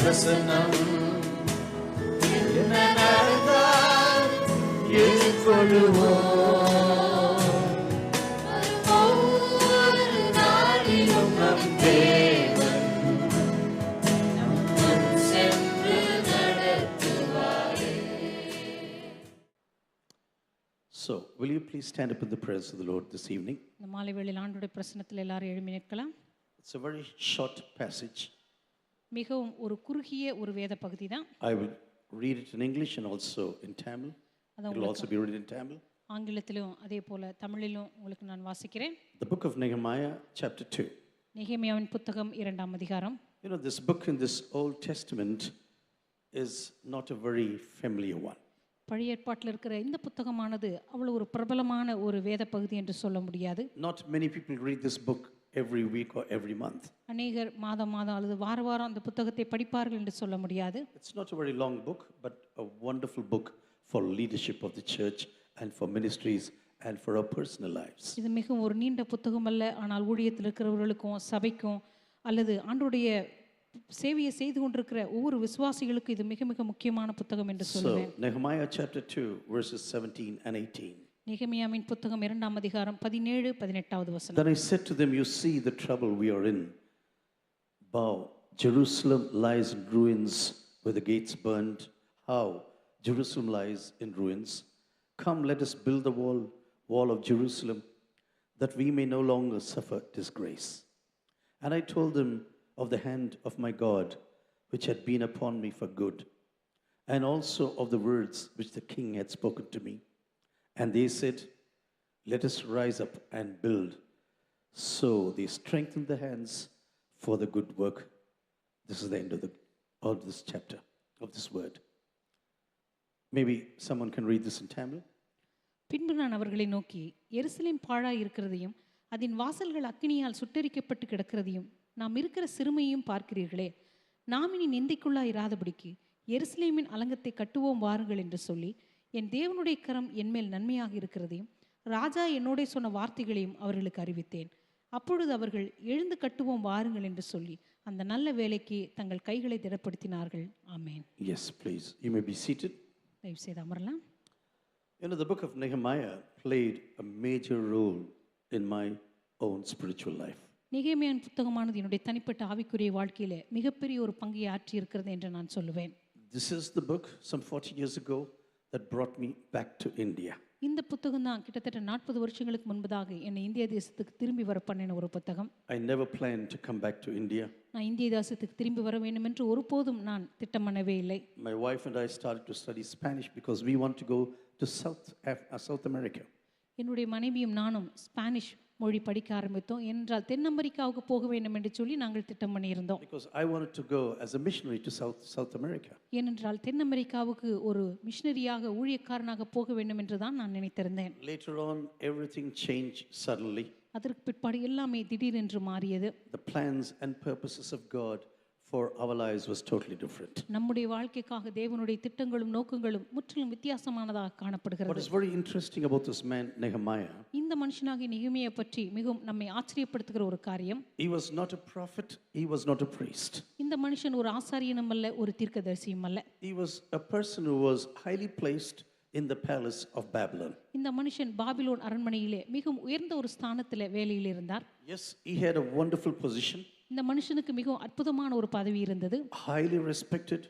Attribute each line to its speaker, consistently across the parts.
Speaker 1: பிரசன்னம் என்ன நடந்தால் எதிர்கொள்ளுவோம். ஒவ்வொரு நாளிலும் நம் தேவன் நம்முடன் சென்று நடத்துவாரே.
Speaker 2: So, will you please stand up in the presence of the Lord this evening?
Speaker 3: இந்த மாலை வேளையில் ஆண்டவருடைய பிரசன்னத்தில் எல்லாரும் எழும்பி நிற்கலாம்.
Speaker 2: It's a very short passage.
Speaker 3: மிகவும் ஒரு குறுகிய ஒரு வேத பகுதி தான்.
Speaker 2: I will read it in English and also in Tamil. It will also be read in Tamil.
Speaker 3: ஆங்கிலத்திலும் அதே போல தமிழிலும் உங்களுக்கு நான் வாசிக்கிறேன்.
Speaker 2: The book of Nehemiah, chapter 2.
Speaker 3: நெகேமியாவின் புத்தகம் 2ஆம் அதிகாரம்.
Speaker 2: You know, this book in this Old Testament is not a very familiar one.
Speaker 3: பழைய ஏற்பாட்டில் இருக்கிற இந்த புத்தகமானது அவ்வளவு ஒரு பிரபலமான ஒரு வேத பகுதி என்று சொல்ல முடியாது.
Speaker 2: Not many people read this book every week or every month.
Speaker 3: அநேகர் மாதம் அல்லது வாரம் அந்த புத்தகத்தை படிப்பார்கள் என்று சொல்ல முடியாது.
Speaker 2: It's not a very long book, but a wonderful book for leadership of the church and for ministries and for our personal lives.
Speaker 3: இது மிகவும் ஒரு நீண்ட புத்தகம் அல்ல, ஆனால் ஊழியத்தில் இருக்கிறவர்களுக்கும் சபைக்கும் அல்லது ஆண்டவருடைய சேவையை செய்து கொண்டிருக்கிற ஒவ்வொரு விசுவாசிகளுக்கும் இது மிக மிக முக்கியமான புத்தகம் என்று சொல்லுவேன்.
Speaker 2: So Nehemiah chapter 2 verses 17 and 18.
Speaker 3: நெகேமியாவின் புத்தகம் 2ஆம் அதிகாரம் 17 18வது வசனம்.
Speaker 2: Then I said to them, you see the trouble we are in. Bow, Jerusalem lies in ruins with the gates burned. How? Jerusalem lies in ruins. Come, let us build the wall of Jerusalem, that we may no longer suffer disgrace. And I told them of the hand of my God, which had been upon me for good, and also of the words which the king had spoken to me. And they said, let us rise up and build. So they strengthened the hands for the good work. This is the end of this chapter, of this word. Maybe someone can read this in Tamil.
Speaker 3: பின்பு நான் அவர்களை நோக்கி, எருசலேம் பாழாய் இருக்கிறதையும் அதன் வாசல்கள் அக்கினியால் சுட்டெரிக்கப்பட்டு கிடக்கிறதையும் நாம் இருக்கிற சிறுமையையும் பார்க்கிறீர்களே. நாம் இனி நிந்தைக்குள்ளாய் இராதபடிக்கு எருசலேமின் அலங்கத்தை கட்டுவோம் வாருங்கள் என்று சொல்லி, என் தேவனுடைய கரம் என்மேல் நன்மையாக இருக்கிறதையும் ராஜா என்னோட சொன்ன வார்த்தைகளையும் அவர்களுக்கு அறிவித்தேன். அப்பொழுது அவர்கள் எழுந்து கட்டுவோம் வாருங்கள் என்று சொல்லி அந்த நல்ல வேலைக்கு தங்கள் கைகளை திடப்படுத்தினார்கள். ஆமென்.
Speaker 2: Yes, please. You may be seated.
Speaker 3: தயவு செய்து அமரலாம்.
Speaker 2: You know, the book of Nehemiah played a major role in my own spiritual life.
Speaker 3: நெகேமியாவின் புத்தகமானது என்னுடைய தனிப்பட்ட ஆவிக்குரிய வாழ்க்கையிலே மிகப்பெரிய ஒரு பங்கை ஆற்றி இருக்கிறது என்று நான் சொல்லுவேன்.
Speaker 2: This is the book some 40 years ago that brought me back to India.
Speaker 3: இந்த புத்தகம் தான் கிட்டத்தட்ட 40 வருஷங்களுக்கு முன்பதாக என்னை இந்திய தேசத்துக்கு திரும்பி வர பண்ணின ஒரு புத்தகம்.
Speaker 2: I never planned to come back to India.
Speaker 3: நான் இந்திய தேசத்துக்கு திரும்பி வர வேண்டும் என்று ஒருபோதும் நான் திட்டம் பண்ணவே இல்லை.
Speaker 2: My wife and I started to study Spanish because we want to go to South America.
Speaker 3: என்னுடைய மனைவியும் நானும் ஸ்பானிஷ் மொழி படிக்க ஆரம்பித்தோம். என்றால் தென் அமெரிக்காவுக்கு போக வேண்டும் என்று சொல்லி நாங்கள் திட்டம் பண்ணியிருந்தோம்.
Speaker 2: Because I wanted to go as a missionary to South America.
Speaker 3: ஏனென்றால் தென் அமெரிக்காவுக்கு ஒரு மிஷனரியாக ஊழியக்காரனாக போக வேண்டும் என்று தான் நான் நினைத்திருந்தேன்.
Speaker 2: Later on, everything changed suddenly.
Speaker 3: அதற்கு பிற்பாடு எல்லாமே திடீரென்று மாறியது.
Speaker 2: The plans and purposes of God for our lives was totally different.
Speaker 3: நம்முடைய வாழ்க்கைக்காக தேவனுடைய திட்டங்களும் நோக்கங்களும் முற்றிலும் வித்தியாசமானதாக காணப்படுகிறது.
Speaker 2: What is very interesting about this man Nehemiah?
Speaker 3: இந்த மனுஷனாகிய நெகேமியா பற்றி மிகவும் நம்மை ஆச்சரியப்படுத்துகிற ஒரு காரியம்,
Speaker 2: He was not a prophet, he was not a priest.
Speaker 3: இந்த மனுஷன் ஒரு ஆசாரியனும் அல்ல, ஒரு தீர்க்கதரிசியும் அல்ல.
Speaker 2: He was a person who was highly placed in the palace of Babylon.
Speaker 3: இந்த மனுஷன் பாபிலோன் அரண்மனையிலே மிகவும் உயர்ந்த ஒரு ஸ்தானத்திலே வேலையில் இருந்தார்.
Speaker 2: Yes, he had a wonderful position.
Speaker 3: இந்த மனுஷனுக்கு மிகவும் அற்புதமான ஒரு பதவி இருந்தது.
Speaker 2: Highly respected,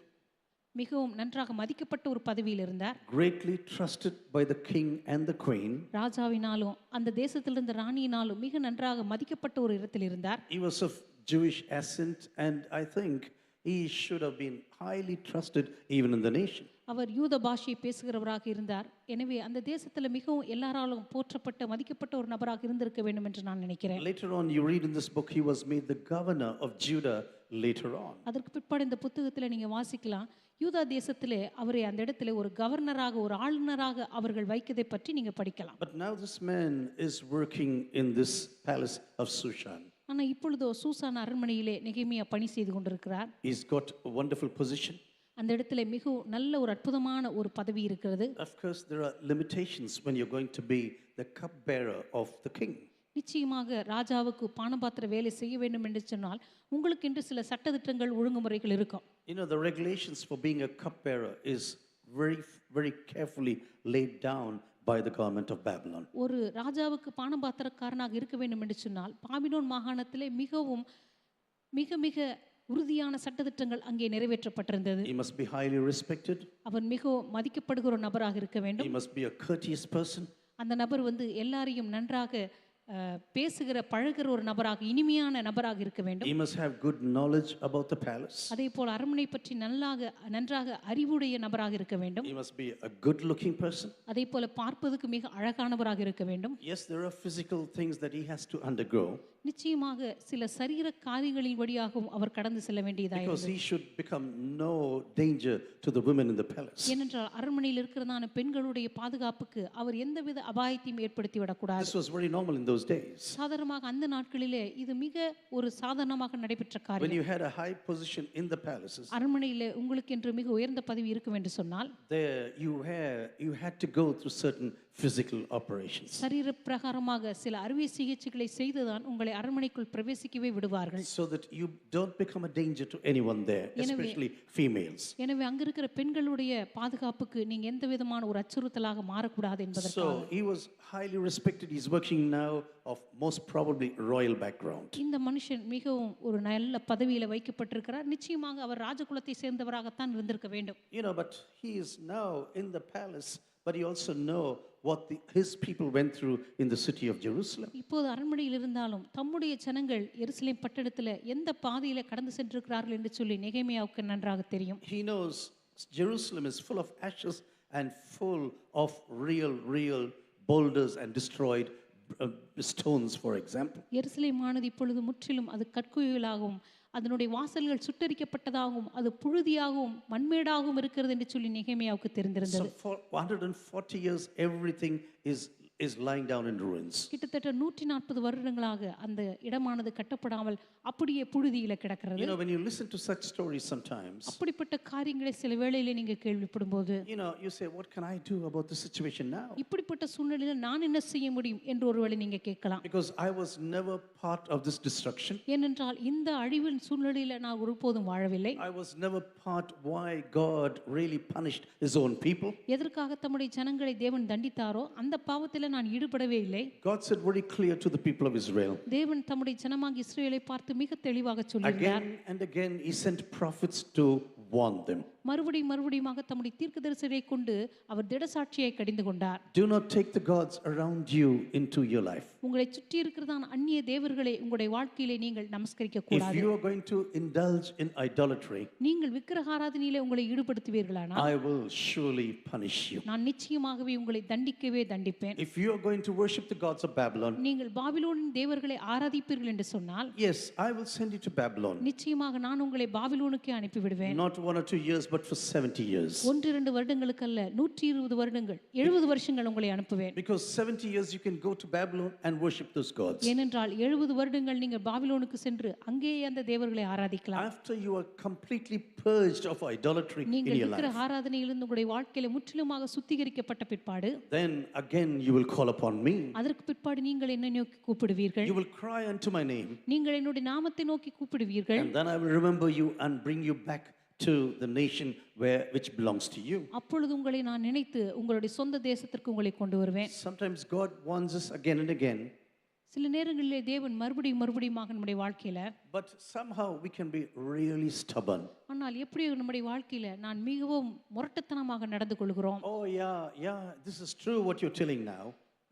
Speaker 3: மிகவும் நன்றாக மதிக்கப்பட்ட ஒரு பதவியில் இருந்தார்.
Speaker 2: greatly trusted by the king and the queen.
Speaker 3: ராஜாவினாலும் அந்த தேசத்திலிருந்த ராணியினாலும் மிக நன்றாக மதிக்கப்பட்ட ஒரு இடத்தில் இருந்தார்.
Speaker 2: He was of Jewish ascent, and I think he should have been highly trusted even in the nation.
Speaker 3: அவர் யூத பாஷையை பேசுகிறவராக இருந்தார். எனவே அந்த தேசத்தில் மிகவும் எல்லாராலும் போற்றப்பட்ட மதிக்கப்பட்ட ஒரு நபராக இருந்திருக்க வேண்டும் என்று நான் நினைக்கிறேன்.
Speaker 2: Later on, you read in this book, he was made the governor of Judah later on.
Speaker 3: அதற்கு பிற்பாடு இந்த புத்தகத்தில் நீங்க வாசிக்கலாம், யூதா தேசத்திலே அவரை அந்த இடத்திலே ஒரு கவர்னராக, ஒரு ஆளுநராக அவர்கள் வைக்கதை பற்றி நீங்க படிக்கலாம்.
Speaker 2: But now this man is working in this palace of Shushan.
Speaker 3: ஆனா இப்பொழுதோ சூசான் அரண்மனையிலே நெகேமியா பணி செய்து கொண்டிருக்கிறார்.
Speaker 2: He's got a wonderful position.
Speaker 3: அந்த இடத்துல மிகவும் நல்ல ஒரு அற்புதமான ஒரு பதவி இருக்கிறது.
Speaker 2: Of course, there are limitations when you're going to be the cupbearer of the king.
Speaker 3: நிச்சயமாக ராஜாவுக்கு பானபாத்திர வேலை செய்ய வேண்டும் என்று சொன்னால் உங்களுக்கென்று சில சட்டதிட்டங்கள் ஒழுங்குமுறைகள் இருக்கும்.
Speaker 2: You know, the regulations for being a cupbearer is very, very carefully laid down by the government of Babylon.
Speaker 3: ஒரு ராஜாவுக்கு பானபாத்திரக்காரனாக இருக்க வேண்டும் என்று சொன்னால் பாபிலோன் மாகாணத்திலே மிகவும் மிக மிக உறுதியான சட்டதிட்டங்கள் அங்கே நிறைவேற்றப்பட்டிருந்தது.
Speaker 2: He must be highly respected.
Speaker 3: அவர் மிகவும் மதிக்கப்படுகிற ஒரு நபராக இருக்க வேண்டும்.
Speaker 2: He must be a courteous person.
Speaker 3: அந்த நபர் எல்லாரையும் நன்றாக பேசுகிற பழகுற ஒரு நபராக இனிமையான நபராக இருக்க வேண்டும்.
Speaker 2: He must have good knowledge about the palace.
Speaker 3: அதே போல் அரண்மனை பற்றி நன்றாக அறிவுடைய நபராக இருக்க வேண்டும்.
Speaker 2: He must be a good looking person.
Speaker 3: அதே போல பார்ப்பதற்கு மிக அழகானவராக இருக்க வேண்டும்.
Speaker 2: Yes, there are physical things that he has to undergo.
Speaker 3: நிச்சயமாக சில சரீர காரியங்களின் வழியாகவும் அவர் கடந்து செல்ல வேண்டியதாக
Speaker 2: Because he should become no danger to the women in the palace.
Speaker 3: ஏனென்றால் அரண்மனையில் இருக்கிறதான பெண்களுடைய பாதுகாப்புக்கு அவர் எந்தவித அபாயத்தையும் ஏற்படுத்தி விடக்கூடாது.
Speaker 2: This was very normal in those days.
Speaker 3: சாதாரணமாக அந்த நாட்களிலே இது மிக ஒரு சாதாரணமாக நடைபெற்ற
Speaker 2: When
Speaker 3: காரியம்.
Speaker 2: you had a high position in the palaces,
Speaker 3: அரண்மனையிலே உங்களுக்கு என்று மிக உயர்ந்த பதவி இருக்கும் என்று சொன்னால்
Speaker 2: there you had to go through certain physical operations.
Speaker 3: சரீர பிரகாரமாக சில அறுவை சிகிச்சைகளை செய்துதான் உங்களை அரண்மனைக்குள் பிரவேசிக்கவே விடுவார்கள்.
Speaker 2: So that you don't become a danger to anyone there, especially females.
Speaker 3: எனவே அங்க இருக்கிற பெண்களுடைய பாதுகாப்புக்கு நீங்க எந்த விதமான ஒரு அச்சுறுத்தலாக மாறக்கூடாது என்பதற்காக.
Speaker 2: So he was highly respected. He's working now of most probably royal background.
Speaker 3: இந்த மனுஷன் மிகவும் ஒரு நல்ல பதவியில வைக்கப்பட்டிருக்கிறார். நிச்சயமாக அவர் ராஜகுலத்தை சேர்ந்தவராகத்தான் இருந்திருக்க வேண்டும்.
Speaker 2: You know, but he is now in the palace, but he also know what his people went through in the city of Jerusalem.
Speaker 3: இப்போது அரண்மனையில் இருந்தாலும் தம்முடைய ஜனங்கள் எருசலேம் பட்டணத்தில் எந்த பாதையில கடந்து சென்றிருக்கிறார்கள் என்று சொல்லி நெகேமியாவுக்கு நன்றாக தெரியும்.
Speaker 2: He knows Jerusalem is full of ashes and full of real boulders and destroyed stones, for example.
Speaker 3: எருசலேமானது இப்பொழுது முற்றிலும் அது கற்குயிலாகவும் அதனுடைய வாசல்கள் சுட்டரிக்கப்பட்டதாகவும் அது புழுதியாகவும் மண்மேடாகவும் இருக்கிறது என்று சொல்லி நெகேமியாவுக்கு தெரிந்திருந்தது.
Speaker 2: So for 140 years everything is lying down in ruins.
Speaker 3: கிட்டத்தட்ட 140 வருடங்களாக அந்த இடமானது கட்டப்படாமல் அப்படியே புழுதியில கிடக்கிறது.
Speaker 2: You know, when you listen to such stories sometimes,
Speaker 3: அப்படிப்பட்ட காரியங்களை சில வேளையில நீங்க கேள்விப்படும்போது
Speaker 2: you know, you say, what can I do about the situation now?
Speaker 3: இப்படிப்பட்ட சூழ்நிலையில் நான் என்ன செய்ய முடியும் என்று ஒருவேளை நீங்க கேட்கலாம்.
Speaker 2: Because I was never part of this destruction.
Speaker 3: ஏனென்றால் இந்த அழிவின் சூழ்நிலையில நான் ஒருபோதும் வாழவில்லை.
Speaker 2: I was never part why God really punished his own people.
Speaker 3: எதற்காக தம்முடைய ஜனங்களை தேவன் தண்டித்தாரோ அந்த பாவத்தில் நான் ஈடுபடவே இல்லை.
Speaker 2: God said very clear to the people of Israel.
Speaker 3: தேவன் தம்முடைய ஜனமாகிய இஸ்ரவேலை பார்த்து மிக தெளிவாக சொல்லினார்.
Speaker 2: Again and again he sent prophets to warn them.
Speaker 3: மறுபடியுமாக தம்முடைய தீர்க்கதரிசியை கொண்டு அவர் திடசாட்சியை கடிந்து கொண்டார்.
Speaker 2: Do not take the gods around you into your life.
Speaker 3: உங்களை சுற்றி இருக்கிறதான அந்நிய தேவர்களை உங்களுடைய வாழ்க்கையிலே நீங்கள் நமஸ்கரிக்க கூடாது.
Speaker 2: If you are going to indulge in idolatry,
Speaker 3: நீங்கள் விக்கிரகாராதனையிலே உங்களை ஈடுபடுத்துவீர்களானால்
Speaker 2: I will surely punish you.
Speaker 3: நான் நிச்சயமாகவே உங்களை தண்டிக்கவே தண்டிப்பேன்.
Speaker 2: If you are going to worship the gods of Babylon,
Speaker 3: நீங்கள் பாபிலோனின் தேவர்களை ஆராதிப்பீர்கள் என்று சொன்னால்
Speaker 2: yes, I will send you to Babylon.
Speaker 3: நிச்சயமாக நான் உங்களை பாபிலோனுக்கு அனுப்பி விடுவேன்.
Speaker 2: Not 1 or 2 years, but for 70 years.
Speaker 3: 1-2 வருடங்களுக்கு அல்ல 120 வருடங்கள் 70 வருஷங்கள் உங்களை அனுப்புவேன்.
Speaker 2: Because 70 years you can go to Babylon and worship those gods.
Speaker 3: ஏனென்றால் 70 வருடங்கள் நீங்கள் பாபிலோனுக்கு சென்று அங்கேயே அந்த தேவர்களை ஆராதிக்கலாம்.
Speaker 2: After you are completely purged of idolatry in
Speaker 3: நீங்கள்
Speaker 2: your life,
Speaker 3: விக்கிரக ஆராதனையிலிருந்து உங்களுடைய வாழ்க்கையில முற்றிலுமாக சுத்திகரிக்கப்பட்ட பிற்பாடு
Speaker 2: then again you will call upon me.
Speaker 3: அதற்கு பிற்பாடு நீங்கள் என்னை நோக்கி கூப்பிடுவீர்கள்.
Speaker 2: You will cry unto my name.
Speaker 3: நீங்கள் என்னுடைய நாமத்தை நோக்கி கூப்பிடுவீர்கள்.
Speaker 2: And then I will remember you and bring you back to the nation which belongs to you.
Speaker 3: அப்பொழுது உங்களை நான் நினைத்து உங்களுடைய சொந்த தேசத்திற்கு உங்களை கொண்டு வருவேன்.
Speaker 2: Sometimes God warns us again and again.
Speaker 3: சில நேரங்களிலே தேவன் மறுபடியுமாக நம்முடைய வாழ்க்கையில
Speaker 2: But somehow we can be really stubborn.
Speaker 3: ஆனால் எப்படி நம்முடைய வாழ்க்கையில நான் மிகவும் முரட்டுத்தனமாக நடந்து கொள்கிறோம்.
Speaker 2: Oh yeah, this is true what you're telling now.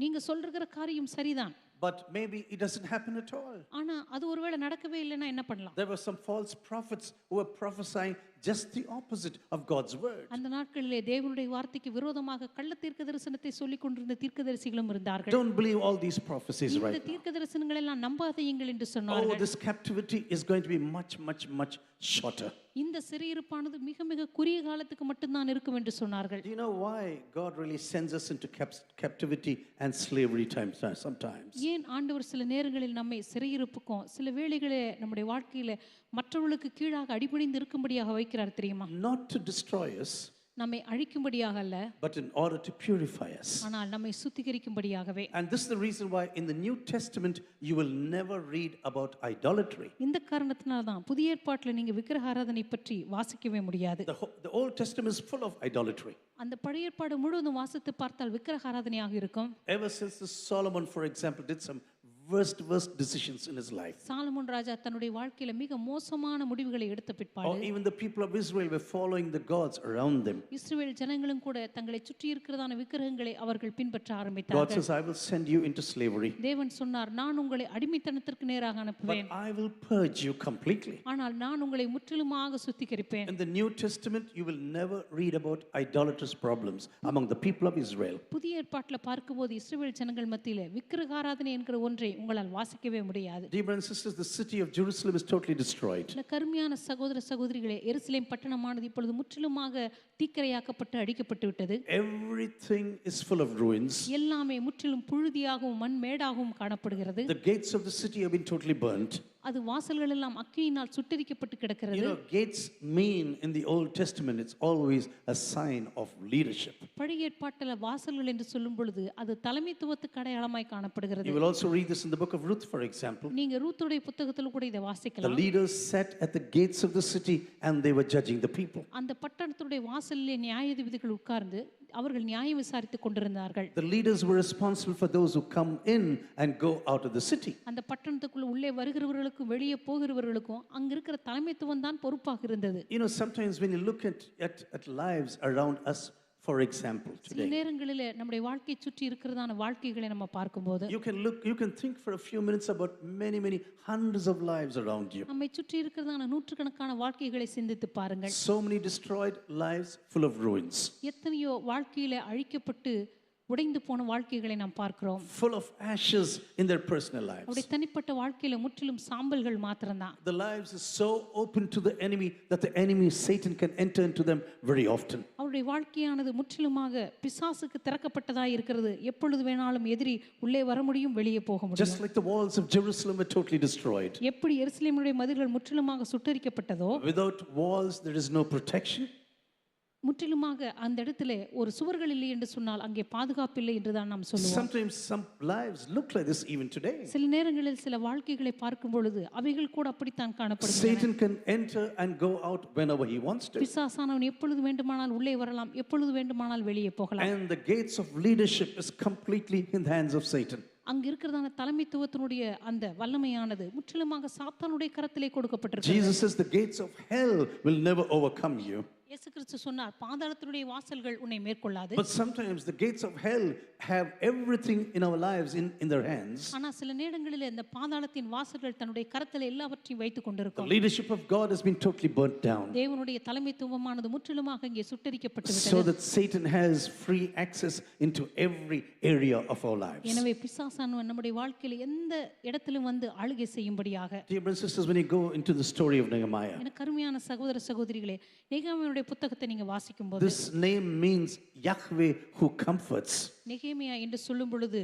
Speaker 3: நீங்க சொல்ற காரியம் சரிதான்.
Speaker 2: But maybe it doesn't happen at all.
Speaker 3: ஆனா அது ஒருவேளை நடக்கவே இல்லைன்னா என்ன பண்ணலாம்?
Speaker 2: There were some false prophets who were prophesying just the opposite of God's word.
Speaker 3: அந்த நாட்களிலே தேவனுடைய வார்த்தைக்கு விரோதமாக கள்ள தீர்க்கதரிசனத்தை சொல்லிக் கொண்டிருந்த தீர்க்கதரிசிகளும் இருந்தார்கள்.
Speaker 2: Don't believe all these prophecies right
Speaker 3: இந்த
Speaker 2: now.
Speaker 3: தீர்க்கதரிசனங்களை எல்லாம் நம்பாதீங்கள் என்று
Speaker 2: Oh,
Speaker 3: சொன்னார்கள்.
Speaker 2: this captivity is going to be much shorter.
Speaker 3: இந்த சிறையிருப்பானது மிக குறுகிய காலத்துக்கு மட்டும்தான் இருக்கும் என்று சொன்னார்கள்.
Speaker 2: Do you know why God really sends us into captivity and slavery times sometimes?
Speaker 3: ஏன் ஆண்டவர் சில நேரங்களில் நம்மை சிறையிருப்புக்கும் சில வேளைகளிலே நம்முடைய வாழ்க்கையில மற்றவர்களுக்கு கீழாக அடிபணிந்து இருக்கும்படியாக வைக்கிறார் தெரியுமா?
Speaker 2: Not to destroy us,
Speaker 3: நம்மை அழிக்கும்படியாக அல்ல,
Speaker 2: but in order to purify us.
Speaker 3: ஆனால் நம்மை சுத்திகரிக்கும்படியாகவே.
Speaker 2: And this is the reason why in the New Testament you will never read about idolatry.
Speaker 3: இந்த காரணத்தினால தான் புதிய ஏற்பாட்டில் நீங்க விக்கிரக ஆராதனை பற்றி வாசிக்கவே முடியாது.
Speaker 2: The Old Testament is full of idolatry.
Speaker 3: அந்த பழைய ஏற்பாடு முழுவதும் வாசித்து பார்த்தால் விக்கிரக ஆராதனையாக இருக்கும்.
Speaker 2: Ever since Solomon, for example, did some worst decisions in his life.
Speaker 3: சாலமோன் ராஜா தன்னுடைய வாழ்க்கையில மிக மோசமான முடிவுகளை எடுத்த
Speaker 2: Or
Speaker 3: பிற்பாடு
Speaker 2: even the people of Israel were following the gods around them.
Speaker 3: இஸ்ரவேல் ஜனங்களும் கூட தங்களை சுற்றி இருக்கிறதான விக்கிரகங்களை அவர்கள் பின்பற்ற
Speaker 2: God
Speaker 3: ஆரம்பித்தார்கள்.
Speaker 2: says, I will send you into slavery,
Speaker 3: தேவன் சொன்னார், நான் உங்களை அடிமைத்தனத்திற்கு நேராக
Speaker 2: but
Speaker 3: அனுப்புவேன்,
Speaker 2: I will purge you completely.
Speaker 3: ஆனால் நான் உங்களை முற்றிலுமாக சுத்திகரிப்பேன்.
Speaker 2: In the New Testament, you will never read about idolatrous problems among the people of Israel.
Speaker 3: புதிய ஏற்பாட்டில் பார்க்கும்போது இஸ்ரவேல் ஜனங்கள் மத்தியில விக்கிரக ஆராதனை என்கிற ஒன்றை உங்களால் வாசிக்கவே முடியாது.
Speaker 2: Dear brothers and sisters, the city of Jerusalem is totally destroyed.
Speaker 3: இந்த கருமையான சகோதர சகோதரிகளே, எருசலேம் பட்டணமானது இப்பொழுது முற்றிலுமாக தீக்கிரையாக்கப்பட்டு அழிக்கப்பட்டு விட்டது.
Speaker 2: Everything is full of ruins.
Speaker 3: எல்லாமே முற்றிலும் புழுதியாகவும் மண்மேடாகவும் காணப்படுகிறது.
Speaker 2: The gates of the city have been totally burnt.
Speaker 3: அது வாசல்கள் எல்லாம் அக்கினியினால் சுட்டெரிக்கப்பட்டு கிடக்கிறது.
Speaker 2: Gates mean in the Old Testament, it's always a sign of leadership.
Speaker 3: பழைய ஏற்பாட்டில் வாசல்கள் என்று சொல்லும் பொழுது அது தலைமைத்துவத்துக்கு அடையாளமாய் காணப்படுகிறது.
Speaker 2: You will also read this in the book of Ruth, for example.
Speaker 3: நீங்க ரூத்துடைய புத்தகத்தில் கூட இதை
Speaker 2: The
Speaker 3: வாசிக்கலாம்.
Speaker 2: leaders sat at the gates of the city and they were judging the people.
Speaker 3: அந்த பட்டணத்துடைய வாசலிலே நியாயாதிபதிகள் உட்கார்ந்து அவர்கள் நியாயம் விசாரித்துக் கொண்டிருந்தார்கள்.
Speaker 2: The leaders were responsible for those who come in and go out of the city.
Speaker 3: அந்த பட்டணத்துக்குள்ள உள்ளே வருகிறவர்களுக்கும் வெளியே போகிறவர்களுக்கும் அங்க இருக்கிற தலைமைத்துவம் தான் பொறுப்பாக இருந்தது.
Speaker 2: Sometimes when you look at lives around us, for example,
Speaker 3: சில
Speaker 2: today,
Speaker 3: நேரங்களிலே நம்முடைய வாழ்க்கையை சுற்றி இருக்கிறதான வாழ்க்கைகளை நம்ம பார்க்கும்போது
Speaker 2: you can think for a few minutes about many hundreds of lives around you.
Speaker 3: நம்மை சுற்றி இருக்கிறதான நூற்றுக்கணக்கான வாழ்க்கைகளை சிந்தித்து பாருங்கள்.
Speaker 2: So many destroyed lives full of ruins.
Speaker 3: எத்தனையோ வாழ்க்கையில அழிக்கப்பட்டு உடைந்து போன வாழ்க்கைகளை நாம் பார்க்கிறோம்.
Speaker 2: Full of ashes in their personal lives.
Speaker 3: அவருடைய தனிப்பட்ட வாழ்க்கையில முற்றிலும் சாம்பல்கள் மாத்திரம்தான்.
Speaker 2: The lives is so open to the enemy that the enemy Satan can enter into them very often.
Speaker 3: அவருடைய வாழ்க்கையானது முற்றிலுமாக பிசாசுக்கு திறக்கப்பட்டதாய் இருக்கிறது. எப்பொழுது வேணாலும் எதிரி உள்ளே வர முடியும், வெளியே போக முடியும்.
Speaker 2: Just like the walls of Jerusalem were totally destroyed.
Speaker 3: எப்படி எருசலேமுடைய மதில்கள் முற்றிலுமாக சுட்டெரிக்கப்பட்டதோ,
Speaker 2: Without walls there is no protection.
Speaker 3: முற்றிலுமாக அந்த இடத்துல ஒரு சுவர்கள் இல்லை என்று சொன்னால் அங்கே பாதுகாப்பு இல்லை என்று தான் நாம் சொல்லுவோம்.
Speaker 2: Sometimes some lives look like this even today.
Speaker 3: சில நேரங்களில் சில வாழ்க்கைகளை பார்க்கும் பொழுது அவைகள் கூட அப்படித்தான் காணப்படுகின்றன.
Speaker 2: Satan can enter and go out whenever he wants to.
Speaker 3: பிசாசானவன் எப்பொழுது வேண்டுமானால் உள்ளே வரலாம், எப்பொழுது வேண்டுமானால் வெளியே போகலாம்.
Speaker 2: And the gates of leadership is completely in the hands of Satan.
Speaker 3: அங்க இருக்கிறதான தலைமைத்துவத்தினுடைய அந்த வல்லமையானது முற்றிலுமாக சாத்தானுடைய கரத்திலே கொடுக்கப்பட்டிருக்கிறது.
Speaker 2: Jesus says the gates of hell will never overcome you.
Speaker 3: இயேசு கிறிஸ்து சொன்னார், பாதாளத்தினுடைய வாசல்கள் உன்னை மேற்கொள்ளாது.
Speaker 2: But sometimes the gates of hell have everything in our lives in their hands.
Speaker 3: ஆனா சில நேரங்களில் இந்த பாதாளத்தின் வாசல்கள் தன்னுடைய கரத்திலே எல்லாவற்றையும் வைத்துக்
Speaker 2: The
Speaker 3: கொண்டிருக்கும்.
Speaker 2: leadership of God has been totally burnt down,
Speaker 3: தேவனுடைய தலைமைத்துவமானது முற்றிலுமாக இங்கே சுட்டெரிக்கப்பட்டு
Speaker 2: so
Speaker 3: விட்டது.
Speaker 2: that Satan has free access into every area of our lives.
Speaker 3: எனவே பிசாசானவன் நம்முடைய வாழ்க்கையில எந்த இடத்திலும் வந்து ஆளுகை செய்யும்படியாக.
Speaker 2: Dear brothers and sisters, when you go into the story of Nehemiah,
Speaker 3: எனக்கு அருமையான சகோதர சகோதரிகளே, நெகேமியாவுடைய புத்தகத்தை நீங்க வாசிக்கும் போது
Speaker 2: this name means Yahweh who comforts.
Speaker 3: நெகேமியா என்று சொல்லும் பொழுது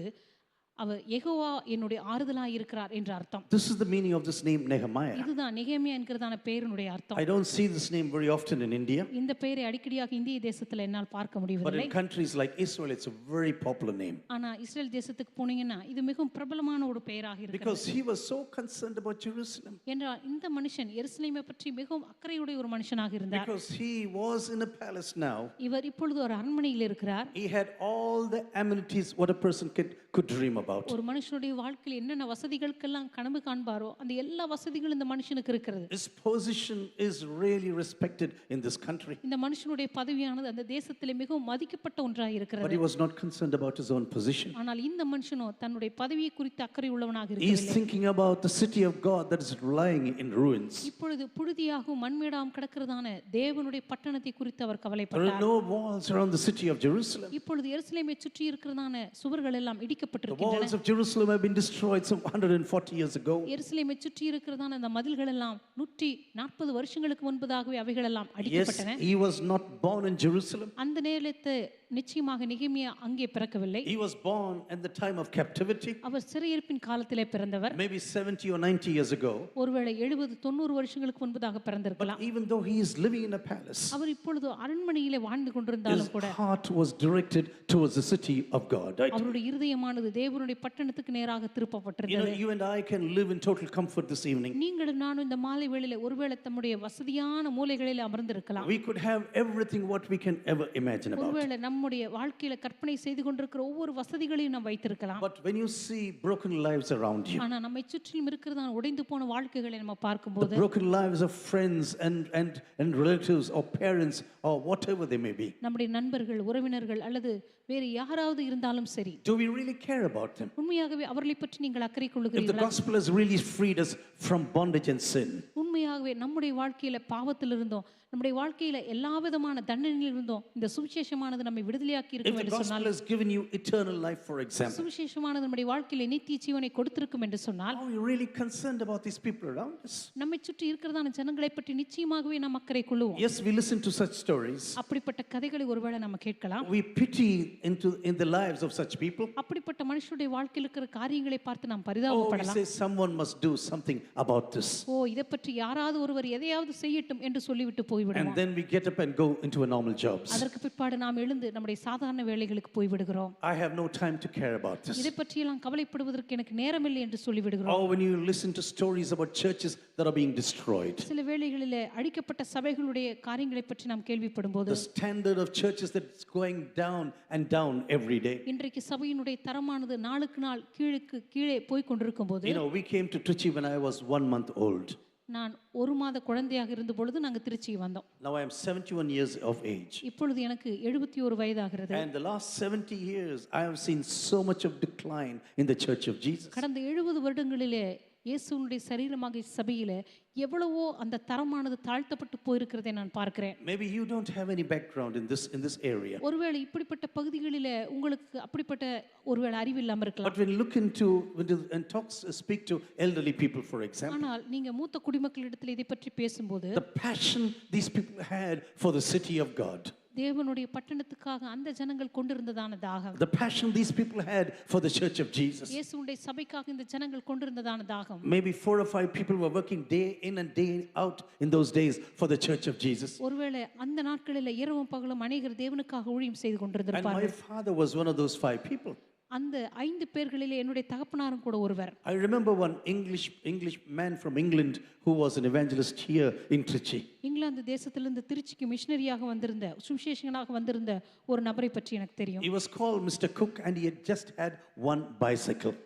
Speaker 3: அவர் யெகோவா என்னுடைய ஆறுதலாய் இருக்கிறார் என்ற அர்த்தம்.
Speaker 2: This is the meaning of this name Nehemiah.
Speaker 3: இதுதான் நெகேமியா என்கிறதான பெயரினுடைய அர்த்தம்.
Speaker 2: I don't see this name very often in India,
Speaker 3: இந்த பெயரை அடிக்கடியாக இந்திய தேசத்துல என்னால் பார்க்க
Speaker 2: but
Speaker 3: முடியவில்லை.
Speaker 2: in countries like Israel it's a very popular name,
Speaker 3: ஆனா இஸ்ரேல் தேசத்துக்கு போனீங்கன்னா இது மிகவும் பிரபலமான ஒரு பெயராக இருக்கிறது.
Speaker 2: because he was so concerned about Jerusalem,
Speaker 3: என்றால் இந்த மனுஷன் எருசலேமை பற்றி மிகவும் அக்கறையுடைய ஒரு மனுஷனாக இருந்தார்.
Speaker 2: because he was in a palace now.
Speaker 3: இவர் இப்பொழுது ஒரு அரண்மனையில் இருக்கிறார்.
Speaker 2: He had all the amenities what a person could dream about.
Speaker 3: ஒரு மனுஷனுடைய வாழ்க்கையில் என்னென்ன வசதிகளுக்கெல்லாம் கனவு காண்பாரோ அந்த எல்லா வசதிகளும் இந்த மனுஷனுக்கு இருக்கிறது.
Speaker 2: His position is really respected in this country,
Speaker 3: இந்த மனுஷனுடைய பதவியானது அந்த தேசத்திலே மிகவும் மதிக்கப்பட்ட ஒன்றாக
Speaker 2: but
Speaker 3: இருக்கிறது.
Speaker 2: he was not concerned about his own position.
Speaker 3: ஆனால் இந்த மனுஷனோ தன்னுடைய பதவியை குறித்து அக்கறை உள்ளவனாக
Speaker 2: He is
Speaker 3: இருக்கவில்லை.
Speaker 2: thinking about the city of God that is lying in ruins.
Speaker 3: இப்பொழுது புழுதியாகவும் மண்மேடாகவும் கிடக்கிறதான தேவனுடைய பட்டணத்தை குறித்து அவர்
Speaker 2: There are
Speaker 3: கவலைப்பட்டார்.
Speaker 2: no walls around the city of Jerusalem.
Speaker 3: இப்பொழுது எருசலேமை சுற்றி இருக்கிறதான சுவர்கள் எல்லாம்
Speaker 2: The
Speaker 3: இடிக்கப்பட்டிருக்கின்றன.
Speaker 2: walls of Jerusalem have been destroyed some 140 years ago.
Speaker 3: எருசலேமை சுற்றி இருக்கிறதான அந்த மதில்கள் எல்லாம் 140 வருஷங்களுக்கு முன்பதாகவே அவைகள் எல்லாம்
Speaker 2: Yes,
Speaker 3: அடிக்கப்பட்டன.
Speaker 2: he was not born in Jerusalem,
Speaker 3: அந்த நேரத்தை நிச்சயமாக நெகேமியா அங்கே பிறக்கவில்லை.
Speaker 2: He was born at the time of captivity,
Speaker 3: அவர் சிறையிருப்பின் காலத்திலே பிறந்தவர்.
Speaker 2: maybe 70 or 90 years ago.
Speaker 3: ஒருவேளை 70-90 வருஷங்களுக்கு முன்பதாக பிறந்திருக்கலாம்.
Speaker 2: Even though he is living in a palace,
Speaker 3: அவர் இப்பொழுது அரண்மனையிலே வாழ்ந்து கொண்டிருந்தாலும்
Speaker 2: his
Speaker 3: கூட
Speaker 2: heart was directed towards the city of God. Right?
Speaker 3: அவருடைய இருதயமானது தேவனுடைய பட்டணத்துக்கு நேராக திருப்பப்பட்டிருந்தது.
Speaker 2: You and I can live in total comfort this evening.
Speaker 3: நீங்களும் நானும் இந்த மாலை வேளையிலே ஒருவேளை தம்முடைய வசதியான மூலைகளில் அமர்ந்திருக்கலாம்.
Speaker 2: We could have everything what we can ever imagine about.
Speaker 3: ஒருவேளை நம்முடைய வாழ்க்கையில கற்பனை செய்து கொண்டிருக்கிற ஒவ்வொரு வசதிகளையும் நாம் வைத்திருக்கலாம்.
Speaker 2: But when you see broken lives around you,
Speaker 3: ஆனா நம்மை சுற்றிலும் இருக்கிறதான உடைந்து போன வாழ்க்கைகளை நம்ம
Speaker 2: the
Speaker 3: பார்க்கும்போது
Speaker 2: broken lives of friends and relatives or parents or whatever they may be,
Speaker 3: நம்முடைய நண்பர்கள், உறவினர்கள் அல்லது வேறு யாராவது இருந்தாலும் சரி,
Speaker 2: do we really care about them?
Speaker 3: உண்மையாகவே அவர்களை பற்றி நீங்கள் அக்கறை
Speaker 2: If the
Speaker 3: கொள்ளுகிறீர்களா?
Speaker 2: gospel has really freed us from bondage and sin,
Speaker 3: உண்மையாகவே நம்முடைய வாழ்க்கையில பாவத்தில் இருந்தோம், நம்முடைய வாழ்க்கையில எல்லா விதமான தண்டனையில் இருந்தோம், இந்த சுவிசேஷமானது நம்மை விடுதலையாக்கி
Speaker 2: if
Speaker 3: இருக்கும்
Speaker 2: the
Speaker 3: என்று
Speaker 2: gospel
Speaker 3: சொன்னால்,
Speaker 2: has given you eternal life, for example,
Speaker 3: சுவிசேஷமானது நம்முடைய வாழ்க்கையில நித்திய ஜீவனை கொடுத்திருக்கும் என்று சொன்னால்,
Speaker 2: are we really concerned about these people around us?
Speaker 3: நம்மை சுற்றி இருக்கிறதான ஜனங்களை பற்றி நிச்சயமாகவே நாம் அக்கறை கொள்ளுவோம்.
Speaker 2: Yes, we listen to such stories.
Speaker 3: அப்படிப்பட்ட கதைகளை ஒருவேளை நம்ம கேட்கலாம்.
Speaker 2: We pity in the lives of such people.
Speaker 3: அப்படிப்பட்ட மனுஷனுடைய வாழ்க்கையில் இருக்கிற காரியங்களை பார்த்து நாம்
Speaker 2: Oh, we
Speaker 3: பரிதாபப்படலாம்.
Speaker 2: say someone must do something about this.
Speaker 3: ஓ, இதை பற்றி யாராவது ஒருவர் எதையாவது செய்யட்டும் என்று சொல்லிவிட்டு
Speaker 2: And
Speaker 3: போய்விடுவோம்.
Speaker 2: then we get up and go into our normal jobs.
Speaker 3: அதற்கு பிற்பாடு நாம் எழுந்து நம்முடைய சாதாரண வேலைகளுக்கு போய்விடுகிறோம்.
Speaker 2: I have no time to care about this.
Speaker 3: இதை பற்றியெல்லாம் கவலைப்படுவதற்கு எனக்கு நேரமில்லை என்று சொல்லிவிடுகிறோம்.
Speaker 2: Or when you listen to stories about churches that are being destroyed,
Speaker 3: சில வேளைகளிலே அழிக்கப்பட்ட சபைகளுடைய காரியங்களை பற்றி நாம் கேள்விப்படும் போது,
Speaker 2: the standard of churches that's going down and down every day.
Speaker 3: இன்றைக்கு சபையினுடைய தரமானது நாளுக்கு நாள் கீழே போய் கொண்டிருக்கும் போது,
Speaker 2: We came to Trichy when I was 1 month old.
Speaker 3: நான் ஒரு மாத குழந்தையாக இருந்த பொழுது நாங்கள் திருச்சிக்கு வந்தோம்.
Speaker 2: Now I am 71 years of age.
Speaker 3: இப்பொழுது எனக்கு 71 வயதாகிறது.
Speaker 2: And the last 70 years, I have seen so much of decline in the Church of Jesus.
Speaker 3: கடந்த 70 வருடங்களிலே இயேசுவினுடைய சரீரமாக சபையிலே எவ்வளவோ அந்த தரமானது தாழ்த்தப்பட்டு போயிருக்கிறதை நான் பார்க்கிறேன்.
Speaker 2: Maybe you don't have any background in this area.
Speaker 3: ஒருவேளை இப்படிப்பட்ட பகுதிகளிலே உங்களுக்கு அப்படிப்பட்ட ஒருவேளை அறிவு இல்லாமல் இருக்கலாம்.
Speaker 2: But when you look into and speak to elderly people, for example,
Speaker 3: ஆனால் நீங்க மூத்த குடிமக்களிடத்தில் இதை பற்றி பேசும்போது,
Speaker 2: the passion these people had for the city of God,
Speaker 3: தேவனுடைய பட்டணத்துக்காக அந்த ஜனங்கள் கொண்டிருந்ததான தாகம்,
Speaker 2: the passion these people had for the church of Jesus.
Speaker 3: இயேசுவுடைய சபைக்காக இந்த ஜனங்கள் கொண்டிருந்ததான தாகம்.
Speaker 2: Maybe 4 or 5 people were working day in and day out in those days for the church of Jesus.
Speaker 3: ஒருவேளை அந்த நாட்களில் இரவும் பகலும் அநேகர் தேவனுக்காக ஊழியம் செய்து
Speaker 2: And my
Speaker 3: கொண்டிருந்திருப்பார்கள்.
Speaker 2: father was one of those 5 people.
Speaker 3: அந்த 5 பேர்களிலே என்னுடைய தகப்பனாரும் கூட ஒருவர்.
Speaker 2: I remember one English man from England who was an evangelist here in Trichy.
Speaker 3: England தேசத்திலிருந்து திருச்சிக்கு மிஷனரியாக வந்திருந்த, சுவிசேஷகனாக வந்திருந்த ஒரு நபரை பற்றி எனக்கு தெரியும்.
Speaker 2: He was called Mr. Cook and he had just had one bicycle.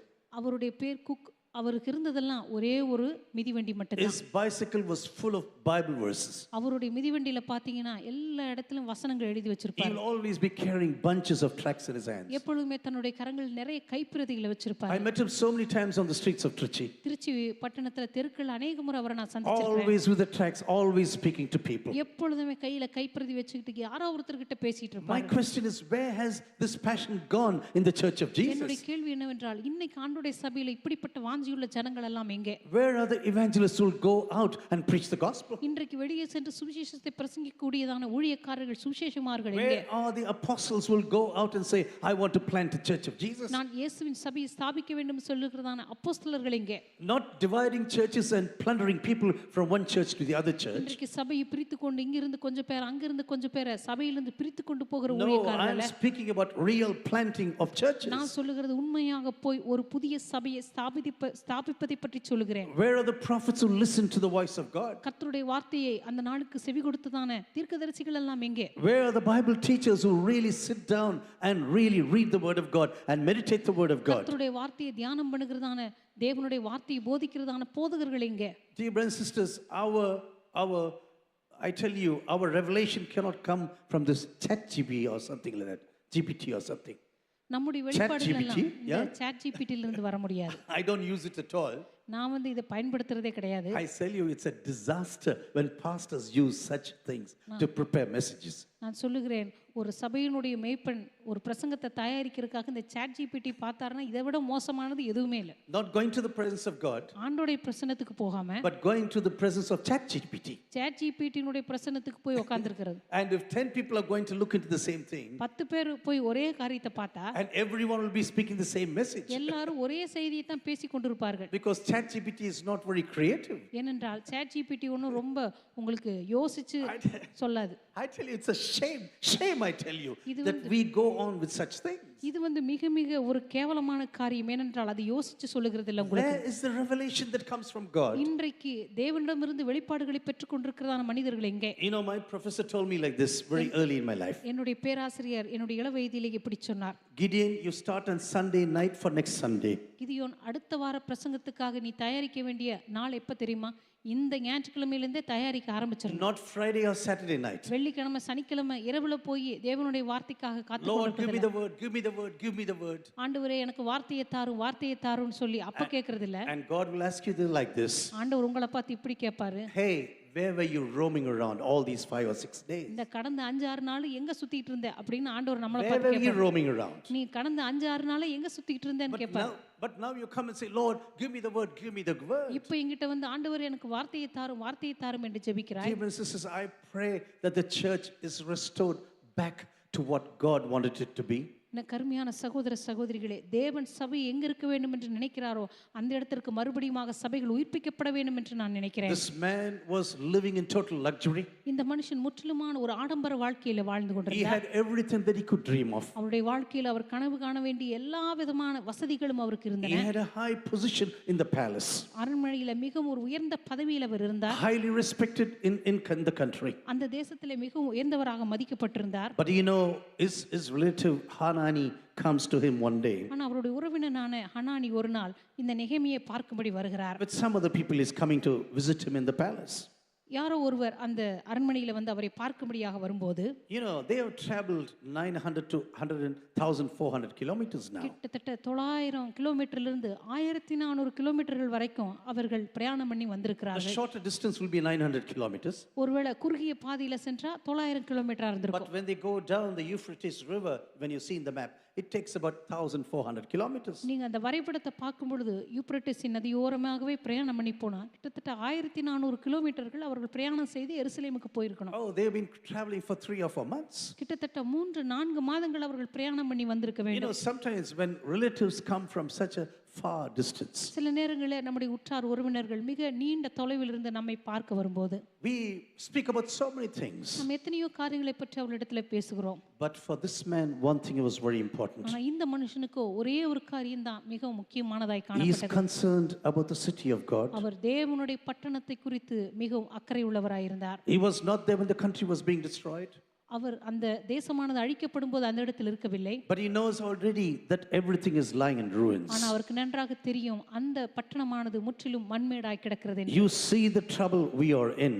Speaker 3: அவருடைய பேர் குக். அவருக்கு இருந்ததெல்லாம் ஒரே ஒரு மிதிவண்டி மட்டும்தான்.
Speaker 2: His bicycle was full of Bible verses.
Speaker 3: அவருடைய மிதிவண்டியில பாத்தீங்கன்னா எல்லா இடத்திலும் வசனங்கள் எழுதி
Speaker 2: He
Speaker 3: வச்சிருப்பார்.
Speaker 2: will always be carrying bunches of tracts in his hands.
Speaker 3: எப்பொழுதுமே தன்னுடைய கரங்களில் நிறைய கைப்பிரதிகளை வச்சிருப்பார்.
Speaker 2: I met him so many times on the streets of Trichy.
Speaker 3: Trichy பட்டணத்துல தெருக்கள் அநேக முறை அவரை நான் சந்திச்சிருக்கேன்.
Speaker 2: Always with the tracts, always speaking to people.
Speaker 3: எப்பொழுதுமே கையில கைப்பிரதி வச்சுக்கிட்டு யாரோ ஒருத்தர்கிட்ட பேசிட்டு
Speaker 2: My
Speaker 3: இருப்பார்.
Speaker 2: question is, where has this passion gone in the church of
Speaker 3: என்னுடைய
Speaker 2: Jesus?
Speaker 3: கேள்வி என்னவென்றால், இன்னைக்கு ஆண்டவருடைய சபையில இப்படிப்பட்ட வாஞ்சியுள்ள ஜனங்கள் எல்லாம் எங்கே?
Speaker 2: Where are the evangelists who will go out and preach the gospel?
Speaker 3: இன்றைக்கு வெளியே சென்று சுவிசேஷத்தை பிரசங்கிக்கக்கூடியதான ஊழியக்காரர்கள், சுவிசேஷமார்கள் எங்கே?
Speaker 2: Where are the apostles who will go out and say, I want to plant a church of Jesus?
Speaker 3: நான் இயேசுவின் சபையை ஸ்தாபிக்க வேண்டும் சொல்லுகிறதான அப்போஸ்தலர்கள் எங்கே?
Speaker 2: Not dividing churches and plundering people from one church to the other church.
Speaker 3: இன்றைக்கு சபையை பிரித்துக்கொண்டு இங்கிருந்து கொஞ்சம் பேர் அங்கிருந்து கொஞ்சம் பேரை சபையிலிருந்து பிரித்து கொண்டு போகிற
Speaker 2: No, I am
Speaker 3: ஊழியக்காரர்கள்.
Speaker 2: speaking about real planting of churches.
Speaker 3: நான் சொல்லுகிறது உண்மையாக போய் ஒரு புதிய சபையை ஸ்தாபிப்பதை பற்றி சொல்லுகிறேன்.
Speaker 2: Where are the prophets who listen to the voice of God?
Speaker 3: கர்த்தருடைய வார்த்தையை அந்த நாளுக்கு செவி கொடுத்ததான தீர்க்கதரிசிகள் எல்லாம் எங்கே?
Speaker 2: Where are the Bible teachers who really sit down and really read the word of God and meditate the word of God?
Speaker 3: கர்த்தருடைய வார்த்தையை தியானம் பண்ணுகிறதான, தேவனுடைய வார்த்தையை போதிக்கிறதான போதகர்கள் எங்கே?
Speaker 2: Dear brothers and sisters, I tell you, our revelation cannot come from this ChatGPT or something like that. GPT or something.
Speaker 3: நம்முடைய வெளிப்பாடுகள் எல்லாம்
Speaker 2: ChatGPT,
Speaker 3: இந்த ChatGPT ல இருந்து வர முடியாது.
Speaker 2: I don't use it at all.
Speaker 3: நான் இதை பயன்படுத்துறதே கிடையாது.
Speaker 2: I tell you, it's a disaster when pastors use such things to prepare messages.
Speaker 3: நான் சொல்லுகிறேன், ஒரு சபையினுடைய மேய்ப்பன் ஒரு பிரசங்கத்தை தயாரிக்கிறதுக்காக இந்த சாட் ஜிபிடி பார்த்தாருன்னா இதை விட மோசமானது எதுவுமே இல்லை.
Speaker 2: Not going to the presence of God,
Speaker 3: ஆண்டோடைய பிரசன்னத்துக்கு போகாம
Speaker 2: but going to the presence of ChatGPT.
Speaker 3: சாட் ஜிபிடியினுடைய பிரசன்னத்துக்கு போய் உட்கார்ந்திருக்கிறது.
Speaker 2: And if 10 people are going to look into the same thing,
Speaker 3: 10 பேர் போய் ஒரே காரியத்தை பார்த்தா
Speaker 2: and everyone will be speaking the same message,
Speaker 3: எல்லாரும் ஒரே செய்தியை தான் பேசி கொண்டிருப்பார்கள்.
Speaker 2: because ChatGPT is not very creative.
Speaker 3: ஏனென்றால் சாட் ஜிபிடி ஒன்றும் ரொம்ப உங்களுக்கு யோசிச்சு சொல்லாது.
Speaker 2: I tell you, it's a shame I tell you,
Speaker 3: இது
Speaker 2: that we go on with such things.
Speaker 3: இது மிக மிக ஒரு கேவலமான காரியம். ஏனென்றால் அது யோசிச்சு சொல்லுகிறது இல்லை உங்களுக்கு.
Speaker 2: Where is the revelation that comes from God?
Speaker 3: இன்றைக்கு தேவனிடமிருந்து வெளிப்பாடுகளை பெற்றுக் கொண்டிருக்கிறதான மனிதர்கள் எங்கே?
Speaker 2: You know, my professor told me like this very early in my life.
Speaker 3: என்னுடைய பேராசிரியர் என்னுடைய இள வயதிலே இப்படி சொன்னார்.
Speaker 2: Gideon, you start on Sunday night for next Sunday.
Speaker 3: Gideon, அடுத்த வார பிரசங்கத்துக்காக நீ தயாரிக்க வேண்டிய நாள் எப்ப தெரியுமா? இந்த ஞாயிற்றுக்கிழமையிலிருந்தே தயாரிக்க ஆரம்பிச்சிடணும்.
Speaker 2: Not Friday or Saturday night.
Speaker 3: வெள்ளிக்கிழமை சனிக்கிழமை இரவுல போய் தேவனுடைய வார்த்தைக்காக காத்து
Speaker 2: Lord, give me
Speaker 3: கொண்டிருக்கிறது.
Speaker 2: the word, give me the word, give me the word.
Speaker 3: ஆண்டவரே எனக்கு வார்த்தையை தாரும் வார்த்தையை தாருன்னு சொல்லி அப்ப கேட்கறது இல்ல.
Speaker 2: And God will ask you like this.
Speaker 3: ஆண்டவர் உங்களை பார்த்து இப்படி கேட்பாரு.
Speaker 2: Hey, where were you roaming around all these 5 or 6 days?
Speaker 3: இந்த கடந்த 5-6 நாள் எங்க சுத்திட்டு இருந்த அப்படின்னு ஆண்டவர் நம்மளை
Speaker 2: Where
Speaker 3: பார்த்து
Speaker 2: were you
Speaker 3: கேட்பாரு.
Speaker 2: roaming around?
Speaker 3: நீ கடந்த 5-6 நாள் எங்க சுத்திட்டு இருந்தேன்னு கேட்பாரு.
Speaker 2: But now you come and say, Lord, give me the word, give me the word.
Speaker 3: இப்போ என்கிட்ட ஆண்டவர் எனக்கு வார்த்தையை தாரும் என்று ஜெபிக்கிறாய்.
Speaker 2: Dear brothers and sisters, I pray that the church is restored back to what God wanted it to be.
Speaker 3: கருமையான சகோதர சகோதரிகளே, தேவன் சபை எங்க இருக்க வேண்டும் என்று நினைக்கிறாரோ அந்த இடத்திற்கு மறுபடியுமாக சபைகள் உயிர்ப்பிக்கப்பட வேண்டும் என்று நான் நினைக்கிறேன்.
Speaker 2: This man was living in total luxury.
Speaker 3: இந்த மனுஷன் முற்றிலுமான ஒரு ஆடம்பர வாழ்க்கையில வாழ்ந்து
Speaker 2: He
Speaker 3: கொண்டிருந்தார்.
Speaker 2: had everything that he could dream of.
Speaker 3: அவருடைய வாழ்க்கையில் அவர் கனவு காண வேண்டிய எல்லா விதமான வசதிகளும் அவருக்கு
Speaker 2: He
Speaker 3: இருந்தன.
Speaker 2: had a high position in the palace.
Speaker 3: அரண்மனையில மிகவும் ஒரு உயர்ந்த பதவியில் அவர் இருந்தார்.
Speaker 2: Highly respected in the country.
Speaker 3: அந்த தேசத்திலே மிகவும் உயர்ந்தவராக மதிக்கப்பட்டிருந்தார்.
Speaker 2: But you know, his relative Hanani comes to him one day.
Speaker 3: ஆனா அவருடைய உறவினரான ஹனானி ஒரு நாள் இந்த நெகேமியை பார்க்கும்படி வருகிறார்.
Speaker 2: But some other people is coming to visit him in the palace.
Speaker 3: யாரோ ஒருவர் அந்த அரண்மனையில அவரை பார்க்கும்படியாக வரும்போது,
Speaker 2: You know, they have traveled 900 to 1,400 kilometers now.
Speaker 3: கிட்டத்தட்ட 900 கிலோமீட்டர்லிருந்து 1400 கிலோமீட்டர்கள் வரைக்கும் அவர்கள் பிரயாணம் பண்ணி
Speaker 2: The
Speaker 3: வந்திருக்கிறார்கள்.
Speaker 2: shorter distance will be 900 kilometers.
Speaker 3: ஒருவேளை குறுகிய பாதையில சென்றா 900 கிலோமீட்டரா இருந்திருக்கும்.
Speaker 2: But when they go down the Euphrates River, when you see in the map, it takes about 1,400 kilometers.
Speaker 3: நீங்க அந்த வரைபடத்தை பார்க்கும் பொழுது யூப்ரட்டிஸ் நதியோரமாகவே பிரயாணம் பண்ணி போனா கிட்டத்தட்ட 1400 கிலோமீட்டர்கள் அவர்கள் பிரயாணம் செய்து எருசலேமுக்கு போயிருக்கணும்.
Speaker 2: Oh, they've been traveling for 3 or 4 months.
Speaker 3: கிட்டத்தட்ட 3-4 மாதங்கள் அவர்கள் பிரயாணம் பண்ணி வந்திருக்க
Speaker 2: You
Speaker 3: வேண்டும்.
Speaker 2: know, sometimes when relatives come from such a far distance,
Speaker 3: சில நேரங்களில் நம்முடைய உற்றார் உறவினர்கள் மிக நீண்ட தொலைவில் இருந்து நம்மை பார்க்க வரும்போது
Speaker 2: we speak about so many things.
Speaker 3: நம்ம எத்தனையோ காரியங்களை பற்றி அவர்களிடத்துல பேசுகிறோம்.
Speaker 2: But for this man, one thing was very important.
Speaker 3: ஆனா இந்த மனுஷனுக்கு ஒரே ஒரு காரியம் தான் மிகவும் முக்கியமானதாய்
Speaker 2: He is
Speaker 3: காணப்பட்டது.
Speaker 2: concerned about the city of God.
Speaker 3: அவர் தேவனுடைய பட்டணத்தை குறித்து மிகவும் அக்கறை உள்ளவராயிருந்தார்.
Speaker 2: He was not there when the country was being destroyed.
Speaker 3: அவர் அந்த தேசமானது அழிக்கப்படும் போது அந்த இடத்தில் இருக்கவில்லை.
Speaker 2: But he knows already that everything is lying in ruins.
Speaker 3: ஆனா அவருக்கு நன்றாக தெரியும் அந்த பட்டணமானது முற்றிலும் மண்மேடாய் கிடக்கிறது என்று.
Speaker 2: You see the trouble we are in.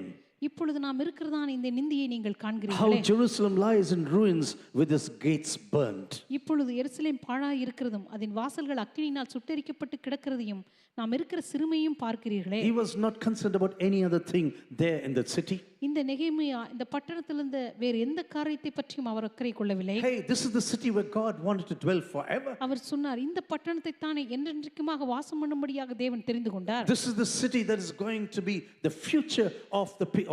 Speaker 3: இப்பொழுது நாம் இருக்கிறதான இந்த நிந்தியை நீங்கள்
Speaker 2: How
Speaker 3: காண்கிறீர்களே.
Speaker 2: Jerusalem lies in ruins with its gates burnt.
Speaker 3: இப்பொழுது எருசலேம் பாழாய் இருக்கிறதும் அதன் வாசல்கள் அக்கினியினால் சுட்டெரிக்கப்பட்டு கிடக்கிறதையும் நாம் இருக்கிற சிறுமையும் பார்க்கிறீர்களே.
Speaker 2: He was not concerned about any other thing there in that city.
Speaker 3: இந்த நெகேமியா இந்த பட்டணத்திலிருந்து வேறு எந்த காரியத்தை பற்றியும் அவர் அக்கறை கொள்ளவில்லை.
Speaker 2: Hey, this is the city where God wanted to dwell forever.
Speaker 3: அவர் சொன்னார், இந்த பட்டணத்தை தானே என்றென்றைக்குமாக வாசம் பண்ணும்படியாக தேவன் தெரிந்து கொண்டார்.
Speaker 2: This is the city that is going to be the future of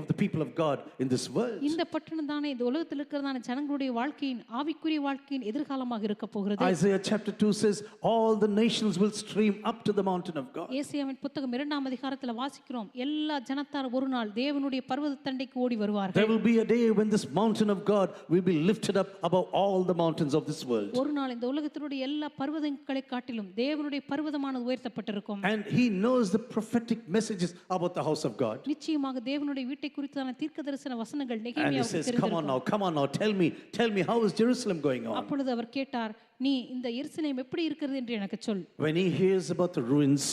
Speaker 2: the people of God in this world.
Speaker 3: இந்த பட்டணம் தானே இந்த உலகத்தில் இருக்கிறதான ஜனங்களுடைய வாழ்க்கையின் ஆவிக்குரிய வாழ்க்கையின் எதிர்காலமாக இருக்க போகிறது.
Speaker 2: Isaiah chapter 2 says all the nations will stream up to the mountain of God.
Speaker 3: ஏசாயாவின் புத்தகம் 2ஆம் அதிகாரத்தில் வாசிக்கிறோம், எல்லா ஜனத்தார் ஒரு நாள் தேவனுடைய பர்வத தண்டைக்கு ஓடி வருவார்கள்.
Speaker 2: There will be a day when this mountain of God will be lifted up above all the mountains of this world.
Speaker 3: ஒரு நாள் இந்த உலகத்தினுடைய எல்லா பர்வதங்களை காட்டிலும் தேவனுடைய பர்வதமானது உயர்த்தப்பட்டிருக்கும்.
Speaker 2: And he knows the prophetic messages about the house of God.
Speaker 3: நிச்சயமாக தேவனுடைய வீட்டை குறித்தான தீர்க்கதரிசன வசனங்கள்
Speaker 2: And he
Speaker 3: நெகேமியாவுக்கு
Speaker 2: says,
Speaker 3: தெரிந்திருக்கும்.
Speaker 2: come on now, tell me how is Jerusalem going on?
Speaker 3: அப்பொழுது அவர் கேட்டார், நீ இந்த எருசலேம் எப்படி இருக்கிறது என்று எனக்கு சொல்.
Speaker 2: When he hears about the ruins,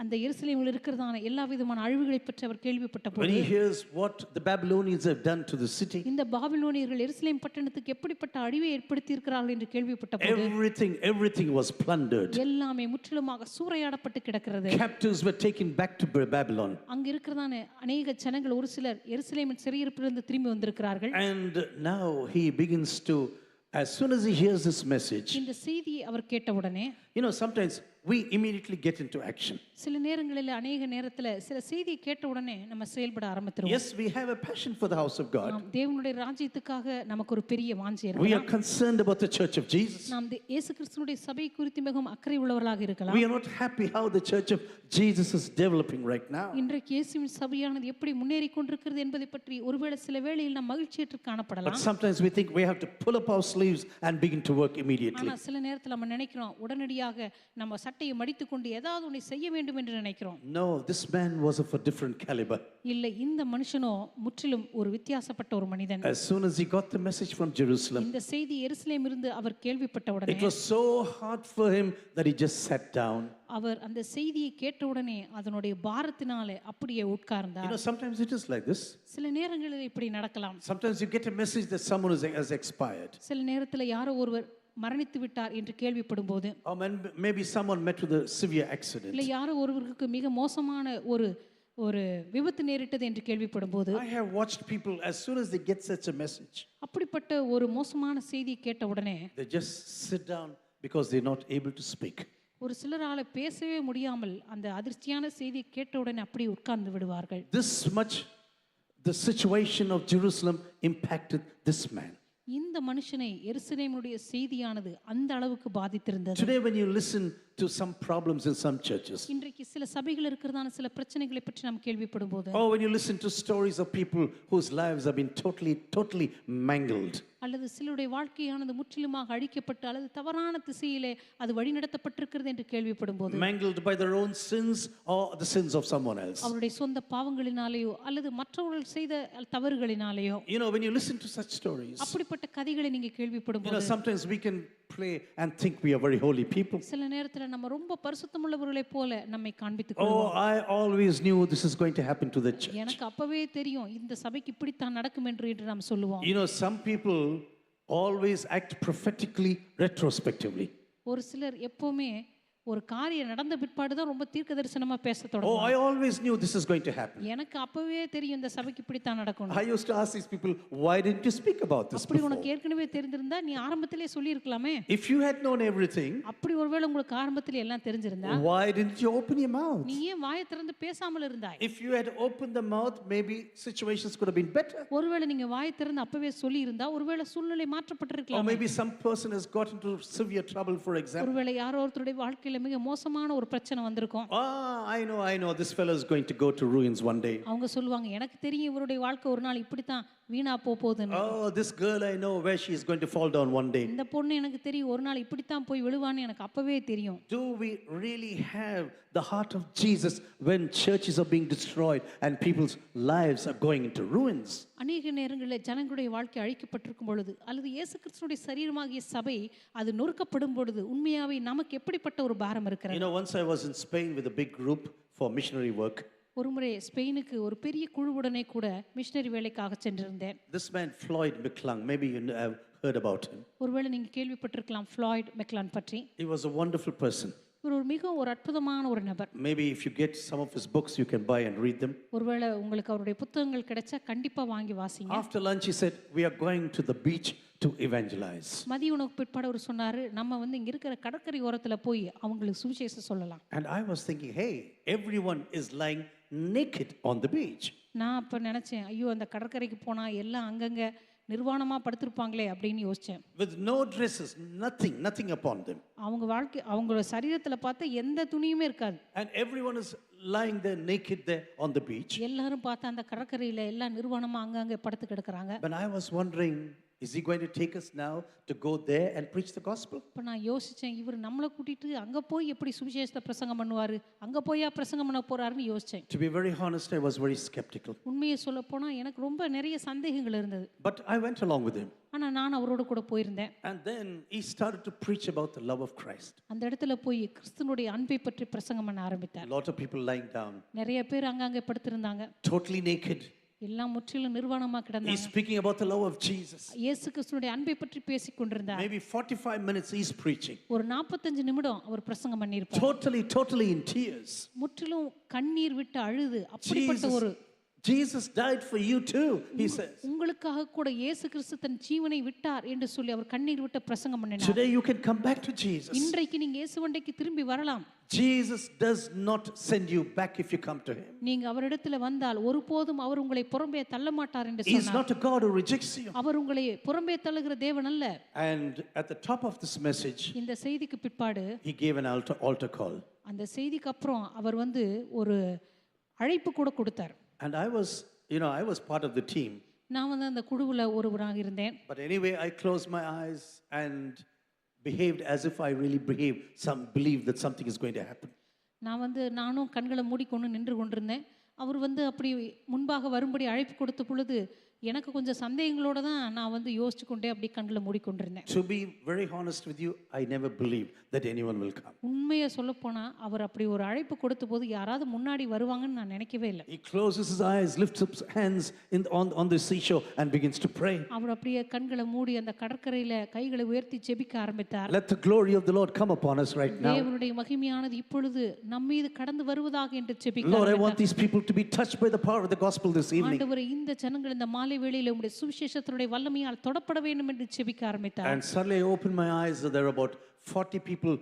Speaker 3: அந்த எருசலேமில் இருக்கிறதான எல்லா விதமான அழிவுகளை பற்றி அவர் கேள்விப்பட்ட
Speaker 2: When
Speaker 3: போது
Speaker 2: he hears what the Babylonians have done to the city,
Speaker 3: இந்த பாபிலோனியர்கள் எருசலேம் பட்டணத்துக்கு எப்படிப்பட்ட அழிவை ஏற்படுத்தி இருக்கிறார்கள் என்று கேள்விப்பட்ட போது
Speaker 2: everything was plundered.
Speaker 3: எல்லாமே முற்றிலுமாக சூறையாடப்பட்டு கிடக்கிறது.
Speaker 2: Captives were taken back to Babylon.
Speaker 3: அங்க இருக்கிறதான அநேக ஜனங்கள் ஒரு சிலர் எருசலேமின் சிறையிருப்பிலிருந்து திரும்பி வந்திருக்கிறார்கள்.
Speaker 2: And now he begins to, as soon as he hears this message,
Speaker 3: இந்த செய்தியை அவர் கேட்டவுடனே
Speaker 2: sometimes we immediately get into action.
Speaker 3: சில நேரங்களில் அநேக நேரத்துல சில செய்தியை கேட்ட உடனே நம்ம செயல்பட ஆரம்பிக்கிறோம்.
Speaker 2: Yes, we have a passion for the house of God.
Speaker 3: நாம் தேவனுடைய ராஜ்யத்துக்காக நமக்கு ஒரு பெரிய வாஞ்சை
Speaker 2: We
Speaker 3: இருக்கலாம்.
Speaker 2: are concerned about the church of Jesus.
Speaker 3: நாம் இயேசு கிறிஸ்துவினுடைய சபை குறித்து மிகவும் அக்கறை உள்ளவர்களாக இருக்கலாம்.
Speaker 2: We are not happy how the church of Jesus is developing right now.
Speaker 3: இன்றைக்கு இயேசுவின் சபையானது எப்படி முன்னேறி கொண்டிருக்கிறது என்பதை பற்றி ஒருவேளை சில வேளையில் நாம் மகிழ்ச்சியற்று
Speaker 2: But
Speaker 3: காணப்படலாம்.
Speaker 2: sometimes we think we have to pull up our sleeves and begin to work immediately.
Speaker 3: ஆனா சில நேரத்துல நம்ம நினைக்கிறோம் உடனடியாக நம்ம சட்டையை மடித்துக்கொண்டு ஏதாவது ஒன்றை செய்ய வேண்டும் என்று நினைக்கிறோம்.
Speaker 2: No, this man was of a different caliber.
Speaker 3: இல்லை, இந்த மனுஷனோ முற்றிலும் ஒரு வித்தியாசப்பட்ட ஒரு மனிதன்.
Speaker 2: As soon as he got the message from Jerusalem,
Speaker 3: இந்த செய்தி எருசலேம் இருந்து அவர் கேள்விப்பட்ட உடனே
Speaker 2: it was so hard for him that he just sat down.
Speaker 3: அவர் அந்த செய்தியை கேட்ட உடனே அதனுடைய பாரத்தினாலே அப்படியே உட்கார்ந்தார்.
Speaker 2: Sometimes it is like this.
Speaker 3: சில நேரங்களில் இப்படி நடக்கலாம்.
Speaker 2: Sometimes you get a message that someone has expired.
Speaker 3: சில நேரத்துல யாரோ ஒருவர் மரணித்து விட்டார் என்று கேள்விப்படும் போது,
Speaker 2: Or maybe someone met with a severe
Speaker 3: இல்ல
Speaker 2: accident.
Speaker 3: யாரோ ஒருவருக்கு மிக மோசமான ஒரு ஒரு விபத்து நேரிட்டது என்று கேள்விப்படும் போது,
Speaker 2: I have watched people, as soon as they get such a message,
Speaker 3: அப்படிப்பட்ட ஒரு மோசமான செய்தியை கேட்ட உடனே
Speaker 2: they just sit down because they're not able to speak.
Speaker 3: ஒரு சிலரால பேசவே முடியாமல் அந்த அதிர்ச்சியான செய்தியை கேட்ட உடனே அப்படியே உட்கார்ந்து விடுவார்கள்.
Speaker 2: This much the situation of Jerusalem impacted this man.
Speaker 3: இந்த மனுஷனை எருசலேமுடைய செய்தியானது அந்த அளவுக்கு பாதித்திருந்தது.
Speaker 2: Today when you listen to some problems in some churches,
Speaker 3: இன்றைக்கு சில சபைகள் இருக்கிறதான சில பிரச்சனைகளை பற்றி நாம் கேள்விப்படும் போது,
Speaker 2: or when you listen to stories of people whose lives have been totally mangled,
Speaker 3: அல்லது சிலருடைய வாழ்க்கையானது முற்றிலுமாக அழிக்கப்பட்டு அல்லது தவறான திசையிலே அது வழிநடத்தப்பட்டிருக்கிறது என்று கேள்விப்படும் போது,
Speaker 2: mangled by their own sins or the sins of someone else.
Speaker 3: அவருடைய சொந்த பாவங்களினாலேயோ அல்லது மற்றவர்கள் செய்த தவறுகளினாலேயோ,
Speaker 2: When you listen to such stories,
Speaker 3: அப்படிப்பட்ட கதைகளை நீங்க கேள்விப்படும் போது,
Speaker 2: sometimes we can play and think we are very holy people.
Speaker 3: சில நேரத்துல நம்ம ரொம்ப பரிசுத்தமுள்ளவர்களைப் போல நம்மை காண்பித்துக்
Speaker 2: Oh,
Speaker 3: கொள்வோம்.
Speaker 2: I always knew this is going to happen to the church.
Speaker 3: எனக்கு அப்பவே தெரியும் இந்த சபைக்கு இப்படித்தான் நடக்கும் என்று நாம் சொல்லுவோம்.
Speaker 2: Some people always act prophetically retrospectively.
Speaker 3: ஒரு சிலர் எப்பவுமே ஒரு காரியம் நடந்த பிற்பாடு தான் ரொம்ப தீர்க்க தரிசனமா பேச
Speaker 2: Oh,
Speaker 3: தொடங்குவாங்க.
Speaker 2: I always knew this is going to happen.
Speaker 3: எனக்கு அப்பவே தெரியும் இந்த சபைக்கு இப்படித்தான் நடக்கும்.
Speaker 2: I used to ask these people, why didn't you speak about this
Speaker 3: அப்படி
Speaker 2: before?
Speaker 3: உனக்கு ஏற்கனவே தெரிந்திருந்தா நீ ஆரம்பத்திலே சொல்லி இருக்கலாமே.
Speaker 2: If you had known everything,
Speaker 3: அப்படி ஒருவேளை உங்களுக்கு ஆரம்பத்திலே எல்லாம் தெரிஞ்சிருந்தா
Speaker 2: why didn't you open your mouth?
Speaker 3: நீ ஏன் வாயை திறந்து பேசாமல் இருந்தாய்?
Speaker 2: If you had opened the mouth, maybe situations could have been better.
Speaker 3: ஒருவேளை நீங்க வாயை திறந்து அப்பவே சொல்லி இருந்தா ஒருவேளை சூழ்நிலை
Speaker 2: Or
Speaker 3: மாற்றப்பட்டிருக்கலாம்.
Speaker 2: maybe some person has got into severe trouble, for example.
Speaker 3: ஒருவேளை யாரோ ஒருத்தருடைய வாழ்க்கையில மிக மோசமான ஒரு பிரச்சனை வந்திருக்கும்.
Speaker 2: I know, this fellow is going to go to ruins one day.
Speaker 3: அவங்க சொல்லுவாங்க, எனக்கு தெரியும் இவருடைய வாழ்க்கை ஒரு நாள் இப்படித்தான் வீணா போகுதுன்னு.
Speaker 2: Oh, this girl I know where she is going to fall down one day.
Speaker 3: இந்த பொண்ணு எனக்கு தெரியும் ஒரு நாள் இப்படித்தான் போய் விழுவான்னு எனக்கு அப்பவே தெரியும்.
Speaker 2: Do we really have the heart of Jesus when churches are being destroyed and people's lives are going into ruins?
Speaker 3: அநேக நேரங்களில் ஜனங்களுடைய வாழ்க்கை அழிக்கப்பட்டிருக்கும் பொழுது அல்லது இயேசு கிறிஸ்துவின் சரீரமாகிய சபை அது நொறுக்கப்படும் பொழுது உண்மையாவே நமக்கு எப்படிப்பட்ட ஒரு பாரம் இருக்கிறது?
Speaker 2: Once I was in Spain with a big group for missionary work.
Speaker 3: ஒருமுறை ஸ்பெயினுக்கு ஒரு பெரிய குழுவுடனே கூட மிஷனரி வேலைக்காக சென்றிருந்தேன்.
Speaker 2: This man Floyd McClung, maybe you have heard about him.
Speaker 3: ஒருவேளை நீங்க கேள்விப்பட்டிருக்கலாம் ஃப்ளாய்ட் மெக்லான் பற்றி.
Speaker 2: He was a wonderful person.
Speaker 3: இவர் ஒரு மிக ஒரு அற்புதமான ஒரு நபர்.
Speaker 2: Maybe if you get some of his books, you can buy and read them.
Speaker 3: ஒருவேளை உங்களுக்கு அவருடைய புத்தகங்கள் கிடைச்சா கண்டிப்பா வாங்கி வாசிங்க.
Speaker 2: After lunch, he said, we are going to the beach to evangelize.
Speaker 3: மதிய உணவு பிற்பாடு அவர் சொன்னாரு, நம்ம இங்க இருக்கிற கடற்கரை ஓரத்துல போய் அவங்களுக்கு சுவிசேஷம் சொல்லலாம்.
Speaker 2: And I was thinking, hey, everyone is lying naked on the beach.
Speaker 3: நான் அப்ப நினைச்சேன், ஐயோ அந்த கடற்கரைக்கு போனா எல்லாம் அங்கங்க நிர்வாணமா படுத்திருப்பாங்களே அப்படின்னு யோசிச்சேன்.
Speaker 2: With no dresses, nothing upon them.
Speaker 3: அவங்க சரீரத்துல பார்த்தா எந்த துணியுமே இருக்காது.
Speaker 2: And everyone is lying there naked there on the beach.
Speaker 3: எல்லாரும் பார்த்தா அந்த கடற்கரையில எல்லாம் நிர்வாணமா அங்கங்க படுத்து கிடக்குறாங்க.
Speaker 2: But I was wondering, Is he going to take us now to go there and preach the gospel?
Speaker 3: இப்போ நான் யோசிச்சேன், இவர் நம்மளை கூட்டிட்டு அங்க போய் எப்படி சுவிசேஷத்தை பிரசங்கம் பண்ணுவாரு, அங்க போயா பிரசங்கம் பண்ண போறாருன்னு யோசிச்சேன்.
Speaker 2: To be very honest, I was very skeptical.
Speaker 3: உண்மையை சொல்ல போனா எனக்கு ரொம்ப நிறைய சந்தேகங்கள் இருந்தது.
Speaker 2: But I went along with him.
Speaker 3: ஆனா நான் அவரோட கூட போயிருந்தேன்.
Speaker 2: And then he started to preach about the love of Christ.
Speaker 3: அந்த இடத்துல போய் கிறிஸ்துனுடைய அன்பை பற்றி பிரசங்கம் பண்ண ஆரம்பித்தார்.
Speaker 2: A lot of people lying down,
Speaker 3: நிறைய பேர் அங்கங்க படுத்திருந்தாங்க,
Speaker 2: totally naked.
Speaker 3: எல்லாம் முற்றிலும் நிர்வாணமா
Speaker 2: He's
Speaker 3: கிடந்தாங்க.
Speaker 2: speaking about the love of Jesus.
Speaker 3: இயேசு கிறிஸ்துனுடைய அன்பை பற்றி பேசிக் கொண்டிருந்தார்.
Speaker 2: Maybe 45 minutes he's preaching.
Speaker 3: ஒரு 45 நிமிடம் அவர் பிரசங்கம் பண்ணியிருப்பார்.
Speaker 2: Totally in tears.
Speaker 3: முற்றிலும் கண்ணீர் விட்டு அழுது அப்படிப்பட்ட ஒரு
Speaker 2: Jesus died for you too, he says.
Speaker 3: உங்களுக்காக கூட இயேசு கிறிஸ்து தன் ஜீவனை விட்டார் என்று சொல்லி அவர் கண்ணீர் விட்டு பிரசங்கம் பண்ணினார்.
Speaker 2: Today you can come back to Jesus.
Speaker 3: இன்றைக்கு நீங்க இயேசுவண்டைக்கு திரும்பி வரலாம்.
Speaker 2: Jesus does not send you back if you come to him.
Speaker 3: நீங்க அவரிடத்துல வந்தால் ஒருபோதும் அவர் உங்களை புறம்பே தள்ள மாட்டார் என்று
Speaker 2: He is
Speaker 3: சொன்னார்.
Speaker 2: not a God who rejects you.
Speaker 3: அவர் உங்களை புறம்பே தள்ளுகிற தேவன் அல்ல.
Speaker 2: And at the top of this message,
Speaker 3: இந்த செய்திக்கு பிற்பாடு
Speaker 2: he gave an altar call.
Speaker 3: அந்த செய்திக்கு அப்புறம் அவர் ஒரு அழைப்பு கூட கொடுத்தார்.
Speaker 2: And I was part of the team.
Speaker 3: நான் அந்த குழுவுல ஒருவராக இருந்தேன்.
Speaker 2: But anyway, I closed my eyes and behaved as if I really believed that something is going to happen.
Speaker 3: நானும் கண்களை மூடிக்கொண்டு நின்று கொண்டிருந்தேன். அவர் அப்படி முன்பாக வரும்படி அழைப்பு கொடுத்த பொழுது எனக்கு கொஞ்சம் சந்தேகங்களோட தான் நான் யோசிச்சு கொண்டே அப்படி கண்களை மூடிக்கொண்டிருந்தேன்.
Speaker 2: To be very honest with you, I never believed that anyone will come.
Speaker 3: உண்மையை சொல்ல போனா அவர் அப்படி ஒரு அழைப்பு கொடுத்த போது யாராவது முன்னாடி வருவாங்கன்னு நான் நினைக்கவே இல்லை.
Speaker 2: He closes his eyes, lifts up his hands on the seashore and begins to pray.
Speaker 3: அவர் அப்படியே கண்களை மூடி அந்த கடற்கரையில கைகளை உயர்த்தி ஜெபிக்க ஆரம்பித்தார்.
Speaker 2: Let the glory of the Lord come upon us right now.
Speaker 3: தேவனுடைய மகிமையானது இப்பொழுது நம்ம மீது கடந்து வருவதாக என்று ஜெபிக்க
Speaker 2: Lord, I
Speaker 3: ஆரம்பித்தார்.
Speaker 2: want these people to be touched by the power of the gospel this evening.
Speaker 3: ஆண்டவரே, இந்த ஜனங்கள் இந்த மாலை வேளையில உம்முடைய சுவிசேஷத்தினுடைய வல்லமையால் தொடப்பட வேண்டும் என்று ஜெபிக்க ஆரம்பித்தார்.
Speaker 2: And suddenly I opened my eyes and there were about 40 people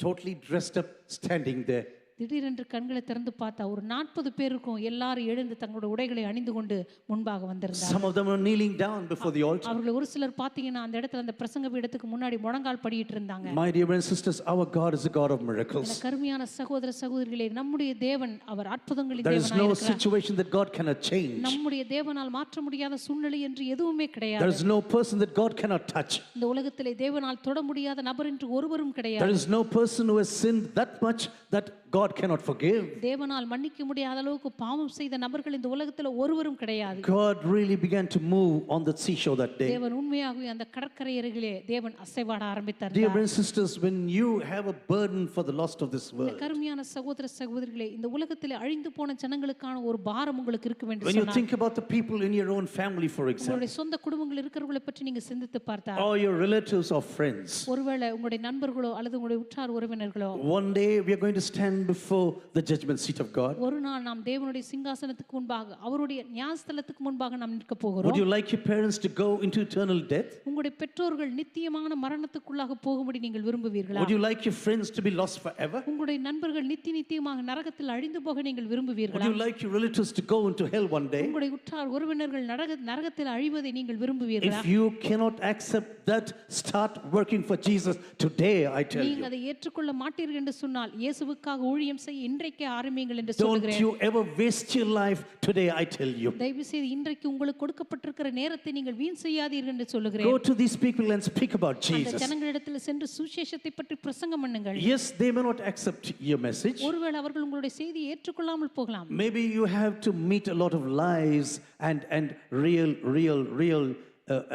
Speaker 2: totally dressed up standing there.
Speaker 3: திடீரென்று கண்களை திறந்து பார்த்தா ஒரு 40 பேர் இருக்கும். எல்லாரும் எழுந்து தங்களுடைய உடைகளை அணிந்து கொண்டு முன்பாக வந்திருந்தார்.
Speaker 2: Some of them were kneeling down before the altar.
Speaker 3: அவர்கள் ஒரு சிலர் பாத்தீங்கன்னா அந்த இடத்துல அந்த பிரசங்க பீடத்துக்கு முன்னாடி முழங்கால் படியிட்டு இருந்தாங்க.
Speaker 2: My dear brothers and sisters, our God is a God of miracles.
Speaker 3: கருமையான சகோதர சகோதரிகளே, நம்முடைய தேவன் அவர் அற்புதங்களின்
Speaker 2: There is
Speaker 3: தேவனாய்
Speaker 2: no
Speaker 3: இருக்கிறார்.
Speaker 2: situation that God cannot change.
Speaker 3: நம்முடைய தேவனால் மாற்ற முடியாத சூழ்நிலை என்று எதுவுமே கிடையாது.
Speaker 2: There is no person that God cannot touch.
Speaker 3: இந்த உலகத்திலே தேவனால் தொட முடியாத நபர் என்று ஒருவரும் கிடையாது.
Speaker 2: There is no person who has sinned that much that God cannot forgive.
Speaker 3: தேவனால் மன்னிக்க முடியாத அளவுக்கு பாவம் செய்த நபர்கள் இந்த உலகத்துல ஒருவரும் கிடையாது.
Speaker 2: God really began to move on the seashore that day.
Speaker 3: தேவன் உண்மையாகவே அந்த கடற்கரை அருகிலே தேவன் அசைவாட ஆரம்பித்தார்.
Speaker 2: Dear brothers and sisters, when you have a burden for the lost of this world,
Speaker 3: கருமையான சகோதர சகோதரிகளே, இந்த உலகத்திலே அழிந்து போன ஜனங்களுக்கான ஒரு பாரம் உங்களுக்கு இருக்க வேண்டும்.
Speaker 2: when you think about the people in your own family, for example,
Speaker 3: உங்களுடைய சொந்த குடும்பங்கள் இருக்கிறவங்களை பற்றி நீங்க சிந்தித்து பார்த்தா,
Speaker 2: or your relatives or friends,
Speaker 3: ஒருவேளை உங்களுடைய நண்பர்களோ அல்லது உங்களுடைய உற்றார் உறவினர்களோ,
Speaker 2: one day we are going to stand before the judgment seat of God.
Speaker 3: ஒரு நாள் நாம் தேவனுடைய சிங்காசனத்துக்கு முன்பாக அவருடைய நியாயஸ்தலத்துக்கு முன்பாக நாம் நிற்க போகிறோம்.
Speaker 2: Would you like your parents to go into eternal death?
Speaker 3: உங்களுடைய பெற்றோர்கள் நித்தியமான மரணத்துக்குள்ளாக போகும்படி நீங்கள் விரும்புவீர்களா?
Speaker 2: Would you like your friends to be lost forever?
Speaker 3: உங்களுடைய நண்பர்கள் நித்தியமாக நரகத்தில் அழிந்து போக நீங்கள்
Speaker 2: Would
Speaker 3: விரும்புவீர்களா?
Speaker 2: you like your relatives to go into hell one day?
Speaker 3: உங்களுடைய உற்றார் உறவினர்கள் நரகத்தில் அழிவதை நீங்கள் விரும்புவீர்களா?
Speaker 2: If you cannot accept that, start working for Jesus today, I tell
Speaker 3: நீங்கள்
Speaker 2: you.
Speaker 3: அதை ஏற்றுக்கொள்ள மாட்டீர்கள் என்று சொன்னால் இயேசுவுக்காக ஊழியம் செய்ய இன்றைக்கே ஆரம்பியுங்கள் என்று
Speaker 2: Don't
Speaker 3: சொல்கிறேன்.
Speaker 2: you ever waste your life today, I tell you.
Speaker 3: தயவு செய்து இன்றைக்கு உங்களுக்கு கொடுக்கப்பட்டிருக்கிற நேரத்தை நீங்கள் வீண் செய்யாதீர்கள் என்று சொல்கிறேன்.
Speaker 2: Go to these people and speak about
Speaker 3: அந்த
Speaker 2: Jesus.
Speaker 3: ஜனங்களிடத்தில் சென்று சுவிசேஷத்தை பற்றி பிரசங்கம் பண்ணுங்கள்.
Speaker 2: Yes, they may not accept your message.
Speaker 3: ஒருவேளை அவர்கள் உங்களுடைய செய்தியை ஏற்றுக்கொள்ளாமல் போகலாம்.
Speaker 2: Maybe you have to meet a lot of lies and real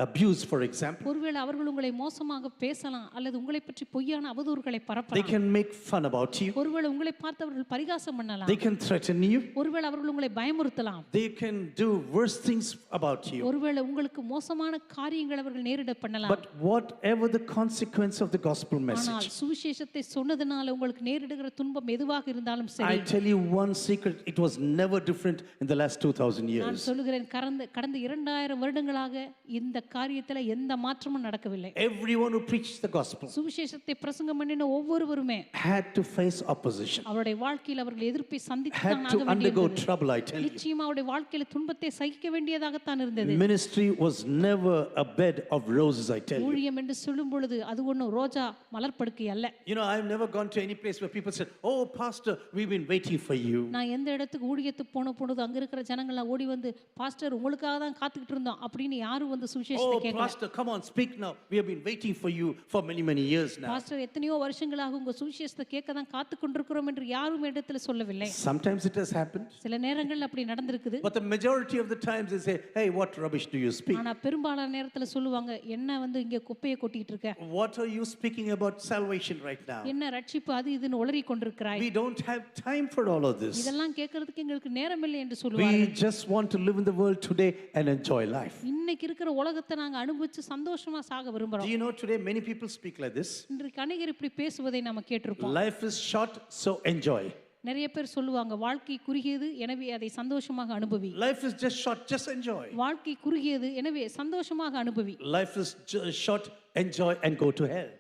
Speaker 2: abuse, for example.
Speaker 3: ஒருவேளை அவர்கள் உங்களை மோசமாக பேசலாம் அல்லது உங்களை பற்றி பொய்யான அவதூறுகளை
Speaker 2: They
Speaker 3: பரப்பலாம்.
Speaker 2: can make fun about you.
Speaker 3: ஒருவேளை உங்களை பார்த்து அவர்கள் பரிகாசம் பண்ணலாம்.
Speaker 2: They can threaten you.
Speaker 3: ஒருவேளை அவர்கள் உங்களை பயமுறுத்தலாம்.
Speaker 2: They can do worse things about you.
Speaker 3: ஒருவேளை உங்களுக்கு மோசமான காரியங்கள் அவர்கள் நேரிட பண்ணலாம்.
Speaker 2: But whatever the consequence of the gospel
Speaker 3: ஆனால்
Speaker 2: message,
Speaker 3: சுவிசேஷத்தை சொன்னதனால உங்களுக்கு நேரிடுகிற துன்பம் எதுவாக இருந்தாலும்
Speaker 2: I
Speaker 3: சரி,
Speaker 2: tell you one secret, it was never different in the last 2000
Speaker 3: நான்
Speaker 2: years.
Speaker 3: சொல்லுகிறேன், கடந்த 2000 வருடங்களாக இந்த காரியத்துல எந்த மாற்றமும் நடக்கவில்லை.
Speaker 2: Everyone who preached the gospel
Speaker 3: சுவிசேஷத்தை பிரசங்கம் பண்ணின ஒவ்வொருவருமே
Speaker 2: had to face opposition,
Speaker 3: அவருடைய வாழ்க்கையில் அவர்கள் எதிர்ப்பை சந்தித்து
Speaker 2: had
Speaker 3: தான்
Speaker 2: to
Speaker 3: ஆக
Speaker 2: undergo
Speaker 3: வேண்டியிருந்தது.
Speaker 2: trouble, I tell you.
Speaker 3: நிச்சயமா அவருடைய வாழ்க்கையில துன்பத்தை சகிக்க வேண்டியதாகத்தான் இருந்தது.
Speaker 2: Ministry was never a bed of roses, I tell you.
Speaker 3: ஊழியம் என்று சொல்லும் பொழுது அது ஒன்றும் ரோஜா மலர்படுக்கை அல்ல.
Speaker 2: You know, I've never gone to any place where people said, "Oh, pastor, we've been waiting for you."
Speaker 3: நான் எந்த இடத்துக்கு ஊழியத்துக்கு போன பொழுது அங்க இருக்கிற ஜனங்கள்லாம் ஓடி வந்து, பாஸ்டர் உங்களுக்காக தான் காத்துக்கிட்டு இருந்தோம் அப்படின்னு யாரும் வந்து வந்து சுவிசேஷத்தை
Speaker 2: Oh,
Speaker 3: கேட்கல.
Speaker 2: Pastor, come on, speak now. We have been waiting for you for many years now.
Speaker 3: Pastor எத்தனையோ வருஷங்களாக உங்க சுவிசேஷத்தை கேட்க தான் காத்து கொண்டிருக்கிறோம் என்று யாரும் இடத்துல சொல்லவில்லை.
Speaker 2: Sometimes it has happened,
Speaker 3: சில நேரங்கள்ல அப்படி நடந்திருக்குது.
Speaker 2: but the majority of the times they say, hey, what rubbish do you speak?
Speaker 3: ஆனா பெரும்பாலான நேரத்துல சொல்லுவாங்க, என்ன வந்து இங்க குப்பையை கொட்டிட்டு இருக்க,
Speaker 2: What are you speaking about salvation right now?
Speaker 3: என்ன ரட்சிப்பு அது இதுன்னு உளறி கொண்டிருக்கிறாய்,
Speaker 2: We don't have time for all of this.
Speaker 3: இதெல்லாம் கேட்கறதுக்கு எங்களுக்கு நேரமில்லை என்று சொல்லுவாங்க.
Speaker 2: We just want to live in the world today and enjoy life.
Speaker 3: இன்னைக்கு இருக்கிற உலகத்தை நாங்க அனுபவிச்சு சந்தோஷமா சாக
Speaker 2: Do
Speaker 3: விரும்புறோம்.
Speaker 2: you know today many people speak like this?
Speaker 3: இன்றைக்கு அநேகர் இப்படி பேசுவதை நாம கேட்டிருப்போம்.
Speaker 2: Life is short, so enjoy.
Speaker 3: நிறைய பேர் சொல்லுவாங்க, வாழ்க்கை குறுகியது எனவே அதை சந்தோஷமாக அனுபவி.
Speaker 2: Life is just short, just enjoy.
Speaker 3: வாழ்க்கை குறுகியது எனவே சந்தோஷமாக அனுபவி.
Speaker 2: Life is short, enjoy and go to hell.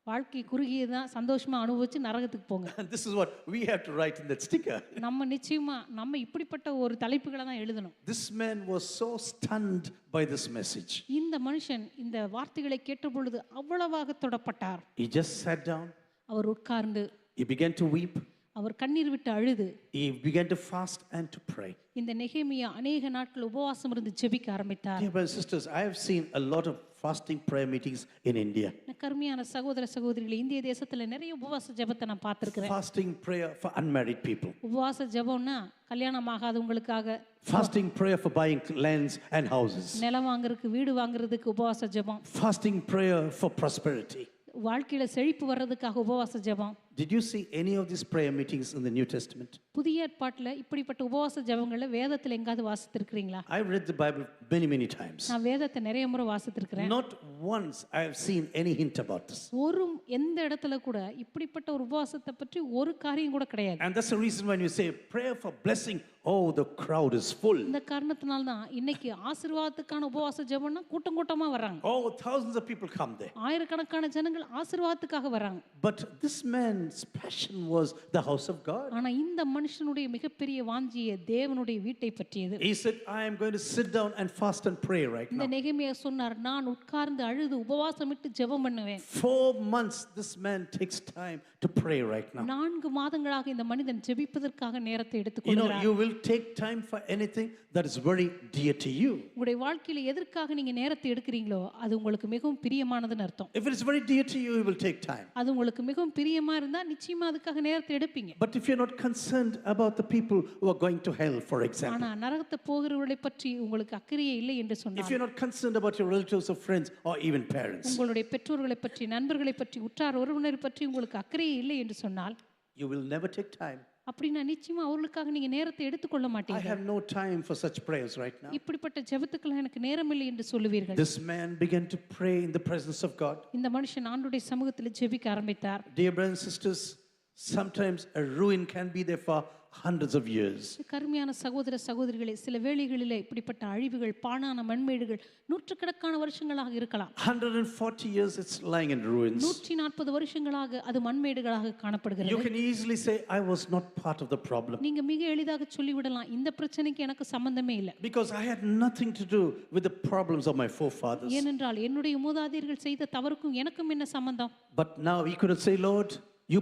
Speaker 3: வாழ்க்கை குறுகியதான், சந்தோஷமா அனுபவிச்சு நரகத்துக்கு போங்க.
Speaker 2: And this is what we have to write in that sticker.
Speaker 3: நம்ம நிச்சயமா நம்ம இப்படிப்பட்ட ஒரு தலைப்புகளை தான் எழுதணும்.
Speaker 2: This man was so stunned by this message.
Speaker 3: இந்த மனுஷன் இந்த வார்த்தைகளை கேட்ட பொழுது அவ்வளவாக தொடப்பட்டார்.
Speaker 2: He just sat down,
Speaker 3: அவர் உட்கார்ந்து
Speaker 2: he began to weep,
Speaker 3: அவர் கண்ணீர் விட்டு அழுது
Speaker 2: he began to fast and to pray.
Speaker 3: இந்த நெகேமியா அநேக நாட்கள் உபவாசம் இருந்து ஜெபிக்க ஆரம்பித்தார்.
Speaker 2: Dear brothers and sisters, I have seen a lot of fasting prayer meetings in India.
Speaker 3: கருமையான சகோதர சகோதரிகளே, இந்திய தேசத்துல நிறைய உபவாச ஜெபத்தை நான் பார்த்திருக்கிறேன்.
Speaker 2: Fasting prayer for unmarried people.
Speaker 3: உபவாச ஜெபம்னா கல்யாணம் ஆகாதவங்களுக்காக,
Speaker 2: Fasting prayer for buying lands and houses.
Speaker 3: நிலம் வாங்குறதுக்கு, வீடு வாங்குறதுக்கு உபவாச ஜெபம்.
Speaker 2: Fasting prayer for prosperity.
Speaker 3: வாழ்க்கையில செழிப்பு வர்றதுக்காக உபவாச ஜெபம்.
Speaker 2: Did you see any of these prayer meetings in the New Testament?
Speaker 3: புதிய ஏற்பாட்டுல இப்படிப்பட்ட உபவாச ஜெபங்களை வேதத்துல எங்காவது வாசித்திருக்கிறீங்களா?
Speaker 2: I've read the Bible many times.
Speaker 3: நான் வேதத்தை நிறைய முறை வாசித்திருக்கிறேன்.
Speaker 2: Not once I have seen any hint about this.
Speaker 3: எந்த இடத்துல கூட இப்படிப்பட்ட ஒரு உபவாசத்தை பற்றி ஒரு காரியம் கூட கிடையாது.
Speaker 2: And that's the reason when you say prayer for blessing, oh, the crowd is full.
Speaker 3: இந்த காரணத்தினால தான் இன்னைக்கு ஆசீர்வாதத்துக்கான உபவாச ஜெபம்னா கூட்டம் கூட்டமா வர்றாங்க.
Speaker 2: Oh, thousands of people come there.
Speaker 3: ஆயிரக்கணக்கான ஜனங்கள் ஆசீர்வாதத்துக்காக வர்றாங்க.
Speaker 2: But this man's passion was the house of God.
Speaker 3: ஆனா இந்த மனுஷனுடைய மிகப்பெரிய வாஞ்சியே தேவனுடைய வீட்டை பற்றியது.
Speaker 2: He said, I am going to sit down and fast and pray right
Speaker 3: இந்த
Speaker 2: now.
Speaker 3: நெகேமியா சொன்னார், நான் உட்கார்ந்து அழுது உபவாசமிட்டு ஜெபம் பண்ணுவேன்.
Speaker 2: 4 months this man takes time to pray right now.
Speaker 3: 4 மாதங்களாக இந்த மனிதன் ஜெபிப்பதற்காக நேரத்தை
Speaker 2: You know,
Speaker 3: எடுத்துக்கொள்கிறார்.
Speaker 2: you will take time for anything that is very dear to you.
Speaker 3: உங்களுடைய வாழ்க்கையில எதற்காக நீங்க நேரத்தை எடுக்கிறீங்களோ அது உங்களுக்கு மிகவும் பிரியமானதுன்னு அர்த்தம்.
Speaker 2: If it is very dear to you, you will take time.
Speaker 3: அது உங்களுக்கு மிகவும் பிரியமா இருந்தா நிச்சயமா அதுக்காக நேரத்தை எடுப்பீங்க.
Speaker 2: But if you're not concerned about the people who are going to hell, for example,
Speaker 3: ஆனா நரகத்தை போகிறவர்களை பற்றி உங்களுக்கு அக்கறையே இல்லை என்று
Speaker 2: if
Speaker 3: சொன்னார்.
Speaker 2: you're not concerned about your relatives or friends or even parents,
Speaker 3: உங்களுடைய பெற்றோர்களை பற்றி, நண்பர்களை பற்றி, உற்றார் உறவினர் பற்றி உங்களுக்கு அக்கறையே இல்லை என்று சொன்னால்,
Speaker 2: you will never take time.
Speaker 3: அப்படின்னா நிச்சயமா அவர்களுக்காக நீங்க நேரத்தை எடுத்துக்கொள்ள
Speaker 2: I
Speaker 3: மாட்டீங்க.
Speaker 2: have no time for such prayers right now.
Speaker 3: இப்படிப்பட்ட ஜெபத்துக்கெல்லாம் எனக்கு நேரமில்லை என்று சொல்லுவீர்கள்.
Speaker 2: This man began to pray in the presence of God.
Speaker 3: இந்த மனுஷன் ஆண்டவருடைய சமூகத்தில் ஜெபிக்க ஆரம்பித்தார்.
Speaker 2: Dear brothers and sisters, sometimes a ruin can be there for hundreds of years.
Speaker 3: கருமையான சகோதர சகோதரிகளே, சில வேளைகளிலே இப்படிப்பட்ட அழிவுகள், பாழான மண்மேடுகள் நூற்றுக்கணக்கான வருஷங்களாக இருக்கலாம்.
Speaker 2: 140 years it's lying in ruins.
Speaker 3: 140 வருஷங்களாக அது மண்மேடுகளாக
Speaker 2: You
Speaker 3: காணப்படுகிறது.
Speaker 2: can easily say, I was not part of the problem
Speaker 3: நீங்க மிக எளிதாக சொல்லிவிடலாம், இந்த பிரச்சனைக்கு எனக்கு சம்பந்தமே இல்லை,
Speaker 2: because I had nothing to do with the problems of my forefathers.
Speaker 3: ஏனென்றால் என்னுடைய மூதாதையர்கள் செய்த தவறுக்கும் எனக்கும் என்ன சம்பந்தம்.
Speaker 2: But now he couldn't say, Lord, you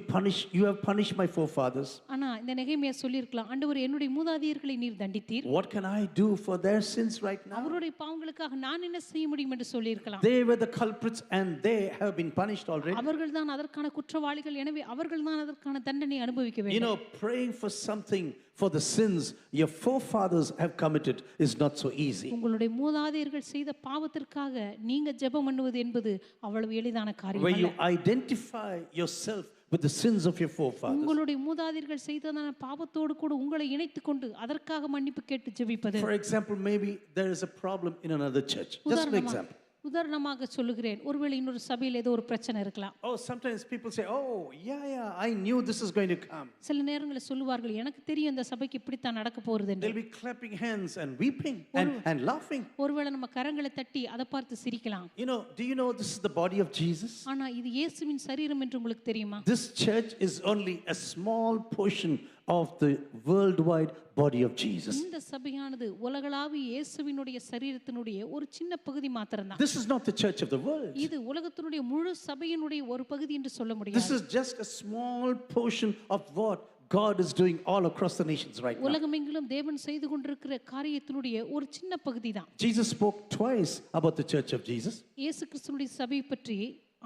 Speaker 2: have punished my forefathers.
Speaker 3: ஆனா இந்த நெகேமியா சொல்லியிருக்கலாம், ஆண்டவர் என்னுடைய மூதாதையர்களை நீர் தண்டித்தீர்,
Speaker 2: What can I do for their sins right now?
Speaker 3: அவருடைய பாவங்களுக்காக நான் என்ன செய்ய முடியும் என்று சொல்லியிருக்கலாம்.
Speaker 2: They were the culprits and they have been punished already.
Speaker 3: அவர்கள் தான் அதற்கான குற்றவாளிகள், எனவே அவர்கள் தான் அதற்கான தண்டனை அனுபவிக்க
Speaker 2: You
Speaker 3: வேண்டும்.
Speaker 2: know, praying for something for the sins your forefathers have committed is not so easy.
Speaker 3: உங்களுடைய மூதாதையர்கள் செய்த பாவத்திற்காக நீங்க ஜெபம் பண்ணுவது என்பது அவ்வளவு எளிதான காரியம்
Speaker 2: Where you
Speaker 3: அல்ல.
Speaker 2: identify yourself with the sins of your forefathers.
Speaker 3: உங்களுடைய மூதாதையர்கள் செய்ததான பாவத்தோடு கூட உங்களை இணைத்துக் கொண்டு அதற்காக மன்னிப்பு கேட்டு ஜெபிப்பது.
Speaker 2: For example, maybe there is a problem in another church. Just an example.
Speaker 3: உதாரணமாக சொல்லுகிறேன், ஒருவேளை இன்னொரு சபையில் ஏதோ ஒரு பிரச்சனை இருக்கலாம்.
Speaker 2: Oh, sometimes people say, oh, yeah, I knew this is going to come.
Speaker 3: சில நேரங்களில் சொல்லுவார்கள், எனக்கு தெரியும் இந்த சபைக்கு இப்படித்தான் நடக்க போறது என்று.
Speaker 2: They'll be clapping hands and weeping and laughing.
Speaker 3: ஒருவேளை நம்ம கரங்களை தட்டி அதை பார்த்து சிரிக்கலாம்.
Speaker 2: You know, do you know this is the body of Jesus?
Speaker 3: ஆனா இது இயேசுவின் சரீரம் என்று உங்களுக்கு தெரியுமா?
Speaker 2: This church is only a small portion of the worldwide body of Jesus.
Speaker 3: இந்த சபையானது உலகளாவிய இயேசுவினுடைய சரீரத்தினுடைய ஒரு சின்ன பகுதி மாத்திரம்தான்.
Speaker 2: This is not the church of the world.
Speaker 3: இது உலகத்தினுடைய முழு சபையினுடைய ஒரு பகுதி என்று சொல்ல முடியாது.
Speaker 2: This is just a small portion of what God is doing all across the nations right now.
Speaker 3: உலகமெங்கிலும் தேவன் செய்து கொண்டிருக்கிற காரியத்தினுடைய ஒரு சின்ன பகுதி தான்.
Speaker 2: Jesus spoke twice about the church of Jesus.
Speaker 3: இயேசு கிறிஸ்துவின் சபையை பற்றி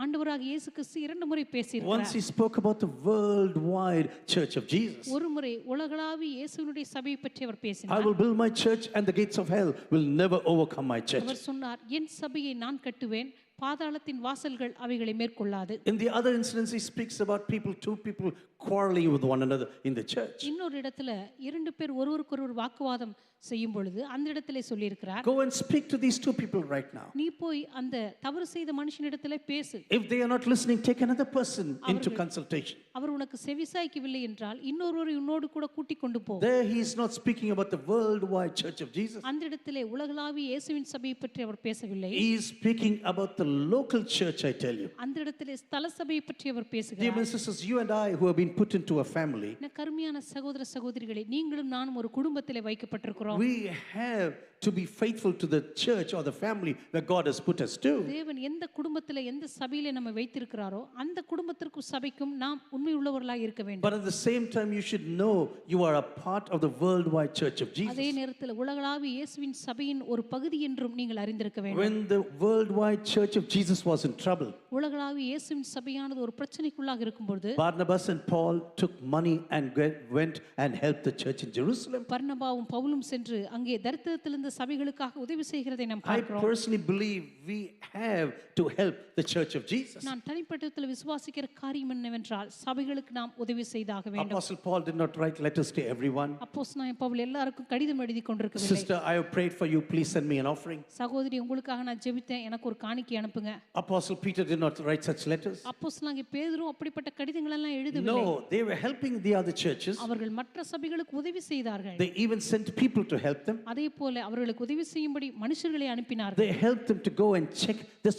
Speaker 3: ஆண்டவராக இயேசு கிறிஸ்து 2 முறை
Speaker 2: Once
Speaker 3: பேசியிருக்கிறார்.
Speaker 2: he spoke about the worldwide church of Jesus.
Speaker 3: ஒரு முறை உலகளாவிய இயேசுவினுடைய சபையை பற்றி அவர்
Speaker 2: I
Speaker 3: பேசினார்.
Speaker 2: will build my church and the gates of hell will never overcome my church.
Speaker 3: அவர் சொன்னார், என் சபையை நான் கட்டுவேன், பாதாளத்தின் வாசல்கள் அவைகளை மேற்கொள்ளாது.
Speaker 2: In the other instance, he speaks about two people quarreling with one another in the church.
Speaker 3: இன்னொரு இடத்துல 2 பேர் ஒருவருக்கொருவர் வாக்குவாதம் செய்யும் பொழுது அந்த இடத்திலே சொல்லியிருக்கிறார்,
Speaker 2: Go and speak to these two people right now.
Speaker 3: நீ போய் அந்த தவறு செய்த மனுஷனிடத்திலே பேசு.
Speaker 2: If they are not listening, take another person into consultation.
Speaker 3: அவர் உனக்கு செவிசாய்க்கவில்லை என்றால் இன்னொருவரை உன்னோடு கூட கூட்டிக் கொண்டு போ.
Speaker 2: There he is not speaking about the worldwide church of Jesus.
Speaker 3: அந்த இடத்திலே உலகளாவிய இயேசுவின் சபையை பற்றி அவர் பேசவில்லை.
Speaker 2: He is speaking about the local church, I tell you.
Speaker 3: அந்த இடத்திலே ஸ்தல சபையை பற்றி அவர்
Speaker 2: Dear
Speaker 3: பேசுகிறார்.
Speaker 2: sisters, you and I who have been put into a family,
Speaker 3: என் கருமையான சகோதர சகோதரிகளே, நீங்களும் நானும் ஒரு குடும்பத்திலே வைக்கப்பட்டிருக்கிறோம்.
Speaker 2: we have to be faithful to the church or the family that God has put us to.
Speaker 3: தேவன் எந்த குடும்பத்திலே எந்த சபையிலே நம்ம வைத்திருக்கிறாரோ அந்த குடும்பத்திற்கும் சபைக்கும் நாம் உண்மை உள்ளவர்களாக இருக்க வேண்டும்.
Speaker 2: But at the same time, you should know you are a part of the worldwide church of Jesus.
Speaker 3: அதே நேரத்தில் உலகளாவிய இயேசுவின் சபையின் ஒரு பகுதி என்றும் நீங்கள் அறிந்திருக்க வேண்டும்.
Speaker 2: When the worldwide church of Jesus was in trouble,
Speaker 3: உலகளாவிய இயேசுவின் சபையானது ஒரு பிரச்சனைக்குள்ளாக இருக்கும்போது
Speaker 2: Barnabas and Paul took money and went and helped the church in Jerusalem.
Speaker 3: பர்னபாவும் பவுலும் சென்று அங்கே தரித்திரத்திலிருந்த சபைகளுக்காக உதவி செய்கிறதை நாம்
Speaker 2: I
Speaker 3: பார்க்கிறோம்.
Speaker 2: personally believe we have to help the church of Jesus.
Speaker 3: நான் தனிப்பட்டத்தில் விசுவாசிக்கிற காரியம் என்னவென்றால் சபைகளுக்கு நாம் உதவி செய்தாக வேண்டும்.
Speaker 2: Apostle Paul did not write letters to everyone.
Speaker 3: அப்போஸ்தலனாகிய பவுல் எல்லாருக்கும் கடிதம் எழுதி கொண்டிருக்கவில்லை.
Speaker 2: Sister, I have prayed for you, please send me an offering.
Speaker 3: சகோதரி, உங்களுக்காக நான் ஜெபித்தேன், எனக்கு ஒரு காணிக்கை அனுப்புங்க.
Speaker 2: Apostle Peter did not write such letters.
Speaker 3: அப்போஸ்தலனாகிய பேதுரு அப்படிப்பட்ட கடிதங்கள் எல்லாம் எழுதவில்லை.
Speaker 2: No, they were helping the other churches.
Speaker 3: அவர்கள் மற்ற சபைகளுக்கு உதவி செய்தார்கள்.
Speaker 2: They even sent people to help them.
Speaker 3: அதே போல அவர்களுக்கு உதவி செய்யும்படி மனுஷர்களை அனுப்பினார்கள்.
Speaker 2: They helped them to go and check the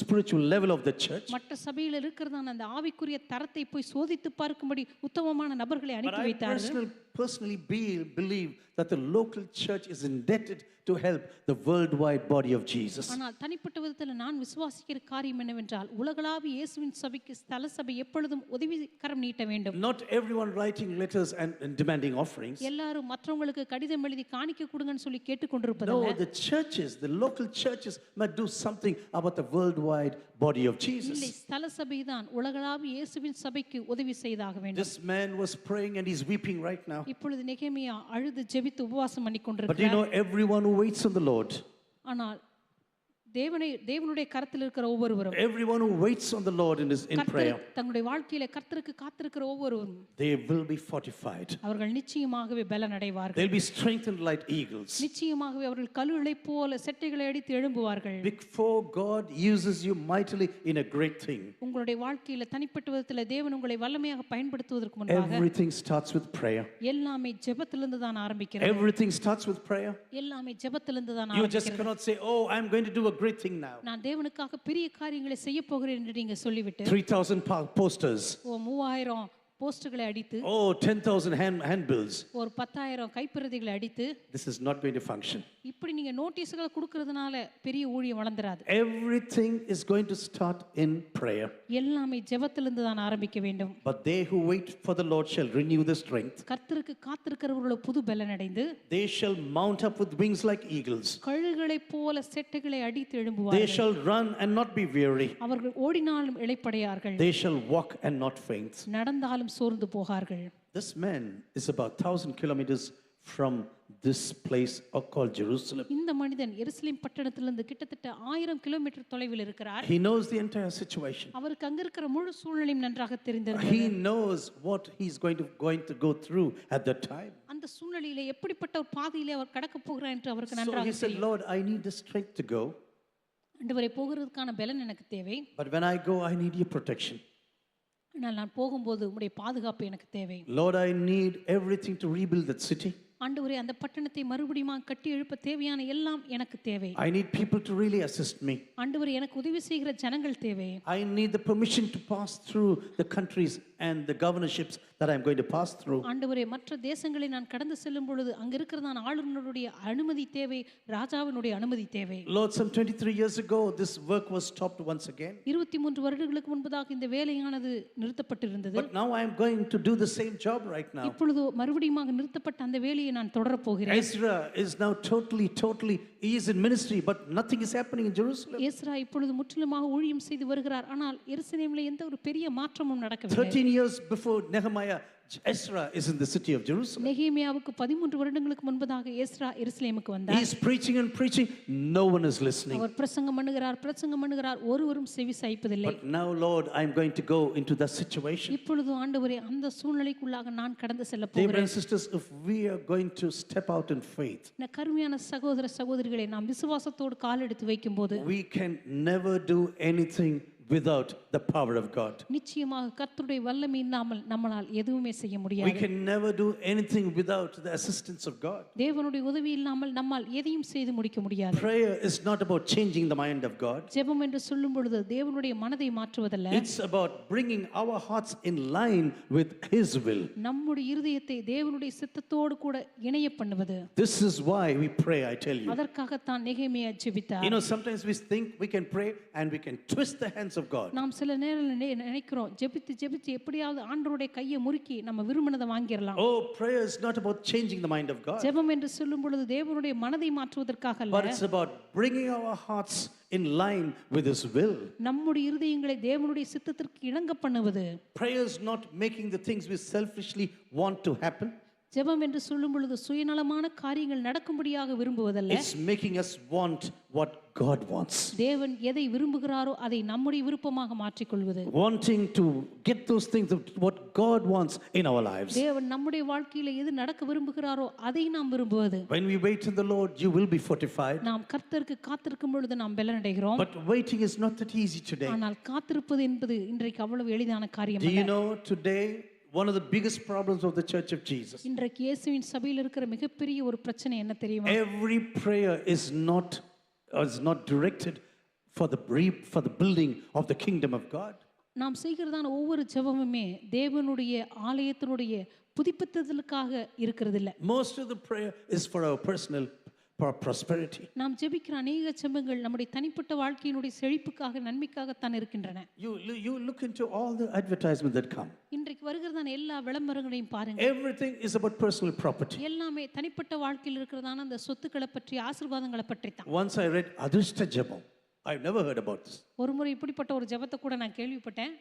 Speaker 2: spiritual level of the church.
Speaker 3: மற்ற சபையில் இருக்கிறதான அந்த ஆவிக்குரிய தரத்தை போய் சோதித்து பார்க்கும்படி உத்தமமான நபர்களை
Speaker 2: But
Speaker 3: அனுப்பி
Speaker 2: I
Speaker 3: வைத்தார்கள்.
Speaker 2: personally believe that the local church is indebted to help the worldwide body of Jesus.
Speaker 3: ஆனால் தனிப்பட்ட விதத்தில் நான் விசுவாசிக்கிற காரியம் என்னவென்றால் உலகளாவிய இயேசுவின் சபைக்கு ஸ்தல சபை எப்பொழுதும் உதவி கரம் நீட்ட வேண்டும்.
Speaker 2: Not everyone writing letters and demanding offerings.
Speaker 3: எல்லாரும் மற்றவங்களுக்கு கடிதம் எழுதி காணிக்க கொடுங்கன்னு சொல்லி
Speaker 2: No,
Speaker 3: கேட்டுக்கொண்டிருப்பதல்ல.
Speaker 2: the churches, the local churches must do something about the worldwide body of Jesus.
Speaker 3: இல்லை, ஸ்தல சபை தான் உலகளாவிய இயேசுவின் சபைக்கு உதவி செய்தாக வேண்டும்.
Speaker 2: This man was praying and he's weeping right now.
Speaker 3: இப்பொழுது நெகேமியா அழுது ஜெபித்து உபவாசம் பண்ணி
Speaker 2: But you
Speaker 3: கொண்டிருக்கிறார்.
Speaker 2: know, everyone who waits on the Lord,
Speaker 3: ஆனால் தேவனுடைய கரத்தில் இருக்கிற ஒவ்வொருவரும்
Speaker 2: everyone who waits on the Lord in prayer,
Speaker 3: தங்களுடைய வாழ்க்கையில கர்த்தருக்கு காத்திருக்கிற ஒவ்வொருவரும்
Speaker 2: they will be fortified.
Speaker 3: அவர்கள் நிச்சயமாகவே பலன் அடைவார்கள்.
Speaker 2: They'll be strengthened like eagles.
Speaker 3: நிச்சயமாகவே அவர்கள் கழுகளை போல செட்டைகளை அடித்து எழும்புவார்கள்.
Speaker 2: Before God uses you mightily in a great thing,
Speaker 3: உங்களுடைய வாழ்க்கையில தனிப்பட்ட விதத்தில் தேவன் உங்களை வல்லமையாக பயன்படுத்துவதற்கு முன்பாக
Speaker 2: everything starts with prayer.
Speaker 3: எல்லாமே ஜெபத்திலிருந்து தான் ஆரம்பிக்கிறது.
Speaker 2: Everything starts with prayer.
Speaker 3: எல்லாமே ஜெபத்திலிருந்து தான்
Speaker 2: You just
Speaker 3: ஆரம்பிக்கிறது.
Speaker 2: cannot say, oh, I'm going to do a great thing now.
Speaker 3: நான் தேவனுக்காக பெரிய காரியங்களை செய்ய போகிறேன் என்று நீங்க சொல்லிவிட்டு
Speaker 2: 3,000 posters.
Speaker 3: 3000 போஸ்டுகளை அடித்து
Speaker 2: Oh, 10,000 handbills.
Speaker 3: ஒரு 10,000 கைப்பிரதிகளை அடித்து
Speaker 2: This is not going to function.
Speaker 3: இப்படி நீங்க நோட்டீஸ்களை கொடுக்கறதுனால பெரிய ஊழியம் வளர்ந்துராது.
Speaker 2: Everything is going to start in prayer.
Speaker 3: எல்லாமே ஜெபத்திலிருந்து தான் ஆரம்பிக்க வேண்டும்.
Speaker 2: But they who wait for the Lord shall renew their strength.
Speaker 3: கர்த்தருக்கு காத்திருக்கிறவர்களோ புது பலன் அடைந்து
Speaker 2: They shall mount up with wings like eagles.
Speaker 3: கழுகுகளைப் போல செட்டைகளை அடித்து
Speaker 2: They
Speaker 3: எழும்புவார்கள்.
Speaker 2: shall run and not be weary.
Speaker 3: அவர்கள் ஓடினாலும் இளைப்படையார்கள்,
Speaker 2: They shall walk and not faint.
Speaker 3: நடந்தாலும் சோர்ந்து போகார்கள்.
Speaker 2: This man is about 1,000 kilometers from this place called Jerusalem.
Speaker 3: இந்த மனிதன் எருசலேம் பட்டணத்திலிருந்து கிட்டத்தட்ட 1000 kilometre தொலைவில் இருக்கிறார்.
Speaker 2: He knows the entire situation.
Speaker 3: அவருக்கு அங்க இருக்கிற முழு சூழ்நிலையும் நன்றாக தெரிந்திருந்தது.
Speaker 2: He knows what he's going to go through at that time.
Speaker 3: அந்த சூழ்நிலையிலே எப்படிப்பட்ட ஒரு பாதையிலே அவர் கடக்க போகிறார் என்று அவருக்கு
Speaker 2: So
Speaker 3: நன்றாக
Speaker 2: he said,
Speaker 3: தெரியும்.
Speaker 2: Lord, I need the strength to go.
Speaker 3: ஆண்டவரே, போகிறதுக்கான பலன் எனக்கு தேவை.
Speaker 2: But when I go, I need your protection.
Speaker 3: ஆனால் நான் போகும்போது உம்முடைய பாதுகாப்பு எனக்கு தேவை.
Speaker 2: Lord, I need everything to rebuild that city.
Speaker 3: ஆண்டவரே அந்த பட்டணத்தை மறுபடியும் கட்டி எழுப்ப தேவையான எல்லாம் எனக்கு தேவை.
Speaker 2: I need people to really assist me.
Speaker 3: ஆண்டவரே எனக்கு உதவி செய்கிற ஜனங்கள் தேவை.
Speaker 2: I need the permission to pass through the countries and the governorships that I'm going to pass through.
Speaker 3: ஆண்டவரே மற்ற தேசங்களை நான் கடந்து செல்லும் பொழுது அங்க இருக்கிறதான ஆளுநருடைய அனுமதி தேவை, ராஜாவினுடைய அனுமதி தேவை.
Speaker 2: Lord, some 23 years ago this work was stopped once again.
Speaker 3: 23 வருடங்களுக்கு முன்பதாக இந்த வேலையானது நிறுத்தப்பட்டிருந்தது.
Speaker 2: But now I am going to do the same job right now.
Speaker 3: இப்பொழுது மறுபடியும் நிறுத்தப்பட்ட அந்த வேலையை நான் தொடரப் போகிறேன்.
Speaker 2: Ezra is now totally he is in ministry, but nothing is happening in Jerusalem.
Speaker 3: Ezra இப்பொழுது முற்றிலுமாக ஊழியம் செய்து வருகிறார். ஆனால் எருசலேமிலே எந்த ஒரு பெரிய மாற்றமும் நடக்கவில்லை.
Speaker 2: 13 years before Nehemiah, Ezra is in the city of Jerusalem.
Speaker 3: நெகேமியாவுக்கு 13 வருடங்களுக்கு முன்பதாக எஸ்ரா எருசலேமுக்கு வந்தார்.
Speaker 2: He is preaching and preaching, no one is listening.
Speaker 3: அவர் பிரசங்கம் பண்ணுகிறார், ஒருவரும் செவி சாய்ப்பதில்லை.
Speaker 2: But now, Lord, I am going to go into that situation.
Speaker 3: இப்பொழுது ஆண்டவரே அந்த சூழ்நிலைக்குள்ளாக நான் கடந்து செல்ல
Speaker 2: Dear brothers
Speaker 3: போகிறேன்.
Speaker 2: and sisters, if we are going to step out in faith,
Speaker 3: இந்த கருமையான சகோதர சகோதரிகளை நாம் விசுவாசத்தோடு கால் எடுத்து வைக்கும்போது
Speaker 2: we can never do anything without the power of God.
Speaker 3: நிச்சயமாக கர்த்தருடைய வல்லமை இல்லாமல் நம்மால் எதுவுமே செய்ய
Speaker 2: We
Speaker 3: முடியாது.
Speaker 2: can never do anything without the assistance of God.
Speaker 3: தேவனுடைய உதவி இல்லாமல் நம்மால் எதையும் செய்து முடிக்க முடியாது.
Speaker 2: Prayer is not about changing the mind of God.
Speaker 3: ஜெபம் என்று சொல்லும் பொழுது தேவனுடைய மனதை மாற்றுவதல்ல,
Speaker 2: It's about bringing our hearts in line with His will.
Speaker 3: நம்முடைய இருதயத்தை தேவனுடைய சித்தத்தோடு கூட இணைய பண்ணுவது.
Speaker 2: This is why we pray, I tell you.
Speaker 3: அதற்காகத்தான் நெகேமியா ஜெபித்தார்.
Speaker 2: You know, sometimes we think we can pray and we can twist the hands of God.
Speaker 3: நாம் சில நேரங்களில் நினைக்கிறோம் ஜெபித்து எப்படியாவது ஆண்டவருடைய கையை முறுக்கி நம்ம விரும்பினதை வாங்கிடலாம்.
Speaker 2: Oh, prayer is not about changing the mind of God,
Speaker 3: ஜெபம் என்று சொல்லும் பொழுது தேவனுடைய மனதை மாற்றுவதற்காக
Speaker 2: but
Speaker 3: அல்ல,
Speaker 2: it's about bringing our hearts in line with His will.
Speaker 3: நம்முடைய இருதயங்களை தேவனுடைய சித்தத்திற்கு இணங்க பண்ணுவது.
Speaker 2: Prayer is not making the things we selfishly want to happen.
Speaker 3: ஜெபம் என்று சொல்லும் பொழுது சுயநலமான காரியங்கள் நடக்கும்படியாக விரும்புவதல்ல,
Speaker 2: It's making us want what God wants.
Speaker 3: தேவன் எதை விரும்புகிறாரோ அதை நம்முடைய விருப்பமாக மாற்றிக்கொள்வது.
Speaker 2: Wanting to get those things of what God wants in our lives.
Speaker 3: தேவன் நம்முடைய வாழ்க்கையில எது நடக்க விரும்புகிறாரோ அதை நாம் விரும்புவது.
Speaker 2: When we wait in the Lord, you will be fortified.
Speaker 3: நாம் கர்த்தருக்கு காத்திருக்கும் பொழுது நாம் பலனடைகிறோம்.
Speaker 2: But waiting is not that easy today.
Speaker 3: ஆனால் காத்திருப்பது என்பது இன்றைக்கு அவ்வளவு எளிதான காரியம்
Speaker 2: Do you
Speaker 3: அல்ல.
Speaker 2: know today one of the biggest problems of the Church of Jesus?
Speaker 3: இன்றைக்கு இயேசுவின் சபையில் இருக்கிற மிகப்பெரிய ஒரு பிரச்சனை என்ன தெரியுமா?
Speaker 2: Every prayer is not directed for the building of the kingdom of God.
Speaker 3: நாம் செய்கிறதான ஒவ்வொரு ஜெபமுமே தேவனுடைய ஆலயத்தினுடைய புதுப்பித்தலுக்காக இருக்கிறதில்ல.
Speaker 2: Most of the prayer is for our personal prosperity.
Speaker 3: நாம் ஜெபிக்கிற அநேக ஜெபங்கள் நம்முடைய தனிப்பட்ட வாழ்க்கையினுடைய செழிப்புக்காக நன்மைக்காகத்தான் இருக்கின்றன.
Speaker 2: You look into all the advertisements that come.
Speaker 3: இன்றைக்கு வருகிறதான எல்லா விளம்பரங்களையும் பாருங்க.
Speaker 2: Everything is about personal property.
Speaker 3: எல்லாமே தனிப்பட்ட வாழ்க்கையில் இருக்கிறதான அந்த சொத்துக்களை பற்றி, ஆசீர்வாதங்களை பற்றி தான்.
Speaker 2: Once I read Adrishta Jabam. I've never heard about this.
Speaker 3: ஒரு முறை இப்படிப்பட்ட ஒரு ஜெபத்தை கூட நான் கேள்விப்பட்டேன்.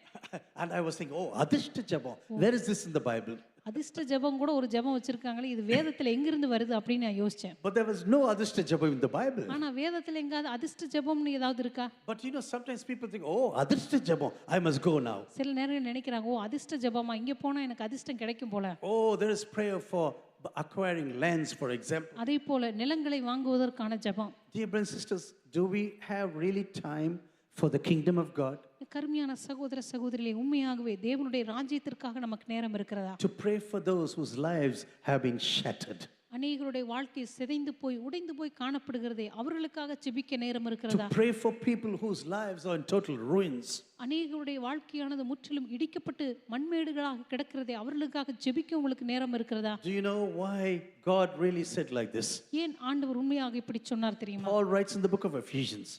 Speaker 2: And I was thinking, oh, Adrishta Jabam. Where is this in the Bible?
Speaker 3: அதிர்ஷ்ட ஜெபம் கூட ஒரு ஜெபம் வச்சிருக்காங்களே, இது வேதத்துல எங்கிருந்து வருது அப்படின்னு நான் யோசிச்சேன்.
Speaker 2: But there was no Adrishta Jabam in the Bible.
Speaker 3: ஆனா வேதத்துல எங்காவது அதிர்ஷ்ட ஜெபம்னு ஏதாவது இருக்கா?
Speaker 2: But you know, sometimes people think, oh, Adrishta Jabam, I must go now.
Speaker 3: சில நேரம் நினைக்கிறாங்க, ஓ அதிர்ஷ்ட ஜெபமா, இங்க போனா எனக்கு அதிர்ஷ்டம் கிடைக்கும் போல.
Speaker 2: Oh, there is prayer for acquiring lands, for example.
Speaker 3: அதே போல நிலங்களை வாங்குவதற்கான ஜெபம்.
Speaker 2: Dear brothers and sisters, do we have really time for the kingdom of God?
Speaker 3: கருமையான சகோதர சகோதரிகளே, உண்மையாகவே தேவனுடைய ராஜ்யத்திற்காக நமக்கு நேரம் இருக்கிறதா?
Speaker 2: To pray for those whose lives have been shattered.
Speaker 3: அநேகருடைய வாழ்க்கை சிதைந்து போய் உடைந்து போய் காணப்படுகிறதே, அவர்களுக்காக ஜெபிக்க நேரம்
Speaker 2: To
Speaker 3: இருக்கிறதா?
Speaker 2: pray for people whose lives are in total ruins.
Speaker 3: அநேகருடைய வாழ்க்கையானது முற்றிலும் இடிக்கப்பட்டு மண்மேடுகளாக கிடக்கிறதே, அவர்களுக்காக ஜெபிக்க உங்களுக்கு நேரம் இருக்கிறதா?
Speaker 2: Do you know why God really said like this?
Speaker 3: ஏன் ஆண்டவர் உண்மையாக இப்படி சொன்னார் தெரியுமா?
Speaker 2: Paul writes in the book of Ephesians.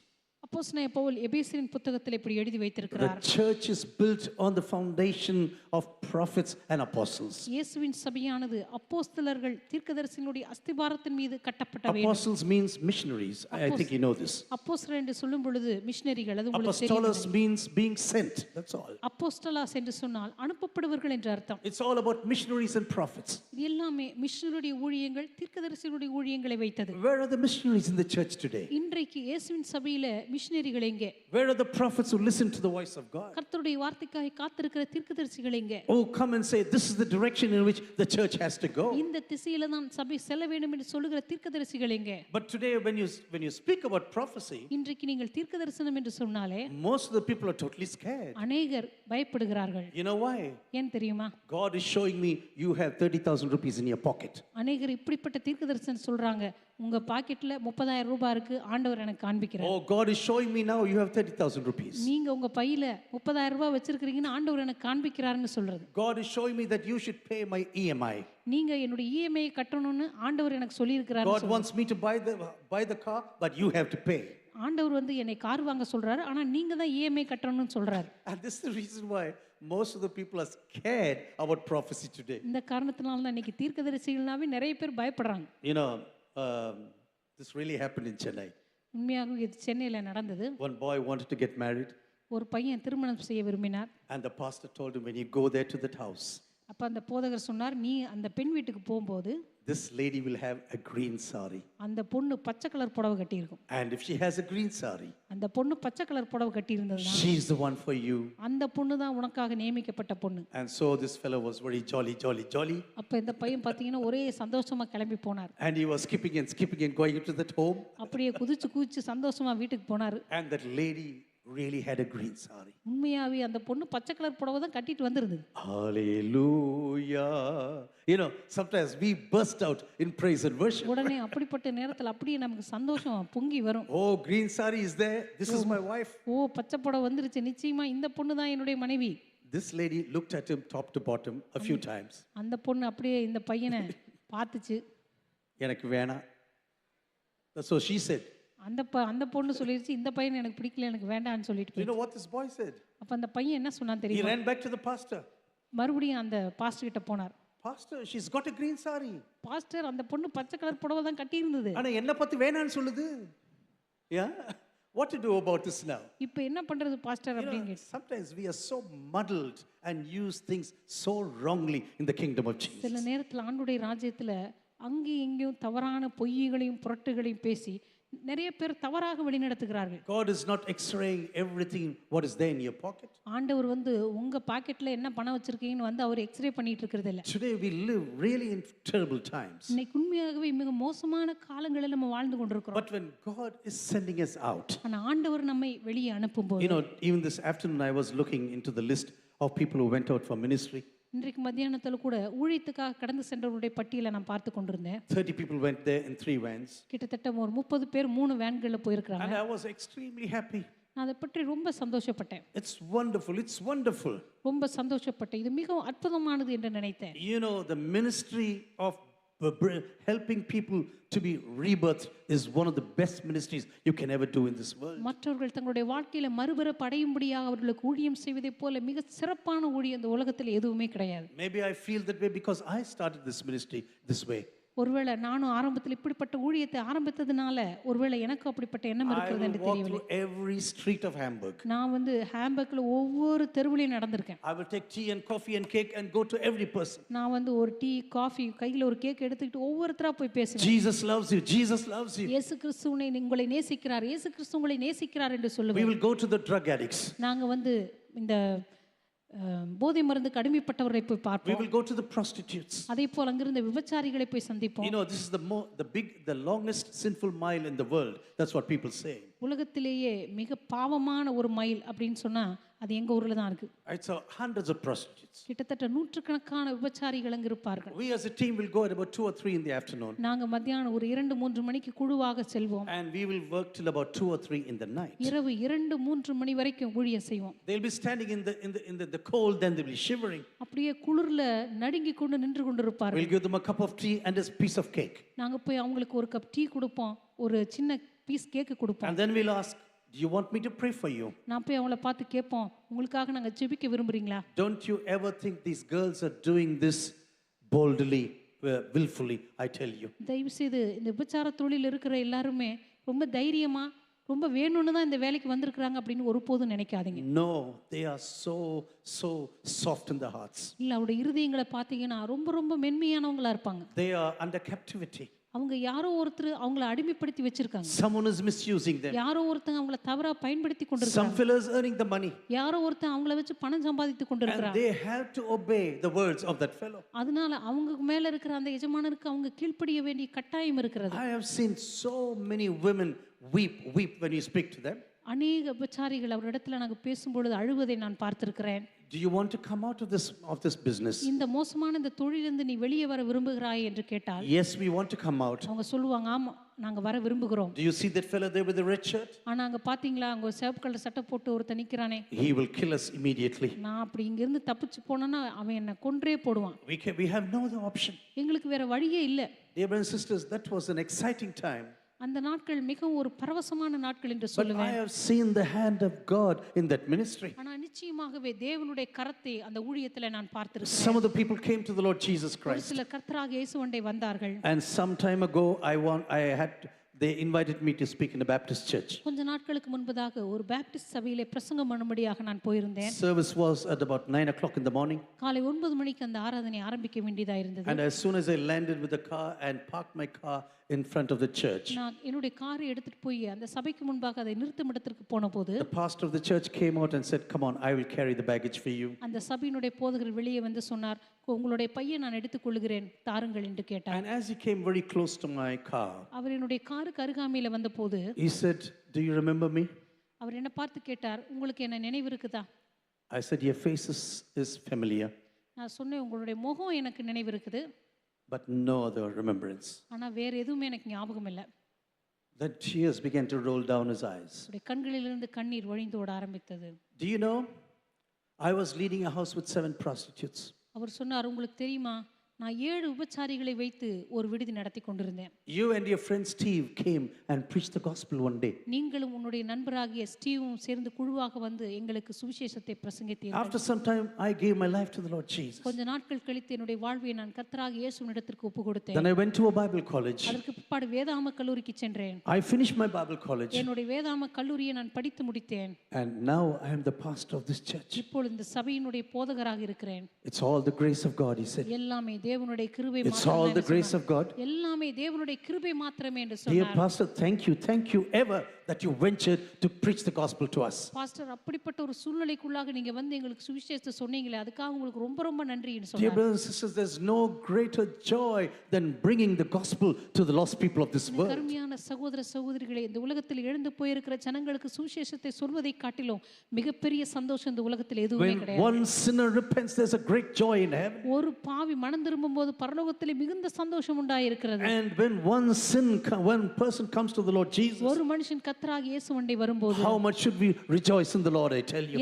Speaker 3: அப்போஸ்தலனாகிய பவுல் எபேசியரின் புத்தகத்தில் இப்படி எழுதி
Speaker 2: The
Speaker 3: வைத்திருக்கிறார்.
Speaker 2: church is built on the foundation of prophets and apostles.
Speaker 3: இயேசுவின் சபையானது அப்போஸ்தலர்கள் தீர்க்கதரிசிகளுடைய அஸ்திபாரத்தின் மீது கட்டப்பட்ட வேண்டும்.
Speaker 2: Apostles means missionaries. I think you know this.
Speaker 3: அப்போஸ்தலர் என்று சொல்லும் பொழுது மிஷனரிகள், அது உங்களுக்கு தெரியும்.
Speaker 2: Apostolos means being sent. That's all.
Speaker 3: அப்போஸ்தலாஸ் என்று சொன்னால் அனுப்பப்படுவர்கள் என்று அர்த்தம்.
Speaker 2: It's all about missionaries and prophets.
Speaker 3: இது எல்லாமே மிஷனருடைய ஊழியங்கள், தீர்க்கதரிசிகளுடைய ஊழியங்களை வைத்தது.
Speaker 2: Where are the missionaries in the church today?
Speaker 3: இன்றைக்கு இயேசுவின் சபையில மிஷனரிகள் எங்கே?
Speaker 2: Where are the prophets who listen to the voice of God?
Speaker 3: கர்த்தருடைய வார்த்தைக்காக காத்திருக்கிற தீர்க்கதரிசிகள் எங்கே?
Speaker 2: Oh, come and say this is the direction in which the church has to go.
Speaker 3: இந்த திசையில தான் சபை செல்ல வேண்டும் என்று சொல்லுகிற தீர்க்கதரிசிகள் எங்கே?
Speaker 2: But today when you speak about prophecy,
Speaker 3: இன்றைக்கு நீங்கள் தீர்க்கதரிசனம் என்று சொன்னாலே
Speaker 2: most of the people are totally scared.
Speaker 3: அநேகர் பயப்படுகிறார்கள்.
Speaker 2: You know why?
Speaker 3: ஏன் தெரியுமா?
Speaker 2: God is showing me you have 30,000 30,000 rupees in your pocket.
Speaker 3: அநேகர் இப்படிப்பட்ட தீர்க்கதரிசனம் சொல்றாங்க, உங்க பாக்கெட்ல 30,000 ரூபாய் இருக்கு, ஆண்டவர் எனக்கு காண்பிக்கிறார்.
Speaker 2: Oh, God is showing me now you have 30,000 rupees.
Speaker 3: நீங்க உங்க பையில 30,000 ரூபாய் வச்சிருக்கீங்கன்னு ஆண்டவர் எனக்கு காண்பிக்கிறாருன்னு சொல்றது.
Speaker 2: God is showing me that you should pay my EMI.
Speaker 3: நீங்க என்னோட இஎம்ஐ கட்டணும்னு ஆண்டவர் எனக்கு சொல்லி இருக்கிறாரு.
Speaker 2: God wants me to buy the car, but you have to pay.
Speaker 3: ஆண்டவர் வந்து என்னை கார் வாங்க சொல்றாரு, ஆனா நீங்க தான் இஎம்ஐ கட்டணும்னு சொல்றாரு.
Speaker 2: And this is the reason why most of the people are scared about prophecy today.
Speaker 3: இந்த காரணத்தினால தான் இன்னைக்கு தீர்க்கதரிசிகள்னாவே நிறைய பேர் பயப்படுறாங்க.
Speaker 2: You know, this really happened in Chennai.
Speaker 3: உண்மையாகவே இது சென்னையில நடந்தது.
Speaker 2: One boy wanted to get married,
Speaker 3: ஒரு பையன் திருமணம் செய்ய விரும்பினார்.
Speaker 2: and the pastor told him, when you go there to that house,
Speaker 3: அப்ப அந்த போதகர் சொன்னார், நீ அந்த பெண் வீட்டுக்கு போகும்போது
Speaker 2: this lady will have a green sari.
Speaker 3: அந்த பொண்ணு பச்சை கலர் புடவை கட்டி இருக்கும்.
Speaker 2: And if she has a green sari,
Speaker 3: அந்த பொண்ணு பச்சை கலர் புடவை கட்டி இருந்ததுன்னா
Speaker 2: she's the one for you.
Speaker 3: அந்த பொண்ணு தான் உனக்காக நியமிக்கப்பட்ட பொண்ணு.
Speaker 2: And so this fellow was very jolly.
Speaker 3: அப்ப இந்த பையன் பாத்தீங்கன்னா ஒரே சந்தோஷமா கிளம்பி போனார்.
Speaker 2: And he was skipping and going into that home.
Speaker 3: அப்படியே குதிச்சு சந்தோஷமா வீட்டுக்கு போனாரு.
Speaker 2: And that lady really had a green sari.
Speaker 3: உண்மையாவே அந்த பொண்ணு பச்சை கலர் புடவை தான் கட்டிட்டு வந்திருந்தது.
Speaker 2: Hallelujah. You know, sometimes we burst out in praise and worship.
Speaker 3: உடனே அப்படிப்பட்ட நேரத்துல அப்படியே நமக்கு சந்தோஷம் பொங்கி வரும்.
Speaker 2: Oh, green sari is there. This is my wife.
Speaker 3: ஓ பச்சை புடவை வந்துருச்சு, நிச்சயமா இந்த பொண்ணு தான் என்னுடைய மனைவி.
Speaker 2: This lady looked at him top to bottom a few times.
Speaker 3: அந்த பொண்ணு அப்படியே இந்த பையனை பார்த்துச்சு.
Speaker 2: எனக்கு வேணாம். So she said.
Speaker 3: அந்த பொண்ணு சொல்லிருச்சு, இந்த பையன் எனக்கு பிடிக்கல, எனக்கு வேண்டாம்னு சொல்லிட்டு
Speaker 2: You
Speaker 3: போயிடுச்சு.
Speaker 2: know what this boy said?
Speaker 3: அப்ப அந்த பையன் என்ன சொன்னான்
Speaker 2: He
Speaker 3: தெரியுமா?
Speaker 2: ran back to the pastor.
Speaker 3: மறுபடியும் அந்த பாஸ்டர் கிட்ட போனார்.
Speaker 2: Pastor, she's got a green sari.
Speaker 3: Pastor, அந்த பொண்ணு பச்சை கலர் புடவை தான் கட்டி இருந்தது.
Speaker 2: ஆனா என்ன பத்தி வேணாம்னு சொல்லுது. Yeah? What to do about this now?
Speaker 3: இப்போ என்ன பண்றது பாஸ்டர்
Speaker 2: You know,
Speaker 3: அப்படிங்க.
Speaker 2: sometimes we are so muddled and use things so wrongly in the kingdom of Jesus.
Speaker 3: சில நேரத்துல ஆண்டுடைய ராஜ்யத்துல அங்கேயும் இங்கேயும் தவறான பொய்களையும் புரட்டுகளையும் பேசி நிறைய பேர் தவறாக வழிநடத்துகிறார்கள்.
Speaker 2: God is not x-raying everything what is there in your pocket.
Speaker 3: ஆண்டவர் வந்து உங்க பாக்கெட்ல என்ன பணம் வச்சிருக்கீங்கன்னு வந்து அவர் எக்ஸ்ரே பண்ணிட்டு இருக்கிறது இல்ல.
Speaker 2: Today we live really in terrible times.
Speaker 3: இன்னைக்கு உண்மையாகவே மிக மோசமான காலங்களில் நம்ம வாழ்ந்து கொண்டிருக்கிறோம்.
Speaker 2: But when God is sending us out,
Speaker 3: ஆனா ஆண்டவர் நம்மை வெளியே அனுப்பும்போது,
Speaker 2: you know, even this afternoon I was looking into the list of people who went out for ministry.
Speaker 3: இன்றைக்கு மத்தியானத்துல கூட ஊழியத்துக்காக கடந்து சென்றவருடைய பட்டியலை நான் பார்த்து கொண்டிருந்தேன்.
Speaker 2: 30 people went there in 3 vans.
Speaker 3: கிட்டத்தட்ட ஒரு 30 பேர் 3 வேன்கள்ல போயிருக்காங்க.
Speaker 2: And I was extremely happy.
Speaker 3: நான் அதை பற்றி ரொம்ப சந்தோஷப்பட்டேன்.
Speaker 2: It's wonderful.
Speaker 3: ரொம்ப சந்தோஷப்பட்டேன். இது மிகவும் அற்புதமானது என்று நினைத்தேன்.
Speaker 2: You know, the ministry of helping people to be rebirthed is one of the best ministries you can ever do in this world.
Speaker 3: மற்றவர்கள் தங்களுடைய வாழ்க்கையில மறுபிறப்பு அடையும்படியாக அவர்களுக்கு ஊழியம் செய்வதைப் போல மிக சிறப்பான ஊழியம் இந்த உலகத்தில் எதுவுமே கிடையாது.
Speaker 2: Maybe I feel that way because I started this ministry this way.
Speaker 3: ஒருவேளை நானும் ஆரம்பத்தில் இப்படிப்பட்ட ஊழியத்தை ஆரம்பித்ததுனால ஒருவேளை எனக்கு அப்படிப்பட்ட எண்ணம் இருக்கிறது என்று தெரியவில்லை.
Speaker 2: Every street of Hamburg.
Speaker 3: நான் வந்து ஹாம்பர்க்ல ஒவ்வொரு தெருவிலையும் நடந்திருக்கேன்.
Speaker 2: I will take tea and coffee and cake and go to every person.
Speaker 3: நான் வந்து ஒரு டீ காஃபி கையில ஒரு கேக் எடுத்துக்கிட்டு ஒவ்வொருத்தரா போய் பேசுவேன்.
Speaker 2: Jesus loves you. Jesus loves you.
Speaker 3: இயேசு கிறிஸ்து உங்களை நேசிக்கிறார். இயேசு கிறிஸ்து உங்களை நேசிக்கிறார் என்று சொல்லுவேன்.
Speaker 2: We will go to the drug addicts.
Speaker 3: நாங்க வந்து இந்த போதை மருந்துக்கு அடிமைப்பட்டவரை போய்
Speaker 2: We
Speaker 3: பார்ப்போம்.
Speaker 2: will go to the prostitutes.
Speaker 3: அதே போல அங்கிருந்த விபச்சாரிகளை போய் சந்திப்போம்.
Speaker 2: You know, this is the longest sinful mile in the world. That's what people say.
Speaker 3: உலகத்திலேயே மிக பாவமான ஒரு மைல் அப்படின்னு சொன்னா அது எங்க ஊர்ல தான் இருக்கு.
Speaker 2: It's hundreds of prostitutes.
Speaker 3: கிட்டத்தட்ட நூற்றுக்கணக்கான விபச்சாரிகள் அங்க இருப்பார்கள்.
Speaker 2: We as a team will go at about 2 or 3 in the afternoon.
Speaker 3: நாங்க மத்தியானம் ஒரு 2-3 மணிக்கு குழுவாக செல்வோம்.
Speaker 2: And we will work till about 2 or 3 in the night.
Speaker 3: இரவு 2-3 மணி வரைக்கும் ஊழியம் செய்வோம்.
Speaker 2: They'll be standing in the cold, then they'll be shivering.
Speaker 3: அப்படியே குளிர்ல நடுங்கி கொண்டு நின்று கொண்டிருப்பார்கள்.
Speaker 2: We'll give them a cup of tea and a piece of cake.
Speaker 3: நாங்க போய் அவங்களுக்கு ஒரு கப் டீ கொடுப்போம், ஒரு சின்ன பீஸ் கேக் கொடுப்போம்.
Speaker 2: And then we'll ask, do you want me to pray for you?
Speaker 3: நான் போய் அவங்கள பார்த்து கேட்போம், உங்களுக்காக நாங்க ஜெபிக்க விரும்புறீங்களா?
Speaker 2: Don't you ever think these girls are doing this boldly, willfully, I tell you.
Speaker 3: தயவு செய்து இந்த விபச்சார தொழில் இருக்கிற எல்லாருமே ரொம்ப தைரியமா ரொம்ப வேணும்னு தான் இந்த வேலைக்கு வந்திருக்காங்க அப்படின்னு ஒருபோதும் நினைக்காதீங்க.
Speaker 2: No, they are so soft in the hearts.
Speaker 3: இல்ல அவருடைய இருதயங்களை பார்த்தீங்கன்னா ரொம்ப மென்மையானவங்களா இருப்பாங்க.
Speaker 2: They are under captivity.
Speaker 3: அவங்க யாரோ ஒருத்தர் அவங்கள அடிமைப்படுத்தி வச்சிருக்காங்க.
Speaker 2: Someone is misusing them.
Speaker 3: யாரோ ஒருத்தங்க அவங்கள தவறா பயன்படுத்தி
Speaker 2: Some
Speaker 3: கொண்டிருக்காங்க.
Speaker 2: fellows earning the money.
Speaker 3: யாரோ ஒருத்தன் அவங்கள வச்சு பணம் சம்பாதித்து
Speaker 2: And
Speaker 3: கொண்டிருக்காங்க.
Speaker 2: they have to obey the words of that fellow.
Speaker 3: அதனால அவங்க மேல இருக்கிற அந்த எஜமானருக்கு அவங்க கீழ்ப்படிய வேண்டிய கட்டாயம் இருக்கிறது.
Speaker 2: I have seen so many women weep when you speak to them.
Speaker 3: அநேக விபச்சாரிகள் அவரிடத்துல நாங்கள் பேசும்பொழுது அழுவதை நான் பார்த்திருக்கிறேன்.
Speaker 2: Do you want to come out of this business?
Speaker 3: இந்த மோசமான இந்த தொழிலிருந்து நீ வெளியே வர விரும்புகிறாய் என்று கேட்டால்
Speaker 2: Yes, we want to come out.
Speaker 3: அவங்க சொல்லுவாங்க, ஆமா நாங்க வர விரும்புகிறோம்.
Speaker 2: Do you see that fellow there with the red shirt?
Speaker 3: ஆனா அங்க பாத்தீங்களா, அங்க சிவப்பு கலர் சட்டை போட்டு ஒருத்தன் நிக்கிறானே,
Speaker 2: He will kill us immediately.
Speaker 3: நான் அப்படி இங்க இருந்து தப்பிச்சு போனேன்னா அவன் என்ன கொன்றே போடுவான்.
Speaker 2: We have no other option.
Speaker 3: எங்களுக்கு வேற வழியே இல்ல.
Speaker 2: Dear brothers and sisters, that was an exciting time.
Speaker 3: அந்த நாட்கள் மிகவும் ஒரு பரவசமான நாட்கள் என்று
Speaker 2: But
Speaker 3: சொல்லுவேன்.
Speaker 2: I have seen the hand of God in that ministry.
Speaker 3: ஆனா நிச்சயமாகவே தேவனுடைய கரத்தை அந்த ஊழியத்துல நான் பார்த்திருக்கிறேன்.
Speaker 2: Some of the people came to the Lord Jesus
Speaker 3: ஒரு
Speaker 2: Christ.
Speaker 3: சில கர்த்தராகிய இயேசுவண்டை வந்தார்கள்.
Speaker 2: And some time ago, they invited me to speak in a Baptist church.
Speaker 3: கொஞ்ச நாட்களுக்கு முன்பதாக ஒரு பாப்டிஸ்ட் சபையிலே பிரசங்கம் பண்ணும்படியாக நான் போயிருந்தேன்.
Speaker 2: Service was at about 9 o'clock in the morning.
Speaker 3: காலை 9 மணிக்கு அந்த ஆராதனை ஆரம்பிக்க வேண்டியதா இருந்தது.
Speaker 2: And as soon as I landed with the car and parked my car in front of the church,
Speaker 3: நான் என்னுடைய காரை எடுத்துட்டு போய் அந்த சபைக்கு முன்பாக அதை நிறுத்தும் இடத்திற்கு போனபோது
Speaker 2: the pastor of the church came out and said, "Come on, I will carry the baggage for you."
Speaker 3: அந்த சபையினுடைய போதகர் வெளியே வந்து சொன்னார், உங்களுடைய பையை நான் எடுத்துக் கொள்கிறேன் தாருங்கள் என்று கேட்டார்.
Speaker 2: And as he came very close to my car,
Speaker 3: அவர் என்னுடைய காருக்கு அருகாமையில வந்தபோது
Speaker 2: he said, "Do you remember me?"
Speaker 3: அவர் என்ன பார்த்து கேட்டார், உங்களுக்கு என்ன நினைவு இருக்குதா?
Speaker 2: I said, "Your face is familiar,
Speaker 3: நான் சொன்னேன், உங்களுடைய முகம் எனக்கு நினைவு இருக்குது,
Speaker 2: but no other remembrance."
Speaker 3: ஆனா வேற எதுவுமே எனக்கு ஞாபகம் இல்லை.
Speaker 2: Then tears began to roll down his eyes.
Speaker 3: அவருடைய கண்களிலிருந்து கண்ணீர் வழிந்து ஓட ஆரம்பித்தது.
Speaker 2: Do you know, I was leading a house with 7 prostitutes.
Speaker 3: அவர் சொன்னார், உங்களுக்கு தெரியுமா, நான் 7 விபச்சாரிகளை வைத்து ஒரு விடுதி நடத்தி கொண்டிருந்தேன்.
Speaker 2: You and your friend Steve came and preached the gospel one day.
Speaker 3: நீங்களும் உன்னுடைய நண்பராகிய ஸ்டீவும் சேர்ந்து குழுவாக வந்து எங்களுக்கு சுவிசேஷத்தை பிரசங்கித்தீர்கள்.
Speaker 2: After some time, I gave my life to the Lord Jesus.
Speaker 3: கொஞ்ச நாட்கள் கழித்து என்னுடைய வாழ்வை நான் கர்த்தராகிய இயேசுவினிடத்திற்கு ஒப்பு கொடுத்தேன்.
Speaker 2: Then I went to a Bible college.
Speaker 3: அதற்கு பிற்பாடு வேதாம கல்லூரிக்கு சென்றேன்.
Speaker 2: I finished my Bible college.
Speaker 3: என்னுடைய வேதாம கல்லூரியை நான் படித்து முடித்தேன்.
Speaker 2: And now I am the pastor of this church.
Speaker 3: இப்பொழுது இந்த சபையினுடைய போதகராக இருக்கிறேன்.
Speaker 2: It's all the grace of God, he said.
Speaker 3: எல்லாமே தேவனுடைய கிருபை
Speaker 2: It's all the grace of God.
Speaker 3: எல்லாமே தேவனுடைய கிருபை மாத்திரமே என்று
Speaker 2: Dear
Speaker 3: சொன்னார்.
Speaker 2: pastor, thank you ever that you ventured to preach the gospel to us.
Speaker 3: Pastor, அப்படிப்பட்ட ஒரு சூழ்நிலைக்குள்ளாக நீங்க வந்து எங்களுக்கு சுவிசேஷத்தை சொன்னீங்களே, அதுக்காக உங்களுக்கு ரொம்ப ரொம்ப நன்றி என்று
Speaker 2: Dear
Speaker 3: சொன்னார்.
Speaker 2: brothers and sisters, there's no greater joy than bringing the gospel to the lost people of this world.
Speaker 3: கருமையான சகோதர சகோதரிகளே, இந்த உலகத்தில் எழுந்து போயிருக்கிற ஜனங்களுக்கு சுவிசேஷத்தை சொல்வதை காட்டிலும் மிகப்பெரிய சந்தோஷம் இந்த உலகத்தில் எதுவுமே
Speaker 2: When
Speaker 3: கிடையாது.
Speaker 2: one sinner repents, there's a great joy in heaven.
Speaker 3: ஒரு பாவி மனம் திரும்பும்போது பரலோகத்திலே மிகுந்த சந்தோஷம் உண்டாயிருக்கிறது.
Speaker 2: And when one person comes to the Lord Jesus,
Speaker 3: ஒரு மனுஷன் கர்த்தராகிய இயேசுவண்டை வரும்போது
Speaker 2: how much should we rejoice in the Lord, I tell you.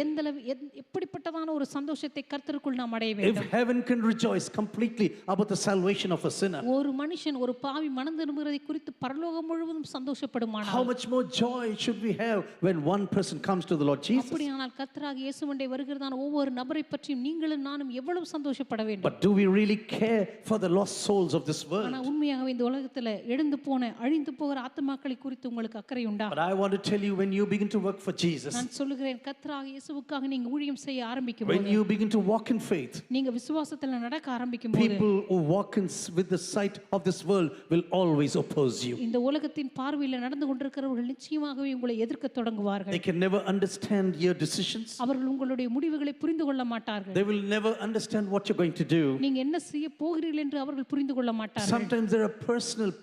Speaker 3: எப்படிப்பட்டதான ஒரு சந்தோஷத்தை கர்த்தருக்குள் நாம் அடைய
Speaker 2: If
Speaker 3: வேண்டும்.
Speaker 2: heaven can rejoice completely about the salvation of a sinner,
Speaker 3: ஒரு மனுஷன் ஒரு பாவி மனம் திரும்புகிறதை குறித்து பரலோகம் முழுவதும் சந்தோஷப்படுமானால்,
Speaker 2: how much more joy should we have when one person comes to the Lord Jesus?
Speaker 3: அப்படியானால் கர்த்தராகிய இயேசுவண்டை வருகிறதான ஒவ்வொரு நபரை பற்றியும் நீங்களும் நானும் எவ்வளவு சந்தோஷப்பட வேண்டும்.
Speaker 2: But do we really care for the lost souls of this world?
Speaker 3: ஆனா உண்மையாகவே இந்த உலகத்துல எழுந்து போன அழிந்து போகிற ஆத்துமாக்களை குறித்து உங்களுக்கு அக்கறை உண்டா?
Speaker 2: But I want to tell you, when you begin to work for Jesus,
Speaker 3: நான் சொல்லுகிறேன், கர்த்தராகிய இயேசுவுக்காக நீங்க ஊழியம் செய்ய ஆரம்பிக்கும்
Speaker 2: when
Speaker 3: போது,
Speaker 2: you begin to walk in faith,
Speaker 3: நீங்க விசுவாசத்துல நடக்க ஆரம்பிக்கும் போது,
Speaker 2: people who walk with the sight of this world will always oppose you.
Speaker 3: இந்த உலகத்தின் பார்வையில் நடந்து கொண்டிருக்கிறவர்கள் நிச்சயமாகவே உங்களை எதிர்க்க தொடங்குவார்கள்.
Speaker 2: They can never understand your decisions.
Speaker 3: அவர்கள் உங்களுடைய முடிவுகளை புரிந்து கொள்ள மாட்டார்கள்.
Speaker 2: They will never understand what you're going to do.
Speaker 3: நீங்க என்ன செய்ய போகிறீர்கள் என்று அவர்கள் புரிந்து கொள்ள மாட்டார்கள்.
Speaker 2: Sometimes there are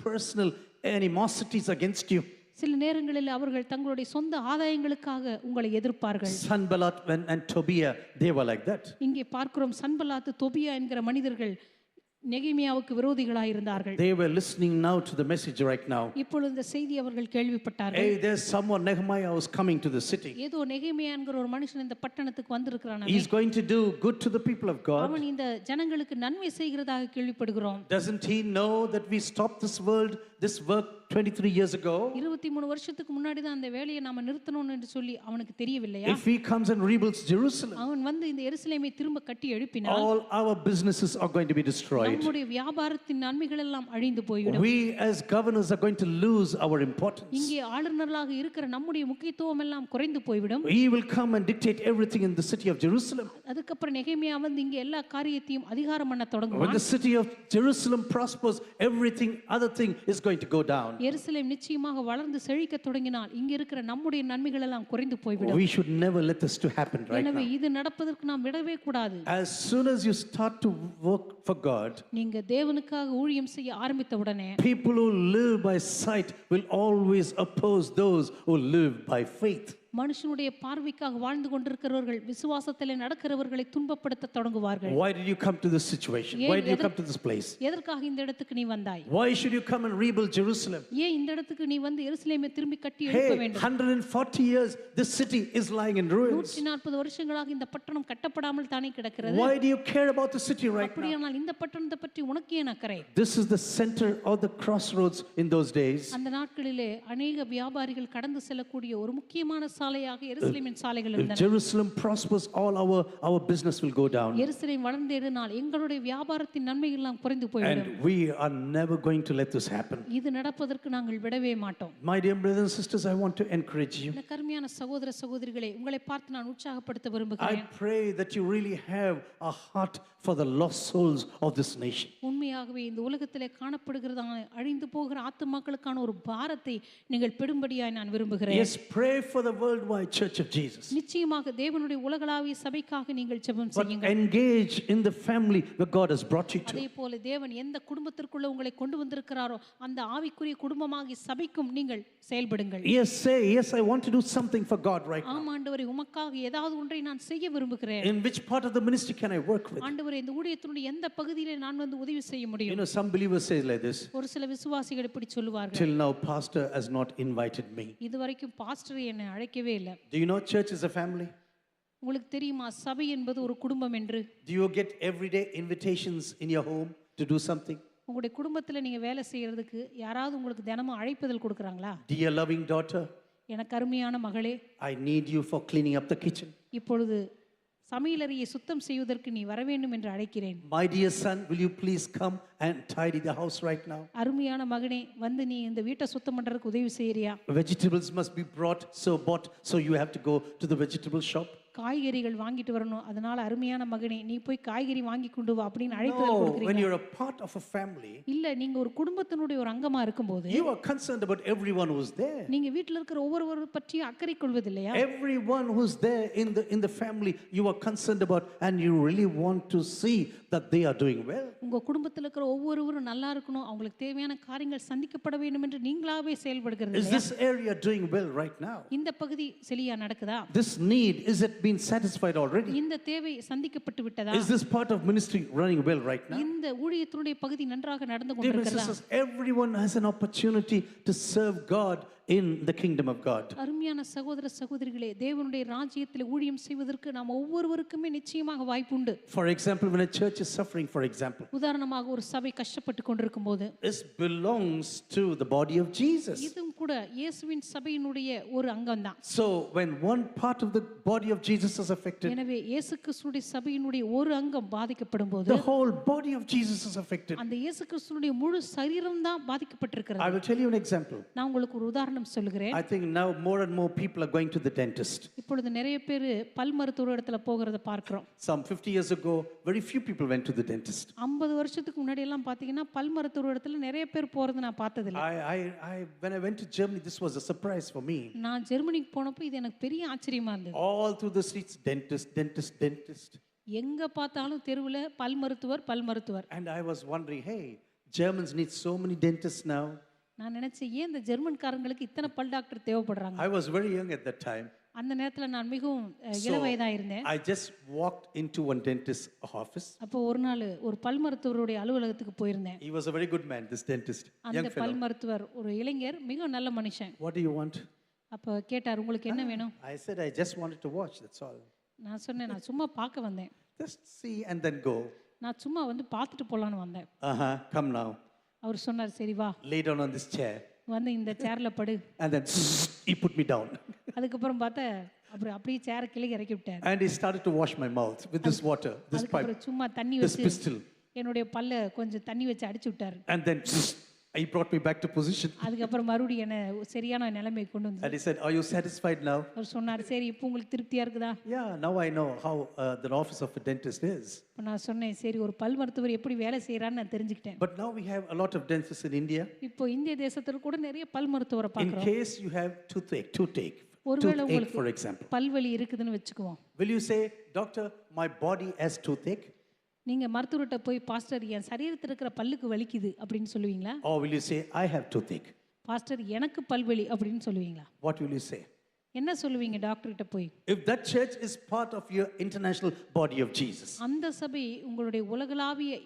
Speaker 2: personal animosities against you.
Speaker 3: சில நேரங்களில் அவர்கள் தங்களுடைய சொந்த ஆதாயங்களுக்காக உங்களை எதிர்ப்பார்கள்.
Speaker 2: Sanballat and Tobiah, they were like that.
Speaker 3: இங்கே பார்க்கிறோம், சன்பலாத்து தொபியா என்கிற மனிதர்கள் நெகேமியாவுக்கு விரோதிகளாய் இருந்தார்கள்.
Speaker 2: They were listening now to the message right now.
Speaker 3: இப்பொழுது இந்த செய்தி அவர்கள் கேள்விப்பட்டார்கள்.
Speaker 2: Hey, there's someone, Nehemiah, who's coming to the city.
Speaker 3: ஏதோ நெகேமியா என்கிற ஒரு மனுஷன் இந்த பட்டணத்துக்கு வந்திருக்கிறான்.
Speaker 2: He's going to do good to the people of God.
Speaker 3: அவன் இந்த ஜனங்களுக்கு நன்மை செய்கிறதாக கேள்விப்படுகிறோம்.
Speaker 2: Doesn't he know that we stopped this work 23 years ago?
Speaker 3: 23 வருஷத்துக்கு முன்னாடி தான் அந்த வேலையை நாம நிறுத்தணும் என்று சொல்லி அவனுக்கு தெரியவில்லையா?
Speaker 2: If he comes and rebuilds Jerusalem,
Speaker 3: அவன் வந்து இந்த எருசலேமை திரும்ப கட்டி எழுப்பினான்,
Speaker 2: all our businesses are going to be destroyed.
Speaker 3: நம்முடைய வியாபாரத்தின் நன்மைகள் எல்லாம் அழிந்து போய்விடும்.
Speaker 2: We as governors are going to lose our importance.
Speaker 3: இங்கே ஆளுநர்களாக இருக்கிற நம்முடைய முக்கியத்துவம் எல்லாம் குறைந்து போய்விடும்.
Speaker 2: He will come and dictate everything in the city of Jerusalem.
Speaker 3: அதுக்கப்புறம் நெகேமியா வந்து இங்கே எல்லா காரியத்தையும் அதிகாரம் பண்ண
Speaker 2: When
Speaker 3: தொடங்குவான்.
Speaker 2: the city of Jerusalem prospers, everything other thing is going to go down.
Speaker 3: எருசலேம் நிச்சயமாக வளர்ந்து செழிக்க தொடங்கினால் இங்க இருக்கிற நம்முடைய நன்மைகள் எல்லாம் குறைந்து போய்விடும்.
Speaker 2: We should never let this to happen right
Speaker 3: எனவே
Speaker 2: now.
Speaker 3: இது நடப்பதற்கு நாம் விடவே கூடாது.
Speaker 2: As soon as you start to work for God,
Speaker 3: நீங்க தேவனுக்காக ஊழியம் செய்ய ஆரம்பித்த உடனே
Speaker 2: people who live by sight will always oppose those who live by faith.
Speaker 3: மனுஷனுடைய பார்வைக்காக வாழ்ந்து கொண்டிருக்கிறவர்கள் விசுவாசத்திலே நடக்கிறவர்களை துன்பப்படுத்த தொடங்குவார்கள்.
Speaker 2: Why did you come to this situation? Why did you come to this place?
Speaker 3: எதற்காக இந்த இடத்துக்கு நீ வந்தாய்?
Speaker 2: Why should you come and rebuild Jerusalem?
Speaker 3: ஏன் இந்த இடத்துக்கு நீ வந்து எருசலேமை திரும்பி கட்டி எழுப்ப
Speaker 2: Hey,
Speaker 3: வேண்டும்?
Speaker 2: 140 years this city is lying in ruins.
Speaker 3: 140 வருஷங்களாக இந்த பட்டணம் கட்டப்படாமல் தானே கிடக்கிறது.
Speaker 2: Why do you care about the city right now?
Speaker 3: அப்படியானால் இந்த பட்டணத்தை பற்றி உனக்கு ஏன் அக்கறை?
Speaker 2: This is the center of the crossroads in those days.
Speaker 3: அந்த நாட்களிலே அநேக வியாபாரிகள் கடந்து செல்லக்கூடிய ஒரு முக்கியமான சாலையாக எருசலேமின் சாலைகள்
Speaker 2: If
Speaker 3: இருந்தன.
Speaker 2: Jerusalem prospers, all our business will go down.
Speaker 3: எருசலேம் வளர்ந்தேறினால் எங்களுடைய வியாபாரத்தின் நன்மை எல்லாம் குறைந்து போய்விடும்.
Speaker 2: And we are never going to let this happen.
Speaker 3: இது நடப்பதற்கு நாங்கள் விடவே மாட்டோம்.
Speaker 2: My dear brothers and sisters, I want to encourage you.
Speaker 3: இந்த கருமையான சகோதர சகோதரிகளே, உங்களை பார்த்து நான் உற்சாகப்படுத்த
Speaker 2: I
Speaker 3: விரும்புகிறேன்.
Speaker 2: pray that you really have a heart for the lost souls of this nation.
Speaker 3: உண்மையாகவே இந்த உலகத்திலே காணப்படுகிறதான அழிந்து போகிற ஆத்துமாக்களுக்கான ஒரு பாரத்தை நீங்கள் பெடும்படியாய் நான் விரும்புகிறேன்.
Speaker 2: Yes, pray for the worldwide church of Jesus.
Speaker 3: நிச்சயமாக தேவனுடைய உலகளாவிய சபைக்காக நீங்கள் ஜெபம்
Speaker 2: But
Speaker 3: செய்யுங்கள்.
Speaker 2: engage in the family where God has brought you to.
Speaker 3: அதே போல தேவன் எந்த குடும்பத்திற்குள்ள உங்களை கொண்டு வந்திருக்கிறாரோ அந்த ஆவிக்குரிய குடும்பமாகி சபைக்கும் நீங்கள் செயல்படுங்கள்.
Speaker 2: Yes, say, yes, I want to do something for God right now.
Speaker 3: ஆம் ஆண்டவரே, உமக்காக ஏதாவது ஒன்றை நான் செய்ய விரும்புகிறேன்.
Speaker 2: In which part of the ministry can I work with?
Speaker 3: ஆண்டவரே, இந்த ஊழியத்தினுடைய எந்த பகுதியிலே நான் வந்து உதவி செய்ய
Speaker 2: You
Speaker 3: முடியும்?
Speaker 2: know, some believers say like this,
Speaker 3: ஒரு சில விசுவாசிகள் இப்படி சொல்லுவார்கள்,
Speaker 2: till now pastor has not invited me.
Speaker 3: இதுவரைக்கும் பாஸ்டர் என்னை அழைக்கவே இல்லை.
Speaker 2: Do you know church is a family?
Speaker 3: உங்களுக்கு தெரியுமா சபை என்பது ஒரு குடும்பம் என்று?
Speaker 2: Do you get everyday invitations in your home to do something?
Speaker 3: உங்களுடைய குடும்பத்துல நீங்க வேலை செய்யறதுக்கு யாராவது உங்களுக்கு தினமும் அழைப்புதல் கொடுக்கறாங்களா?
Speaker 2: Dear loving daughter,
Speaker 3: எனக்கு அருமையான மகளே,
Speaker 2: I need you for cleaning up the kitchen.
Speaker 3: இப்பொழுது சமையலறையை சுத்தம் செய்வதற்கு நீ வர வேண்டும் என்று அழைக்கிறேன்.
Speaker 2: My dear son, will you please come and tidy the house right now?
Speaker 3: அருமையான மகனே, வந்து நீ இந்த வீட்டை சுத்தம் பண்றதுக்கு உதவி செய்யறியா?
Speaker 2: Vegetables must be bought, so you have to go to the vegetable shop.
Speaker 3: காய்கறிகள் வாங்கிட்டு வரணும், அதனால அருமையான மகனே நீ போய் காய்கறி வாங்கி கொண்டு வா அப்படின்னு அழைப்புதல்
Speaker 2: No, when
Speaker 3: கொடுக்கறீங்க.
Speaker 2: you're a part of a family,
Speaker 3: இல்ல, நீங்க ஒரு குடும்பத்தினுடைய ஒரு அங்கமா இருக்கும்போது
Speaker 2: you are concerned about everyone who's there.
Speaker 3: நீங்க வீட்ல இருக்கிற ஒவ்வொருவரை பற்றியும் அக்கறை கொள்வதில்லையா?
Speaker 2: Everyone who's there in the family, you are concerned about, and you really want to see that they are doing well.
Speaker 3: உங்க குடும்பத்துல இருக்கிற ஒவ்வொருவரும் நல்லா இருக்கணும், அவங்களுக்கு தேவையான காரியங்கள் சந்திக்கப்பட வேண்டும் என்று நீங்களாவே செயல்படுகிறது
Speaker 2: Is
Speaker 3: இல்லையா?
Speaker 2: this area doing well right now?
Speaker 3: இந்த பகுதி செழியா நடக்குதா?
Speaker 2: This need, is it been satisfied already?
Speaker 3: இந்த தேவை சந்திக்கப்பட்டு விட்டதா?
Speaker 2: Is this part of ministry running well right now?
Speaker 3: இந்த ஊழியத்தினுடைய பகுதி நன்றாக நடந்து
Speaker 2: Dear brothers and
Speaker 3: கொண்டிருக்கிறதா?
Speaker 2: sisters, everyone has an opportunity to serve God in the kingdom of God.
Speaker 3: அருமையான சகோதர சகோதரிகளே, தேவனுடைய ராஜ்யத்தில் ஊழியம் செய்வதற்கு நாம் ஒவ்வொருவருக்குமே நிச்சயமாக வாய்ப்புண்டு.
Speaker 2: For example, when a church is suffering, for example,
Speaker 3: உதாரணமாக ஒரு சபை கஷ்டப்பட்டு கொண்டிருக்கும் போது
Speaker 2: this belongs to the body of Jesus.
Speaker 3: இதுவும் கூட இயேசுவின் சபையினுடைய ஒரு அங்கம்தான்.
Speaker 2: So when one part of the body of Jesus is affected,
Speaker 3: எனவே இயேசு கிறிஸ்துவின் சபையினுடைய ஒரு அங்கம் பாதிக்கப்படும் போது
Speaker 2: the whole body of Jesus is affected.
Speaker 3: அந்த இயேசு கிறிஸ்துவினுடைய முழு சரீரம் தான் பாதிக்கப்பட்டிருக்கிறது.
Speaker 2: I will tell you an example.
Speaker 3: நான் உங்களுக்கு ஒரு உதாரணம் சொல்லுகிறேன்.
Speaker 2: I think now more and more people are going to the dentist.
Speaker 3: இப்பொழுது நிறைய பேர் பல் மருத்துவர் இடத்துல போகிறத பார்க்கிறோம்.
Speaker 2: Some 50 years ago, very few people went to the dentist.
Speaker 3: 50 வருஷத்துக்கு முன்னாடி எல்லாம் பாத்தீங்கன்னா பல் மருத்துவர் இடத்துல நிறைய பேர் போறது நான் பார்த்ததில்லை.
Speaker 2: When I went to Germany, this was a surprise for me.
Speaker 3: நான் ஜெர்மனிக்கு போனப்போ இது எனக்கு பெரிய ஆச்சரியமா இருந்தது.
Speaker 2: All through the streets, dentist.
Speaker 3: எங்க பார்த்தாலும் தெருவுல பல் மருத்துவர்.
Speaker 2: And I was wondering, hey, Germans need so many dentists now.
Speaker 3: நான் நினைச்சேன், ஏன் இந்த ஜெர்மன்காரங்களுக்கு இத்தனை பல் doctor தேவைப்படுறாங்க?
Speaker 2: I was very young at that time.
Speaker 3: அந்த நேரத்துல நான் மிகவும் இளவயதா இருந்தேன்.
Speaker 2: I just walked into one dentist's office.
Speaker 3: அப்போ ஒரு நாள் ஒரு பல் மருத்துவருடைய அலுவலகத்துக்கு போயிருந்தேன்.
Speaker 2: He was a very good man, this dentist, young
Speaker 3: அந்த பல்
Speaker 2: fellow.
Speaker 3: மருத்துவர் ஒரு இளைஞர், மிக நல்ல மனுஷன்.
Speaker 2: What do you want?
Speaker 3: அப்போ கேட்டார், உங்களுக்கு என்ன வேணும்?
Speaker 2: I said, I just wanted to watch, that's all.
Speaker 3: நான் சொன்னேன், நான் சும்மா பார்க்க வந்தேன்.
Speaker 2: Just see and then go.
Speaker 3: நான் சும்மா வந்து பார்த்துட்டு போலான்னு வந்தேன்.
Speaker 2: Come now.
Speaker 3: அவர் சொன்னார், சரி வா,
Speaker 2: Lay down on this chair.
Speaker 3: வந்து இந்த சேர்ல படு.
Speaker 2: And then he put me down.
Speaker 3: அதுக்கப்புறம் பார்த்தா அப்புறம் அப்படியே சேரை கிளி இறக்கி விட்டார்.
Speaker 2: And he started to wash my mouth with this water, this pipe,
Speaker 3: அதுக்கப்புறம் சும்மா தண்ணி
Speaker 2: this
Speaker 3: வச்சு
Speaker 2: pistol.
Speaker 3: என்னுடைய பல்ல கொஞ்சம் தண்ணி வச்சு அடிச்சு விட்டார்.
Speaker 2: And then he brought me back to position.
Speaker 3: அதுக்கப்புறம் மறுபடியும் என்ன சரியான நிலைமை கொண்டு வந்து
Speaker 2: And he said, are you satisfied now?
Speaker 3: அவர் சொன்னார், சரி இப்போ உங்களுக்கு திருப்தியா இருக்குதா?
Speaker 2: Yeah, now I know how the office of a dentist is.
Speaker 3: இப்போ நான் சொன்னேன், சரி ஒரு பல் மருத்துவர் எப்படி வேலை செய்யறான்னு நான் தெரிஞ்சுக்கிட்டேன்.
Speaker 2: But now we have a lot of dentists in India.
Speaker 3: இப்போ இந்திய தேசத்துல கூட நிறைய பல் மருத்துவரை
Speaker 2: In
Speaker 3: பார்க்கிறோம்.
Speaker 2: case you have toothache,
Speaker 3: ஒருவேளை
Speaker 2: for
Speaker 3: உங்களுக்கு
Speaker 2: example,
Speaker 3: பல்வலி இருக்குதுன்னு வச்சுக்குவோம்.
Speaker 2: will you say, doctor, my body has toothache?
Speaker 3: நீங்க மருத்துவர்கிட்ட போய், பாஸ்டர் என் சரீரத்தில் இருக்கிற பல்லுக்கு வலிக்குது அப்படின்னு சொல்லுவீங்களா?
Speaker 2: Or will you say, I have toothache?
Speaker 3: Pastor எனக்கு பல்வலி அப்படின்னு சொல்லுவீங்களா?
Speaker 2: What will you say?
Speaker 3: என்ன சொல்லுவீங்க டாக்டர்கிட்ட போய்?
Speaker 2: If that church is part of your international body of Jesus,
Speaker 3: அந்த சபை உங்களுடைய உலகளாவிய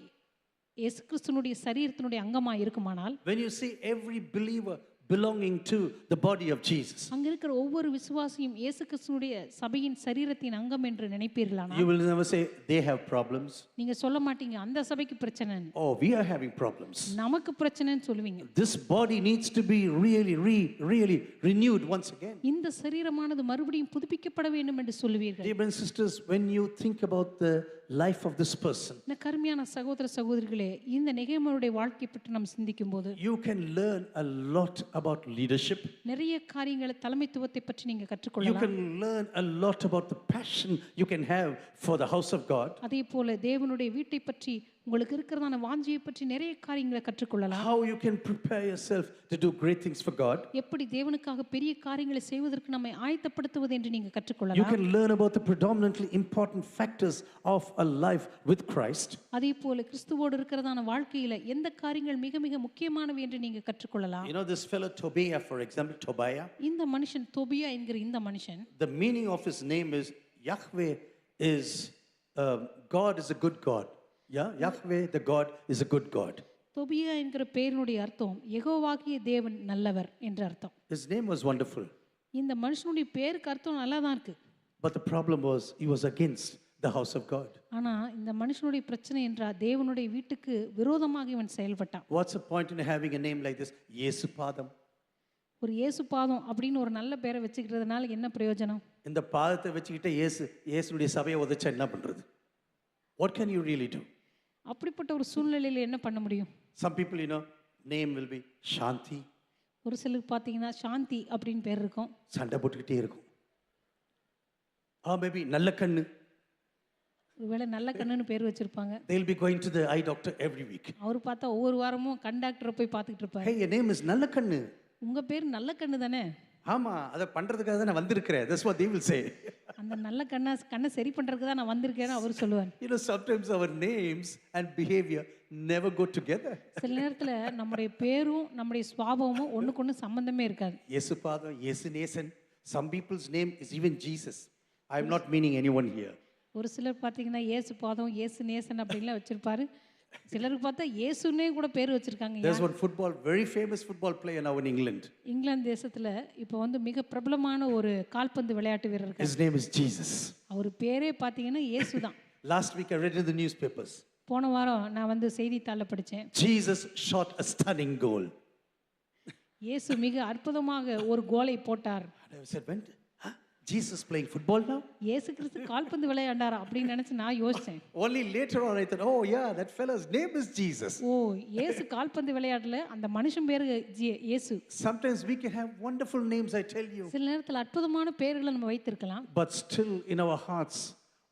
Speaker 3: இயேசு கிறிஸ்துனுடைய சரீரத்தினுடைய அங்கமா இருக்குமானால்,
Speaker 2: when you see every believer belonging to the body of Jesus,
Speaker 3: அங்க இருக்கிற ஒவ்வொரு விசுவாசியும் இயேசு கிறிஸ்துனுடைய சபையின் சரீரத்தின் அங்கம் என்று நினைப்பீர்களானால்,
Speaker 2: you will never say they have problems.
Speaker 3: நீங்க சொல்ல மாட்டீங்க அந்த சபைக்கு பிரச்சனை,
Speaker 2: Oh, we are having problems.
Speaker 3: நமக்கு பிரச்சனைன்னு சொல்லுவீங்க.
Speaker 2: This body needs to be really renewed once again.
Speaker 3: இந்த சரீரமானது மறுபடியும் புதுப்பிக்கப்பட வேண்டும் என்று சொல்லுவீர்கள்.
Speaker 2: Dear brothers and sisters, when you think about the life of this person,
Speaker 3: இந்த கருமையான சகோதர சகோதரிகளே, இந்த நெகேமியாவுடைய வாழ்க்கை பற்றி நாம் சிந்திக்கும் போது
Speaker 2: you can learn a lot about leadership.
Speaker 3: நிறைய காரியங்களை தலைமைத்துவத்தை பற்றி நீங்க
Speaker 2: You
Speaker 3: கற்றுக்கொள்ளலாம்.
Speaker 2: can learn a lot about the passion you can have for the house of God.
Speaker 3: அதே போல தேவனுடைய வீட்டை பற்றி உங்களுக்கு இருக்கிறதான வாஞ்சியை பற்றி நிறைய காரியங்களை கற்றுக்கொள்ளலாம்.
Speaker 2: How you can prepare yourself to do great things for God.
Speaker 3: எப்படி தேவனுக்காக பெரிய காரியங்களை செய்வதற்கு நம்மை ஆயத்தப்படுத்துவது என்று நீங்க
Speaker 2: You
Speaker 3: கற்றுக்கொள்ளலாம்.
Speaker 2: can learn about the predominantly important factors of a life with Christ.
Speaker 3: அதே போல கிறிஸ்துவோடு இருக்கிறதான வாழ்க்கையில எந்த காரியங்கள் மிக மிக முக்கியமானவை என்று நீங்க கற்றுக்கொள்ளலாம்.
Speaker 2: You know this fellow Tobiah, for example, Tobiah,
Speaker 3: இந்த மனுஷன் தொபியா என்கிற இந்த மனுஷன்,
Speaker 2: the meaning of his name is Yahweh is God is a good God. Yeah, Yahweh the God is a good God.
Speaker 3: Tobiah என்கிற பெயரினுடைய அர்த்தம் யெகோவாகிய தேவன் நல்லவர் என்ற அர்த்தம்.
Speaker 2: His name was wonderful,
Speaker 3: இந்த மனுஷனுடைய பேருக்கு அர்த்தம் நல்லா தான் இருக்கு.
Speaker 2: but the problem was he was against the house of God.
Speaker 3: ஆனா இந்த மனுஷனுடைய பிரச்சனை என்றால் தேவனுடைய வீட்டுக்கு விரோதமாக இவன் செயல்பட்டான்.
Speaker 2: What's the point in having a name like this? Yesupadam.
Speaker 3: ஒரு இயேசு பாதம் அப்படின்னு ஒரு நல்ல பேரை வச்சுக்கிறதுனால என்ன பிரயோஜனம்?
Speaker 2: இந்த பாதத்தை வச்சுக்கிட்டு இயேசுடைய சபையை உதைச்சா என்ன பண்றது? What can you really do?
Speaker 3: அப்படிப்பட்ட ஒரு சூழ்நிலையில என்ன பண்ண முடியும்?
Speaker 2: Some people, name will be Shanti.
Speaker 3: ஒரு சிலருக்கு பார்த்தீங்கன்னா சாந்தி அப்படின்னு பேர் இருக்கும்.
Speaker 2: சண்டை போட்டுக்கிட்டே இருக்கும். Maybe நல்ல கண்ணு.
Speaker 3: ஒருவேளை நல்ல கண்ணுன்னு பேர் வச்சிருப்பாங்க.
Speaker 2: They'll be going to the eye doctor every week.
Speaker 3: அவர் பார்த்தா ஒவ்வொரு வாரமும் கண் டாக்டரை போய் பார்த்துக்கிட்டு இருப்பாரு.
Speaker 2: Hey, your name is நல்ல கண்ணு.
Speaker 3: உங்க பேர் நல்ல கண்ணு தானே?
Speaker 2: ஆமா, அதை பண்றதுக்காக தான் நான் வந்திருக்கிறேன். That's what they will say.
Speaker 3: அந்த நல்ல கண்ணை சரி பண்றதுக்கு தான் நான் வந்திருக்கேன்னு அவர் சொல்லுவார்.
Speaker 2: Sometimes our names and behavior never go together.
Speaker 3: சில நேரத்துல நம்முடைய பேரும் நம்முடைய சுபாவமும் ஒண்ணுக்கு சம்பந்தமே இருக்காது.
Speaker 2: Yesupadam, Yesunesan. Some people's name is even Jesus. I am not meaning anyone here.
Speaker 3: ஒரு சிலர் பார்த்தீங்கன்னா இயேசு பாதம், இயேசு நேசன் அப்படின்லாம் வச்சிருப்பாரு. சிலருக்கு பார்த்தா இயேசுன்னே கூட பேர் வச்சிருக்காங்க.
Speaker 2: There's one very famous football player now in England.
Speaker 3: England தேசத்துல இப்போ மிக பிரபலமான ஒரு கால்பந்து விளையாட்டு வீரர் இருக்காரு.
Speaker 2: His name is Jesus.
Speaker 3: அவர் பேரே பார்த்தீங்கன்னா இயேசு தான்.
Speaker 2: Last week I read in the newspapers.
Speaker 3: போன வாரம் நான் செய்தித்தாள்ல படிச்சேன்.
Speaker 2: Jesus shot a stunning goal.
Speaker 3: இயேசு மிக அற்புதமாக ஒரு கோலை போட்டார்.
Speaker 2: And I said, when Jesus playing football now?
Speaker 3: இயேசு கிறிஸ்து கால்பந்து விளையாண்டாரா அப்படின்னு நினைச்சு நான் யோசிச்சேன்.
Speaker 2: Only later on I thought, oh yeah, that fellow's name is Jesus.
Speaker 3: ஓ, இயேசு கால்பந்து விளையாடல, அந்த மனுஷன் பேரு இயேசு.
Speaker 2: Sometimes we can have wonderful names, I tell you.
Speaker 3: சில நேரத்துல அற்புதமான பெயர்களை நம்ம வைத்திருக்கலாம்.
Speaker 2: But still in our hearts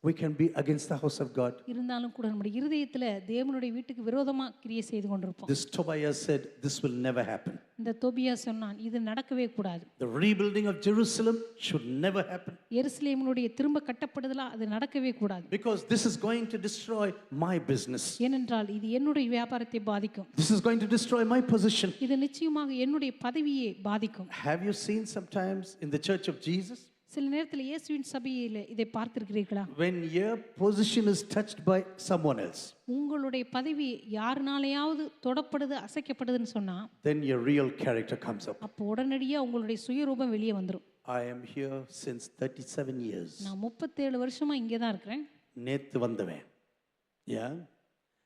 Speaker 2: we can be against the house of God.
Speaker 3: இருந்தாலும் கூட நம்முடைய இருதயத்துல தேவனுடைய வீட்டுக்கு விரோதமா கிரியை செய்து கொண்டிருப்போம்.
Speaker 2: This Tobiah said this will never happen.
Speaker 3: இந்த தொபியா சொன்னான் இது நடக்கவே கூடாது.
Speaker 2: The rebuilding of Jerusalem should never happen.
Speaker 3: எருசலேமினுடைய திரும்ப கட்டப்படுதலா அது நடக்கவே கூடாது.
Speaker 2: Because this is going to destroy my business.
Speaker 3: ஏனென்றால் இது என்னுடைய வியாபாரத்தை பாதிக்கும்.
Speaker 2: This is going to destroy my position.
Speaker 3: இது நிச்சயமாக என்னுடைய பதவியை பாதிக்கும்.
Speaker 2: Have you seen sometimes in the church of Jesus?
Speaker 3: சில நேரத்துல இயேசுவின் சபையில இதை பார்த்திருக்கிறீர்களா?
Speaker 2: When your position is touched by someone else,
Speaker 3: உங்களுடைய பதவி யாருனாலையாவது தொடப்படுது, அசைக்கப்படுதுன்னு சொன்னா,
Speaker 2: then your real character comes up.
Speaker 3: அப்போ உடனடியா உங்களுடைய சுயரூபம் வெளியே வந்துரும்.
Speaker 2: I am here since 37 years.
Speaker 3: நான் 37 வருஷமா இங்கே தான் இருக்கிறேன்.
Speaker 2: நேத்து வந்தவன். Yeah.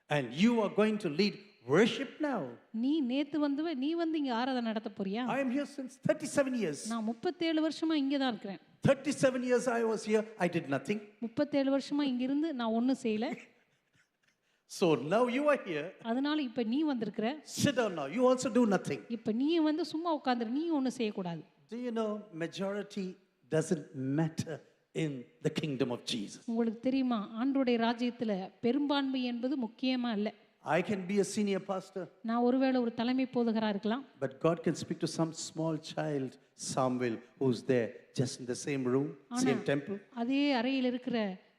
Speaker 2: And you are going to lead worship now.
Speaker 3: நீ நேத்து வந்தவ, நீ இங்க ஆராதனை நடத்த போறியா?
Speaker 2: I am here since 37 years.
Speaker 3: நான் 37 வருஷமா இங்கே தான் இருக்கிறேன்.
Speaker 2: 37 years I was here, I did nothing.
Speaker 3: 37 வருஷமா இங்க இருந்து நான் ஒண்ணும் செய்யல.
Speaker 2: So now you are here.
Speaker 3: அதனால இப்ப நீ வந்திருக்கிற.
Speaker 2: Sit down now. You also do nothing.
Speaker 3: இப்ப நீ சும்மா உட்கார்ந்துரு, நீ ஒண்ணும் செய்ய கூடாது.
Speaker 2: Do you know majority doesn't matter in the kingdom of Jesus?
Speaker 3: உங்களுக்கு தெரியுமா, ஆண்டவருடைய ராஜ்யத்துல பெரும்பான்மை என்பது முக்கியமா இல்ல.
Speaker 2: I can be a senior pastor.
Speaker 3: நான் ஒருவேளை ஒரு தலைமை போதகரா இருக்கலாம்.
Speaker 2: But God can speak to some small child, Samuel, who's there just in the same room, same temple.
Speaker 3: அதே அறையில் இருக்கிற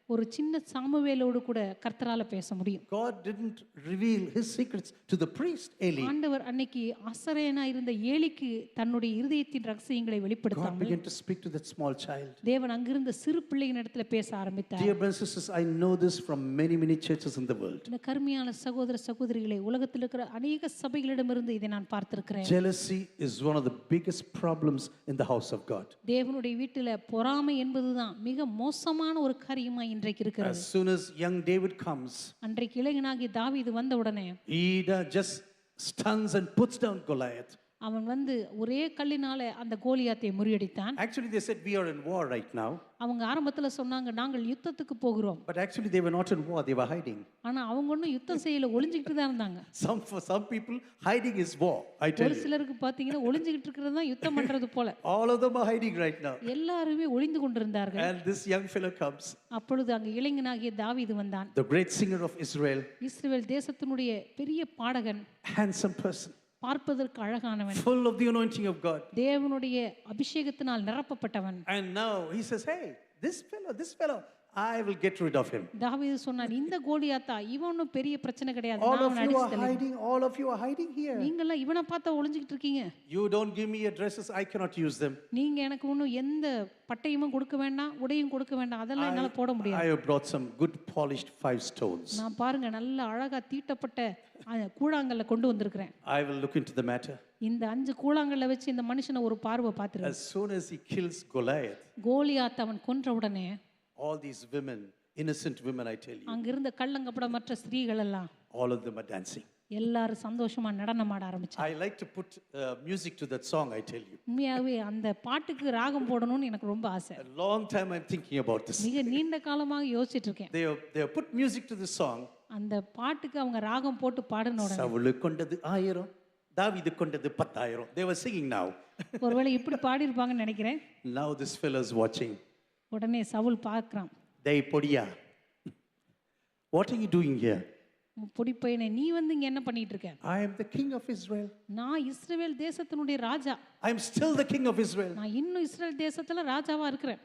Speaker 3: ஒரு சின்ன சாமுவேலோடு கூட கர்த்தரால பேச முடியும்.
Speaker 2: God didn't reveal his secrets to the priest Eli.
Speaker 3: ஆண்டவர் அன்னைக்கு ஆசரேயனா இருந்த ஏலிக்கு தன்னுடைய இருதயத்தின் ரகசியங்களை
Speaker 2: God
Speaker 3: வெளிப்படுத்தாமல்
Speaker 2: began to speak to that small child.
Speaker 3: தேவன் அங்கிருந்த சிறு பிள்ளையின் இடத்துல பேச ஆரம்பித்தார்.
Speaker 2: Dear brothers and sisters, I know this from many churches in the world.
Speaker 3: இந்த கருமையான சகோதர சகோதரிகளை உலகத்தில் இருக்கிற அநேக சபைகளிடமிருந்து இதை நான் பார்த்திருக்கிறேன்.
Speaker 2: Jealousy is one of the biggest problems in the house of God.
Speaker 3: தேவனுடைய வீட்டில பொறாமை என்பதுதான் மிக மோசமான ஒரு காரியமா இன்றைக்கு இருக்கிறது.
Speaker 2: As soon as young David comes,
Speaker 3: அன்றைக்கு இளைஞனாகி தாவீது வந்த உடனே
Speaker 2: he just stuns and puts down Goliath.
Speaker 3: அவன் வந்து ஒரே கல்லினால அந்த கோலியாத்தை முறியடித்தான்.
Speaker 2: Actually, they said we are in war right now.
Speaker 3: அவங்க ஆரம்பத்துல சொன்னாங்க நாங்கள் யுத்தத்துக்கு போகிறோம்.
Speaker 2: But actually, they were not in war, they were hiding.
Speaker 3: ஆனா அவங்க ஒன்றும் யுத்தம் செய்யல, ஒளிஞ்சிக்கிட்டு தான் இருந்தாங்க.
Speaker 2: For some people, hiding is war, I tell
Speaker 3: ஒரு
Speaker 2: you.
Speaker 3: சிலருக்கு பாத்தீங்கன்னா ஒளிஞ்சிக்கிட்டு இருக்கிறது தான் யுத்தம் பண்றது போல.
Speaker 2: All of them are hiding right now.
Speaker 3: எல்லாருமே ஒளிந்து கொண்டிருந்தார்கள்.
Speaker 2: And this young fellow comes,
Speaker 3: அப்பொழுது அங்க இளைஞனாகிய தாவீது வந்தான்.
Speaker 2: the great singer of Israel,
Speaker 3: இஸ்ரவேல் தேசத்தினுடைய பெரிய பாடகன்,
Speaker 2: handsome person,
Speaker 3: பார்ப்பதற்கு அழகானவன்,
Speaker 2: full of the anointing of God.
Speaker 3: தேவனுடைய அபிஷேகத்தினால் நிரப்பப்பட்டவன்.
Speaker 2: And now he says, hey, this fellow, I will get rid of him.
Speaker 3: தாவீது சொன்னான், இந்த கோலியாத்தா இவனும் பெரிய பிரச்சனை கிடையாது,
Speaker 2: All
Speaker 3: நான்
Speaker 2: of
Speaker 3: அவனை
Speaker 2: you are
Speaker 3: அடிச்சு தள்ளுவேன்.
Speaker 2: hiding, all of you are hiding here.
Speaker 3: நீங்கெல்லாம் இவனை பார்த்தா ஒளிஞ்சிக்கிட்டு இருக்கீங்க.
Speaker 2: You don't give me your dresses, I cannot use them.
Speaker 3: நீங்க எனக்கு ஒன்றும் எந்த பட்டையும் கொடுக்க வேண்டாம், உடையும் கொடுக்க வேண்டாம், அதெல்லாம் என்னால போட முடியாது.
Speaker 2: I have brought some good polished 5 stones.
Speaker 3: நான் பாருங்க நல்ல அழகா தீட்டப்பட்ட கூழாங்கல்ல கொண்டு வந்திருக்கிறேன்.
Speaker 2: I will look into the matter.
Speaker 3: இந்த 5 கூழாங்கல்ல வச்சு இந்த மனுஷனை ஒரு பார்வை பார்த்துரு.
Speaker 2: As soon as he kills Goliath,
Speaker 3: Goliath அவன் கொன்ற உடனே
Speaker 2: all these women, innocent women, I tell you,
Speaker 3: அங்கிருந்த கள்ளங்கப்படமற்ற ஸ்திரீகள் எல்லாம்
Speaker 2: all of them are dancing.
Speaker 3: எல்லாரும் சந்தோஷமா நடனம் ஆட ஆரம்பிச்சாங்க.
Speaker 2: I like to put music to that song, I tell you.
Speaker 3: உண்மையாவே அந்த பாட்டுக்கு ராகம் போடணும்னு எனக்கு ரொம்ப ஆசை.
Speaker 2: A long time I'm thinking about this.
Speaker 3: மிக நீண்ட காலமாக யோசிச்சிட்டு இருக்கேன்.
Speaker 2: They have put music to this song.
Speaker 3: அந்த பாட்டுக்கு அவங்க ராகம் போட்டு பாடின உடனே
Speaker 2: சவுலு கொண்டது 1000, தாவீது கொண்டது 10,000. They were singing now.
Speaker 3: ஒருவேளை இப்படி பாடி இருப்பாங்கன்னு நினைக்கிறேன்.
Speaker 2: Now this fellow is watching.
Speaker 3: உடனே சவுல் பார்க்கறான்.
Speaker 2: Dei podia. What are you doing here?
Speaker 3: பொடிப்பையனே நீ வந்து இங்க என்ன பண்ணிட்டு இருக்க?
Speaker 2: I am the king of Israel.
Speaker 3: நான் இஸ்ரவேல் தேசத்தினுடைய ராஜா.
Speaker 2: I am still the king of Israel.
Speaker 3: நான் இன்னும் இஸ்ரவேல் தேசத்துல ராஜாவா இருக்கிறேன்.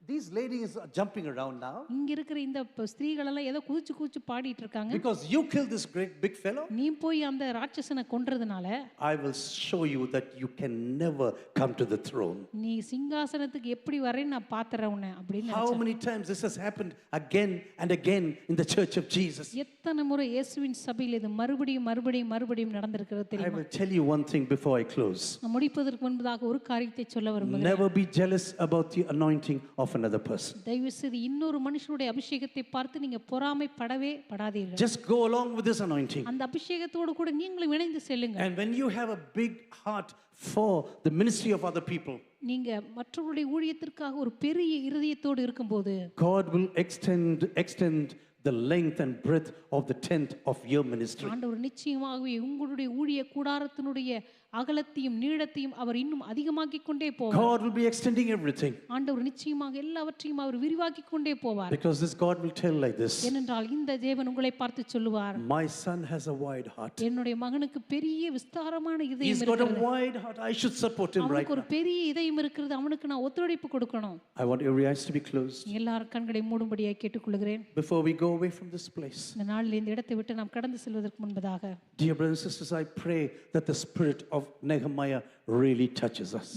Speaker 2: These ladies are jumping around now
Speaker 3: இங்க இருக்கிற இந்த ஸ்திரீகள் எல்லாம் ஏதோ குதிச்சு பாடிட்டு இருக்காங்க.
Speaker 2: because you killed this great big fellow.
Speaker 3: நீ போய் அந்த ராட்சசனை கொன்றதுனால
Speaker 2: I will show you that you can never come to the throne.
Speaker 3: நீ சிங்காசனத்துக்கு எப்படி வரேன்னு நான் பாத்துறேன் உன்னை அப்படின்னு.
Speaker 2: How many times this has happened again and again in the church of Jesus?
Speaker 3: எத்தனை முறை இயேசுவின் சபையில் இது மறுபடியும் நடந்திருக்கிறது
Speaker 2: I
Speaker 3: தெரியுமா?
Speaker 2: will tell you one thing before I close.
Speaker 3: நான் முடிப்பதற்கு முன்பதாக ஒரு காரியத்தை சொல்ல விரும்புகிறேன்.
Speaker 2: Never be jealous about the anointing of another person.
Speaker 3: தயவு செய்து இன்னொரு மனுஷனுடைய அபிஷேகத்தை பார்த்து நீங்க பொறாமைப்படவே படாதீர்கள்.
Speaker 2: Just go along with this anointing.
Speaker 3: அந்த அபிஷேகத்தோடு கூட நீங்களும் இணைந்து செல்லுங்க.
Speaker 2: And when you have a big heart for the ministry of other people,
Speaker 3: நீங்க மற்றவருடைய ஊழியத்திற்காக ஒரு பெரிய இருதயத்தோடு இருக்கும்போது
Speaker 2: God will extend the length and breadth of the tent of your ministry.
Speaker 3: ஆண்டவர் நிச்சயமாகவே உங்களுடைய ஊழிய கூடாரத்தினுடைய அகலத்தையும் நீளத்தையும் அவர் இன்னும் அதிகமாக்கிக் கொண்டே போவார்.
Speaker 2: God will be extending everything.
Speaker 3: ஆண்டவர் நிச்சயமாக எல்லாவற்றையும் அவர் விரிவாக்கிக் கொண்டே போவார்.
Speaker 2: Because this God will tell like this.
Speaker 3: ஏனென்றால் இந்த தேவன் உங்களை பார்த்து சொல்லுவார்,
Speaker 2: My son has a wide heart.
Speaker 3: என்னுடைய மகனுக்கு பெரிய விஸ்தாரமான
Speaker 2: He's
Speaker 3: இதயம்
Speaker 2: got a
Speaker 3: இருக்கிறது.
Speaker 2: wide heart. I should support him right
Speaker 3: அவனுக்கு ஒரு
Speaker 2: now.
Speaker 3: பெரிய இதயம் இருக்கிறது, அவனுக்கு நான் ஒத்துழைப்பு கொடுக்கணும்.
Speaker 2: I want every eyes to be closed.
Speaker 3: எல்லார் கண்களை மூடும்படியாக கேட்டுக்கொள்கிறேன்.
Speaker 2: Before we go away from this place,
Speaker 3: இந்த நாளில் இந்த இடத்தை விட்டு நாம் கடந்து செல்வதற்கு முன்பதாக
Speaker 2: dear brothers and sisters, I pray that the spirit of Nehemiah really touches us.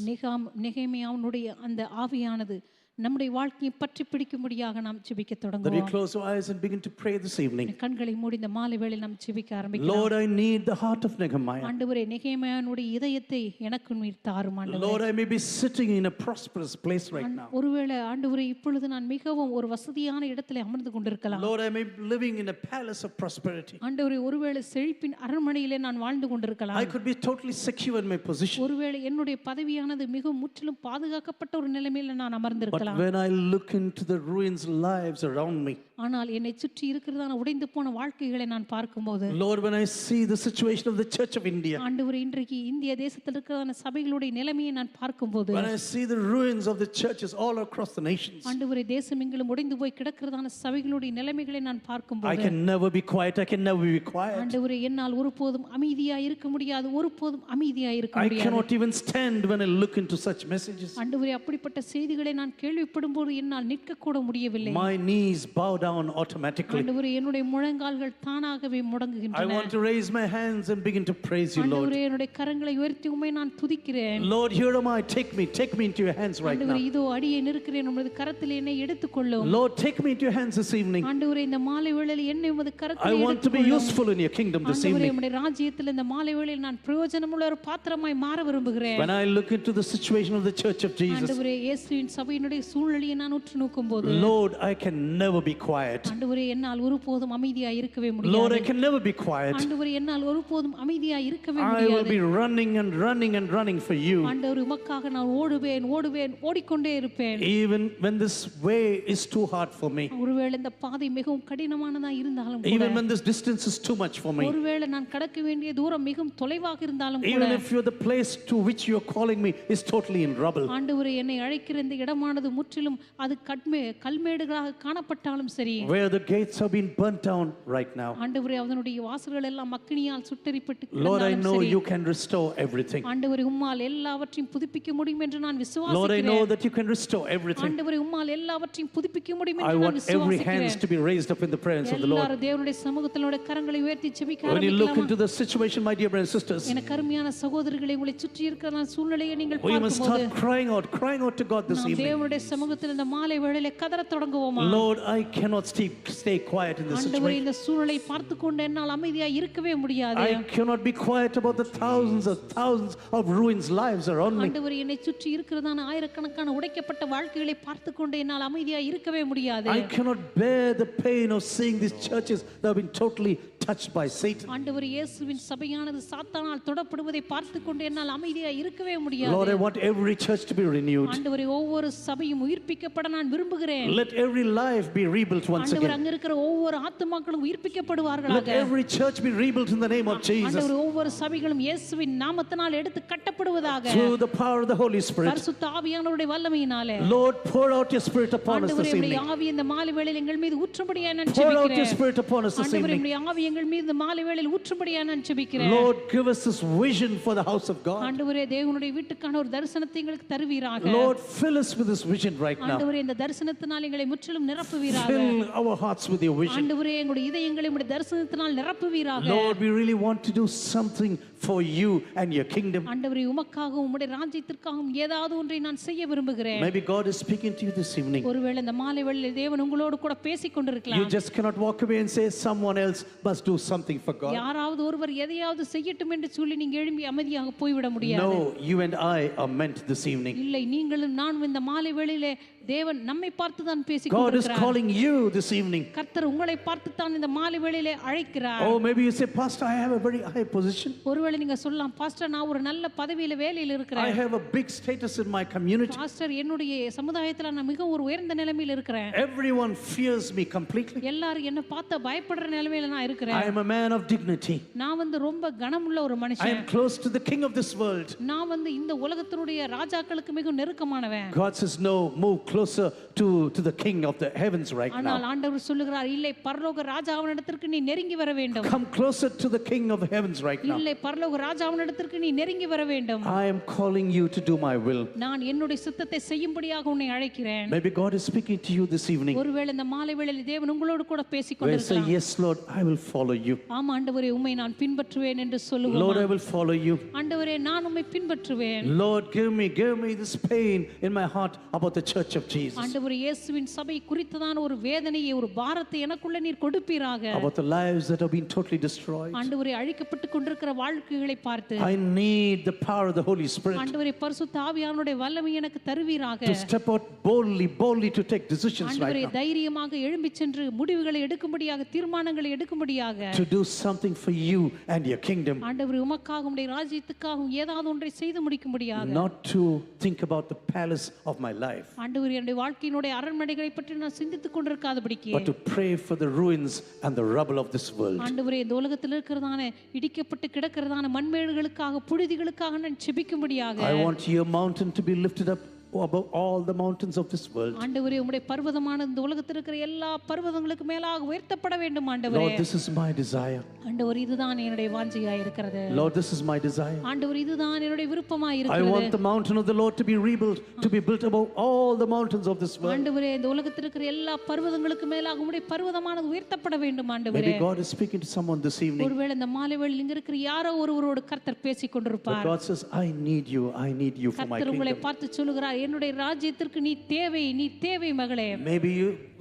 Speaker 3: நெகேமியாவுடைய அந்த ஆவியானது நம்முடைய வாழ்க்கையை பற்றி பிடிக்கும்படியாக நாம் ஜெபிக்க
Speaker 2: That we
Speaker 3: தொடங்குவோம்.
Speaker 2: close our eyes and begin to pray this evening.
Speaker 3: கண்களை மூடி இந்த மாலை வேளையில் நாம் ஜெபிக்க ஆரம்பிக்கலாம்.
Speaker 2: Lord, I need the heart of Nehemiah.
Speaker 3: ஆண்டவரே நெகேமியாவுடைய இதயத்தை எனக்கு நீர் தாரும் ஆண்டவரே.
Speaker 2: Lord, I may be sitting in a prosperous place right now.
Speaker 3: ஒருவேளை ஆண்டவரே இப்பொழுது நான் மிகவும் ஒரு வசதியான இடத்திலே அமர்ந்து கொண்டிருக்கலாம்.
Speaker 2: Lord, I may be living in a palace of prosperity.
Speaker 3: ஆண்டவரே ஒருவேளை செழிப்பின் அரண்மனையிலே நான் வாழ்ந்து கொண்டிருக்கலாம்.
Speaker 2: I could be totally secure in my position.
Speaker 3: ஒருவேளை என்னுடைய பதவியானது மிகவும் முற்றிலும் பாதுகாக்கப்பட்ட ஒரு நிலைமையில நான் அமர்ந்திருக்கலாம்.
Speaker 2: But when I look into the ruins lives around me,
Speaker 3: ஆனால் என்னை சுற்றி இருக்கிறதான உடைந்து போன வாழ்க்கைகளை நான் பார்க்கும்போது
Speaker 2: Lord, when I see the situation of the Church of India,
Speaker 3: ஆண்டவரே இன்றைக்கு இந்திய தேசத்தில் இருக்கிறதான சபைகளுடைய நிலைமையை நான் பார்க்கும்போது
Speaker 2: when I see the ruins of the churches all across the nations,
Speaker 3: ஆண்டவரே தேசம் எங்கிலும் உடைந்து போய் கிடக்கிறதான சபைகளுடைய நிலைமைகளை நான்
Speaker 2: I
Speaker 3: பார்க்கும்போது
Speaker 2: can never be quiet. I can never be quiet.
Speaker 3: ஆண்டவரே என்னால் ஒருபோதும் அமைதியா இருக்க முடியாது, ஒருபோதும் அமைதியா இருக்க
Speaker 2: I
Speaker 3: முடியாது.
Speaker 2: cannot even stand when I look into such messages.
Speaker 3: ஆண்டவரே அப்படிப்பட்ட செய்திகளை நான் கேள்விப்படும் போது என்னால் நிற்க கூட முடியவில்லை.
Speaker 2: My knees bow down automatically.
Speaker 3: ஆண்டவரே என்னுடைய முழங்கால்கள் தானாகவே
Speaker 2: I
Speaker 3: முடங்குகின்றன.
Speaker 2: want to raise my hands and begin to praise you, Lord.
Speaker 3: ஆண்டவரே என்னுடைய கரங்களை உயர்த்தி உம்மை நான் துதிக்கிறேன்.
Speaker 2: Lord, here am I. Take me into your hands right
Speaker 3: ஆண்டவரே
Speaker 2: now.
Speaker 3: இதோ அடியேன் இருக்கிறேன், உமது கரத்தில் என்னை எடுத்துக்கொள்ளும்.
Speaker 2: Lord, take me into your hands this evening.
Speaker 3: ஆண்டவரே இந்த மாலை வேளையில் என்னை உமது
Speaker 2: I
Speaker 3: கரத்தில்
Speaker 2: want to be
Speaker 3: எடுத்துக்கொள்ளும்.
Speaker 2: useful in your kingdom this
Speaker 3: ஆண்டவரே
Speaker 2: evening.
Speaker 3: உம்முடைய ராஜ்யத்தில் இந்த மாலை வேளையில் நான் பிரயோஜனமுள்ள ஒரு பாத்திரமாய் மாற விரும்புகிறேன்.
Speaker 2: When I look into the situation of the Church of Jesus,
Speaker 3: ஆண்டவரே இயேசுவின் சபையினுடைய சூழ்நிலையை நான் உற்று நோக்கும்போது
Speaker 2: Lord, I can never be quiet.
Speaker 3: ஆண்டவரே என்னால் ஒருபோதும் அமைதியா இருக்கவே
Speaker 2: Lord,
Speaker 3: முடியாது.
Speaker 2: I can never be quiet.
Speaker 3: ஆண்டவரே என்னால் ஒருபோதும் அமைதியா இருக்கவே
Speaker 2: I will
Speaker 3: முடியாது.
Speaker 2: be running and running and running for you.
Speaker 3: ஆண்டவர் உமக்காக நான் ஓடுவேன் ஓடிக்கொண்டே இருப்பேன்.
Speaker 2: Even when this way is too hard for me.
Speaker 3: ஒருவேளை இந்த பாதை மிகவும் கடினமானதா இருந்தாலும் கூட,
Speaker 2: Even when this distance is too much for me.
Speaker 3: ஒருவேளை நான் கடக்க வேண்டிய தூரம் மிகவும் தொலைவாக இருந்தாலும் கூட,
Speaker 2: Even if you're the place to which you're calling me is totally in rubble.
Speaker 3: ஆண்டவரே என்னை அழைக்கிற இந்த இடமானது முற்றிலும் அது கல்மேடுகளாக காணப்பட்டாலும் சரி,
Speaker 2: Where the gates have been burnt down right now.
Speaker 3: ஆண்டவரே அதனுடைய வாசல்கள் எல்லாம் அக்கினியால் சுட்டெரிப்பட்டு
Speaker 2: Lord, I
Speaker 3: கிடந்தாலும்
Speaker 2: know
Speaker 3: சரி,
Speaker 2: you can restore everything.
Speaker 3: ஆண்டவரே உம்மால் எல்லாவற்றையும் புதுப்பிக்க முடியும் என்று நான்
Speaker 2: Lord, I
Speaker 3: விசுவாசிக்கிறேன்.
Speaker 2: know that you can restore everything.
Speaker 3: ஆண்டவரே உம்மால் எல்லாவற்றையும் புதுப்பிக்க முடியும்
Speaker 2: I
Speaker 3: என்று நான்
Speaker 2: want every
Speaker 3: விசுவாசிக்கிறேன்.
Speaker 2: hands to be raised up in the presence of the Lord.
Speaker 3: எல்லாரும் தேவனுடைய சமூகத்தினுடைய கரங்களை உயர்த்தி ஜெபிக்க
Speaker 2: When you look
Speaker 3: ஆரம்பிக்கலாமா?
Speaker 2: into the situation, my dear brothers and sisters,
Speaker 3: எனக்கு அருமையான சகோதரர்களை உங்களை சுற்றி இருக்கிற சூழ்நிலையை நீங்கள்
Speaker 2: we must
Speaker 3: பார்க்கும்போது
Speaker 2: start crying out to God this
Speaker 3: நாம்
Speaker 2: evening.
Speaker 3: தேவனுடைய சமூகத்தில் இந்த மாலை வேளையிலே கதறத் தொடங்குவோமா?
Speaker 2: Lord, I cannot stay quiet in this
Speaker 3: ஆண்டவரே
Speaker 2: situation.
Speaker 3: இந்த சூழலை பார்த்து கொண்டு என்னால் அமைதியா இருக்கவே முடியாது.
Speaker 2: I cannot be quiet about the thousands of ruins lives around me.
Speaker 3: ஆண்டவரே என்னை சுற்றி இருக்கிறதான ஆயிரக்கணக்கான உடைக்கப்பட்ட வாழ்க்கைகளை பார்த்து கொண்டு என்னால் அமைதியா இருக்கவே முடியாது.
Speaker 2: I cannot bear the pain of seeing these churches that have been totally touched by Satan.
Speaker 3: ஆண்டவரே இயேசுவின் சபையானது சாத்தானால் தொடப்படுவதை பார்த்து கொண்டு என்னால் அமைதியா இருக்கவே
Speaker 2: Lord,
Speaker 3: முடியாது.
Speaker 2: I want every church to be renewed.
Speaker 3: ஆண்டவரே ஒவ்வொரு சபையும் உயிர்ப்பிக்கப்பட நான் விரும்புகிறேன்.
Speaker 2: Let every life be rebuilt once
Speaker 3: ஆண்டவர்
Speaker 2: again.
Speaker 3: அங்க இருக்கிற ஒவ்வொரு ஆத்துமாக்களும்
Speaker 2: Let
Speaker 3: உயிர்ப்பிக்கப்படுவார்களாக.
Speaker 2: every church be rebuilt in the name of Jesus.
Speaker 3: ஆண்டவர் ஒவ்வொரு சபைகளும் இயேசுவின் நாமத்தினால் எடுத்து கட்டப்படுவதாக.
Speaker 2: Through the power of the Holy Spirit.
Speaker 3: பரிசுத்த ஆவியானவருடைய வல்லமையினாலே
Speaker 2: Lord, pour out your Spirit upon us
Speaker 3: ஆண்டவரே
Speaker 2: this
Speaker 3: உம்முடைய
Speaker 2: evening.
Speaker 3: ஆவி இந்த மாலை வேளையில் எங்கள் மீது ஊற்றும்படியாக நான்
Speaker 2: Pour out your
Speaker 3: ஜெபிக்கிறேன்.
Speaker 2: Spirit upon us this
Speaker 3: ஆண்டவரே
Speaker 2: evening.
Speaker 3: உம்முடைய ஆவி எங்கள் மீது இந்த மாலை வேளையில் ஊற்றும்படியாக நான் ஜெபிக்கிறேன்.
Speaker 2: Lord, give us this vision for the house of God.
Speaker 3: ஆண்டவரே தேவனுடைய வீட்டுக்கான ஒரு தரிசனத்தை எங்களுக்கு தருவீராக.
Speaker 2: Lord, fill us with this vision right now.
Speaker 3: ஆண்டவரே இந்த தரிசனத்தினால் எங்களை முற்றிலும் நிரப்புவீராக.
Speaker 2: Fill our hearts with your vision.
Speaker 3: ஆண்டவரே எங்களுடைய இதயங்களை உம்முடைய தரிசனத்தினால் நிரப்புவீராக.
Speaker 2: Lord, we really want to do something for you and your kingdom.
Speaker 3: ஆண்டவரே உமக்காகவும் உம்முடைய ராஜ்யத்திற்காகவும் ஏதாவது ஒன்றை நான் செய்ய விரும்புகிறேன்.
Speaker 2: Maybe God is speaking to you this evening.
Speaker 3: ஒருவேளை இந்த மாலை வேளையில் தேவன் உங்களோடு கூட பேசிக்
Speaker 2: You
Speaker 3: கொண்டிருக்கலாம்.
Speaker 2: just cannot walk away and say someone else must do something for God.
Speaker 3: யாராவது ஒருவர் எதையாவது செய்யட்டும் என்று சொல்லி நீங்க எழும்பி அமைதியாக போய்விட முடியாது.
Speaker 2: No, you and I are meant this evening.
Speaker 3: இல்லை, நீங்களும் நானும் இந்த மாலை வேளையிலே தேவன் நம்மை பார்த்து தான் பேசிக்
Speaker 2: God is
Speaker 3: கொண்டிருக்கிறார்.
Speaker 2: calling you this evening.
Speaker 3: கர்த்தர் உங்களை பார்த்து தான் இந்த மாலை வேளையிலே அழைக்கிறார்.
Speaker 2: Oh, maybe you say, Pastor, I have a very high position.
Speaker 3: ஒருவேளை நீங்க சொல்லலாம், பாஸ்டர் நான் ஒரு நல்ல பதவியில வேலையில்
Speaker 2: I
Speaker 3: இருக்கிறேன்.
Speaker 2: have a big status in my community.
Speaker 3: Pastor என்னுடைய சமுதாயத்துல நான் மிக ஒரு உயர்ந்த நிலைமையில் இருக்கிறேன்.
Speaker 2: Everyone fears me completely.
Speaker 3: எல்லாரும் என்ன பார்த்து பயப்படுற நிலைமையில நான் இருக்கிறேன்.
Speaker 2: I am a man of dignity.
Speaker 3: நான் வந்து ரொம்ப கனமுள்ள ஒரு
Speaker 2: I
Speaker 3: மனுஷன்.
Speaker 2: am close to the king of this world.
Speaker 3: நான் வந்து இந்த உலகத்தினுடைய ராஜாக்களுக்கு மிக நெருக்கமானவன்.
Speaker 2: God says, no, move closer to the king of the heavens right
Speaker 3: ஆனால்
Speaker 2: now.
Speaker 3: ஆண்டவர் சொல்லுகிறார், இல்லை, பரலோக ராஜாவினிடத்திற்கு நீ நெருங்கி வர வேண்டும்.
Speaker 2: Come closer to the king of the heavens right now.
Speaker 3: இல்லை, பரலோக ராஜாவினிடத்திற்கு நீ நெருங்கி வர வேண்டும்.
Speaker 2: I am calling you to do my will.
Speaker 3: நான் என்னுடைய சித்தத்தை செய்யும்படியாக உன்னை அழைக்கிறேன்.
Speaker 2: Maybe God is speaking to you this evening.
Speaker 3: ஒருவேளை இந்த மாலை வேளையில் தேவன் உங்களோடு கூட பேசிக்
Speaker 2: Where you say,
Speaker 3: கொண்டிருக்கலாம்.
Speaker 2: yes, Lord, I will follow you.
Speaker 3: ஆமா ஆண்டவரே, உம்மை நான் பின்பற்றுவேன் என்று சொல்லுவோம்.
Speaker 2: Lord, I will follow you.
Speaker 3: ஆண்டவரே, நான் உம்மை பின்பற்றுவேன்.
Speaker 2: Lord, give me this pain in my heart about the church of Jesus.
Speaker 3: ஆண்டவரே, இயேசுவின் சபை குறித்ததான ஒரு வேதனையை, ஒரு பாரத்தை எனக்குள்ள நீர் கொடுப்பீராக.
Speaker 2: About the lives that have been totally destroyed.
Speaker 3: ஆண்டவரே, அழிக்கப்பட்டு கொண்டிருக்கிற வாழ்க்கைகளை பார்த்து
Speaker 2: I need the power of the Holy Spirit
Speaker 3: ஆண்டவரே, பரிசுத்த ஆவியானவருடைய வல்லமை எனக்கு தருவீராக.
Speaker 2: to step out boldly to take decisions right
Speaker 3: ஆண்டவரே,
Speaker 2: now.
Speaker 3: தைரியமாக எழும்பிச் சென்று முடிவுகளை எடுக்கும்படியாக, தீர்மானங்களை எடுக்கும்படியாக முடியாக
Speaker 2: to do something for you and your kingdom,
Speaker 3: ஆண்டவரே உமக்காக உம்முடைய ராஜ்யத்துக்காகவும் ஏதாவது ஒன்றை செய்து முடிக்கும்படியாக
Speaker 2: not to think about the palace of my life,
Speaker 3: ஆண்டவரே என்னுடைய வாழ்க்கையினுடைய அரண்மனைகளை பற்றி நான் சிந்தித்துக் கொண்டிருக்காதபடிக்கு
Speaker 2: but to pray for the ruins and the rubble of this world.
Speaker 3: ஆண்டவரே இந்த உலகத்தில் இருக்கிறதான இடிக்கப்பட்டு கிடக்கிறதான மண்மேடுகளுக்காக புழுதிகளுக்காக நான் செபிக்கும்படியாக
Speaker 2: I want your mountain to be lifted up above all the mountains of this world.
Speaker 3: ஆண்டவரே உம்முடைய பர்வதமான இந்த உலகத்தில் இருக்கிற எல்லா பர்வதங்களுக்கு மேலாக உயர்த்தப்பட வேண்டும் ஆண்டவரே.
Speaker 2: Lord, this is my desire.
Speaker 3: ஆண்டவரே இதுதான் என்னுடைய வாஞ்சையாய் இருக்கிறது.
Speaker 2: Lord, this is my desire.
Speaker 3: ஆண்டவரே இதுதான் என்னுடைய விருப்பமாய்
Speaker 2: I
Speaker 3: இருக்கிறது.
Speaker 2: want the mountain of the Lord to be rebuilt, to be built above all the mountains of this world.
Speaker 3: ஆண்டவரே இந்த உலகத்தில் இருக்கிற எல்லா பர்வதங்களுக்கு மேலாக உம்முடைய பர்வதமானது உயர்த்தப்பட வேண்டும் ஆண்டவரே.
Speaker 2: Maybe God is speaking to someone this evening.
Speaker 3: ஒருவேளை இந்த மாலை வேளையில் இங்க இருக்கிற யாரோ ஒருவரோடு கர்த்தர் பேசிக்
Speaker 2: But
Speaker 3: கொண்டிருப்பார்.
Speaker 2: God says, I need you for my
Speaker 3: கர்த்தர் உங்களை
Speaker 2: kingdom.
Speaker 3: பார்த்து சொல்லுகிறார், என்னுடைய ராஜ்யத்திற்கு நீ தேவை மகளே.
Speaker 2: Maybe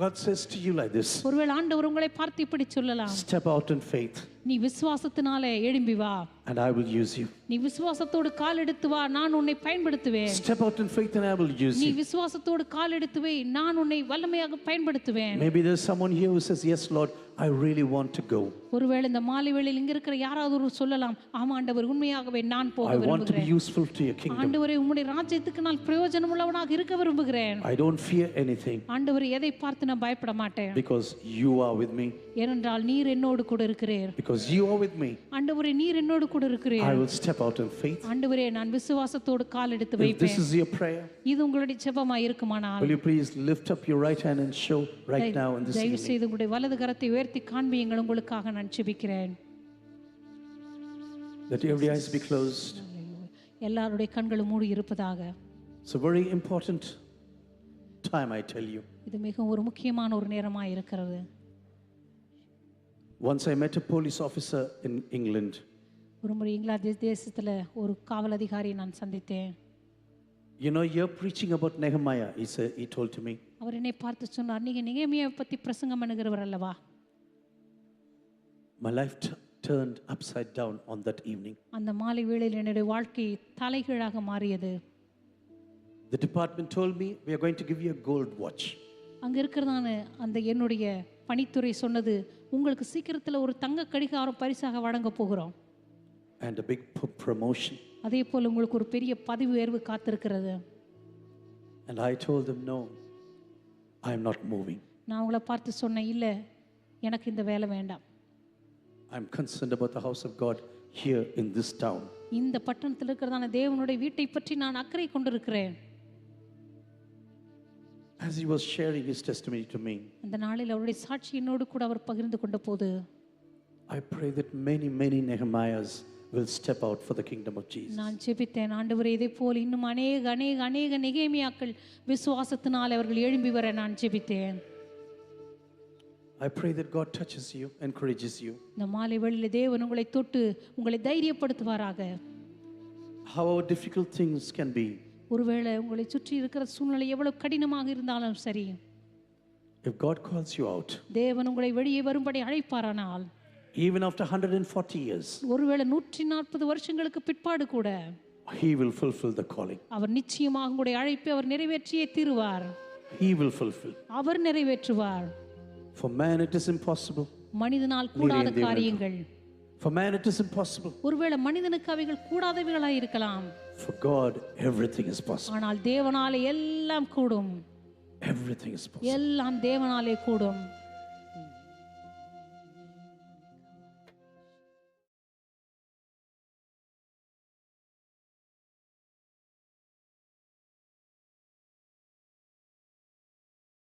Speaker 2: God says to you like this,
Speaker 3: ஒருவேளை ஆண்டவர் உங்களை பார்த்து இப்படி சொல்லலாம்,
Speaker 2: step out in faith
Speaker 3: நீ விசுவாசத்தினாலே எழும்பி வா,
Speaker 2: and I will use you.
Speaker 3: நீ விசுவாசத்தோடு கால் எடுத்து வா, நான் உன்னை பயன்படுத்துவேன்.
Speaker 2: Step out in faith and I will use
Speaker 3: நீ
Speaker 2: you.
Speaker 3: விசுவாசத்தோடு கால் எடுத்து வை, நான் உன்னை வல்லமையாக பயன்படுத்துவேன்.
Speaker 2: Maybe there's someone here who says, yes, Lord, I really want to go.
Speaker 3: ஒருவேளை இந்த மாலை வேளையில் இங்க இருக்கிற யாராவது ஒரு சொல்லலாம், ஆமா ஆண்டவர் உண்மையாகவே நான் போக
Speaker 2: I want to be
Speaker 3: விரும்புகிறேன்.
Speaker 2: useful to your kingdom.
Speaker 3: ஆண்டவரே உம்முடைய ராஜ்யத்துக்கு நான் பிரயோஜனம் உள்ளவனாக இருக்க விரும்புகிறேன்.
Speaker 2: I don't fear anything
Speaker 3: ஆண்டவர் எதை பார்த்து நான் பயப்பட மாட்டேன்,
Speaker 2: because you are with me.
Speaker 3: ஏனென்றால் நீர் என்னோடு கூட இருக்கிறீர்.
Speaker 2: Because you are with me,
Speaker 3: ஆண்டவரே நீர் என்னோடு கூட இருக்கிறீர்.
Speaker 2: I will step out in faith.
Speaker 3: ஆண்டவரே நான் விசுவாசத்தோடு கால் எடுத்து
Speaker 2: If this
Speaker 3: வைப்பேன்.
Speaker 2: is your prayer,
Speaker 3: இது உங்களுடைய ஜெபமாய் இருக்குமானால்
Speaker 2: will you please lift up your right hand and show right now in this
Speaker 3: தயவு
Speaker 2: evening?
Speaker 3: செய்து உங்களுடைய வலது கரத்தை உயர்த்தி காண்பியுங்கள், உங்களுக்காக நான் ஜெபிக்கிறேன்.
Speaker 2: Let every eyes be closed.
Speaker 3: எல்லாருடைய கண்களும் மூடி இருப்பதாக.
Speaker 2: It's a very important time, I tell you.
Speaker 3: இது மிகவும் ஒரு முக்கியமான ஒரு நேரமாய் இருக்கிறது.
Speaker 2: Once I met a police officer in England.
Speaker 3: ஒரு முறை இங்கிலாந்து தேசத்துல ஒரு காவல் அதிகாரியை நான் சந்தித்தேன்.
Speaker 2: You know, you're preaching about Nehemiah, he told to me.
Speaker 3: அவர் என்னை பார்த்து சொன்னார், நீங்க நெகேமியாவை பத்தி பிரசங்கம் பண்ணுகிறவர் அல்லவா?
Speaker 2: My life turned upside down on that evening.
Speaker 3: அந்த மாலை வேளையில் என்னுடைய வாழ்க்கை தலைகீழாக மாறியது.
Speaker 2: The department told me, we are going to give you a gold watch.
Speaker 3: அங்க இருக்கிறதான அந்த என்னுடைய பணித்துறை சொன்னது, உங்களுக்கு சீக்கிரத்துல ஒரு தங்க கடிகாரம் பரிசாக வழங்க போகிறோம்.
Speaker 2: And a big promotion.
Speaker 3: அதே போல உங்களுக்கு ஒரு பெரிய பதவி உயர்வு காத்திருக்கிறது.
Speaker 2: And I told them, no, I am not moving.
Speaker 3: நான் உங்களை பார்த்து சொன்னேன், இல்ல எனக்கு இந்த வேலை வேண்டாம்.
Speaker 2: I'm concerned about the house of God here in this town.
Speaker 3: இந்த பட்டணத்தில் இருக்கிறதான தேவனுடைய வீட்டை பற்றி நான் அக்கறை கொண்டிருக்கிறேன்.
Speaker 2: As he was sharing his testimony to me,
Speaker 3: அந்த நாளில் அவருடைய சாட்சி என்னோடு கூட அவர் பகிர்ந்து கொண்ட போது,
Speaker 2: I pray that many Nehemiahs will step out for the kingdom of Jesus.
Speaker 3: நான் ஜெபித்தேன், ஆண்டவரே இதே போல் இன்னும் அநேக நெகேமியாக்கள் விசுவாசத்தினால் அவர்கள் எழும்பி வர நான் ஜெபித்தேன்.
Speaker 2: I pray that God touches you, encourages you.
Speaker 3: இந்த மாலை வேளையில் தேவன் உங்களை தொட்டு உங்களை தைரியப்படுத்துவாராக.
Speaker 2: However difficult things can be,
Speaker 3: ஒருவேளை உங்களை சுற்றி இருக்கிற சூழ்நிலை எவ்வளவு கடினமாக இருந்தாலும் சரி,
Speaker 2: if God calls you out,
Speaker 3: தேவன் உங்களை வெளியே வரும்படி அழைப்பாரானால்,
Speaker 2: even after 140 years,
Speaker 3: ஒருவேளை 140 வருஷங்களுக்கு பிற்பாடு கூட
Speaker 2: he will fulfill the calling.
Speaker 3: அவர் நிச்சயமாக உங்களுடைய அழைப்பை அவர் நிறைவேற்றியே தீருவார்.
Speaker 2: He will fulfill.
Speaker 3: அவர் நிறைவேற்றுவார்.
Speaker 2: For man it is impossible.
Speaker 3: மனிதனால் கூடாத காரியங்கள்,
Speaker 2: For man it is impossible.
Speaker 3: ஒருவேளை மனிதனுக்கு அவைகள் கூடாதவைகளாய் இருக்கலாம்.
Speaker 2: For God everything is possible.
Speaker 3: ஆனால் தேவனாலே எல்லாம் கூடும்.
Speaker 2: Everything is possible.
Speaker 3: எல்லாம் தேவனாலே கூடும்.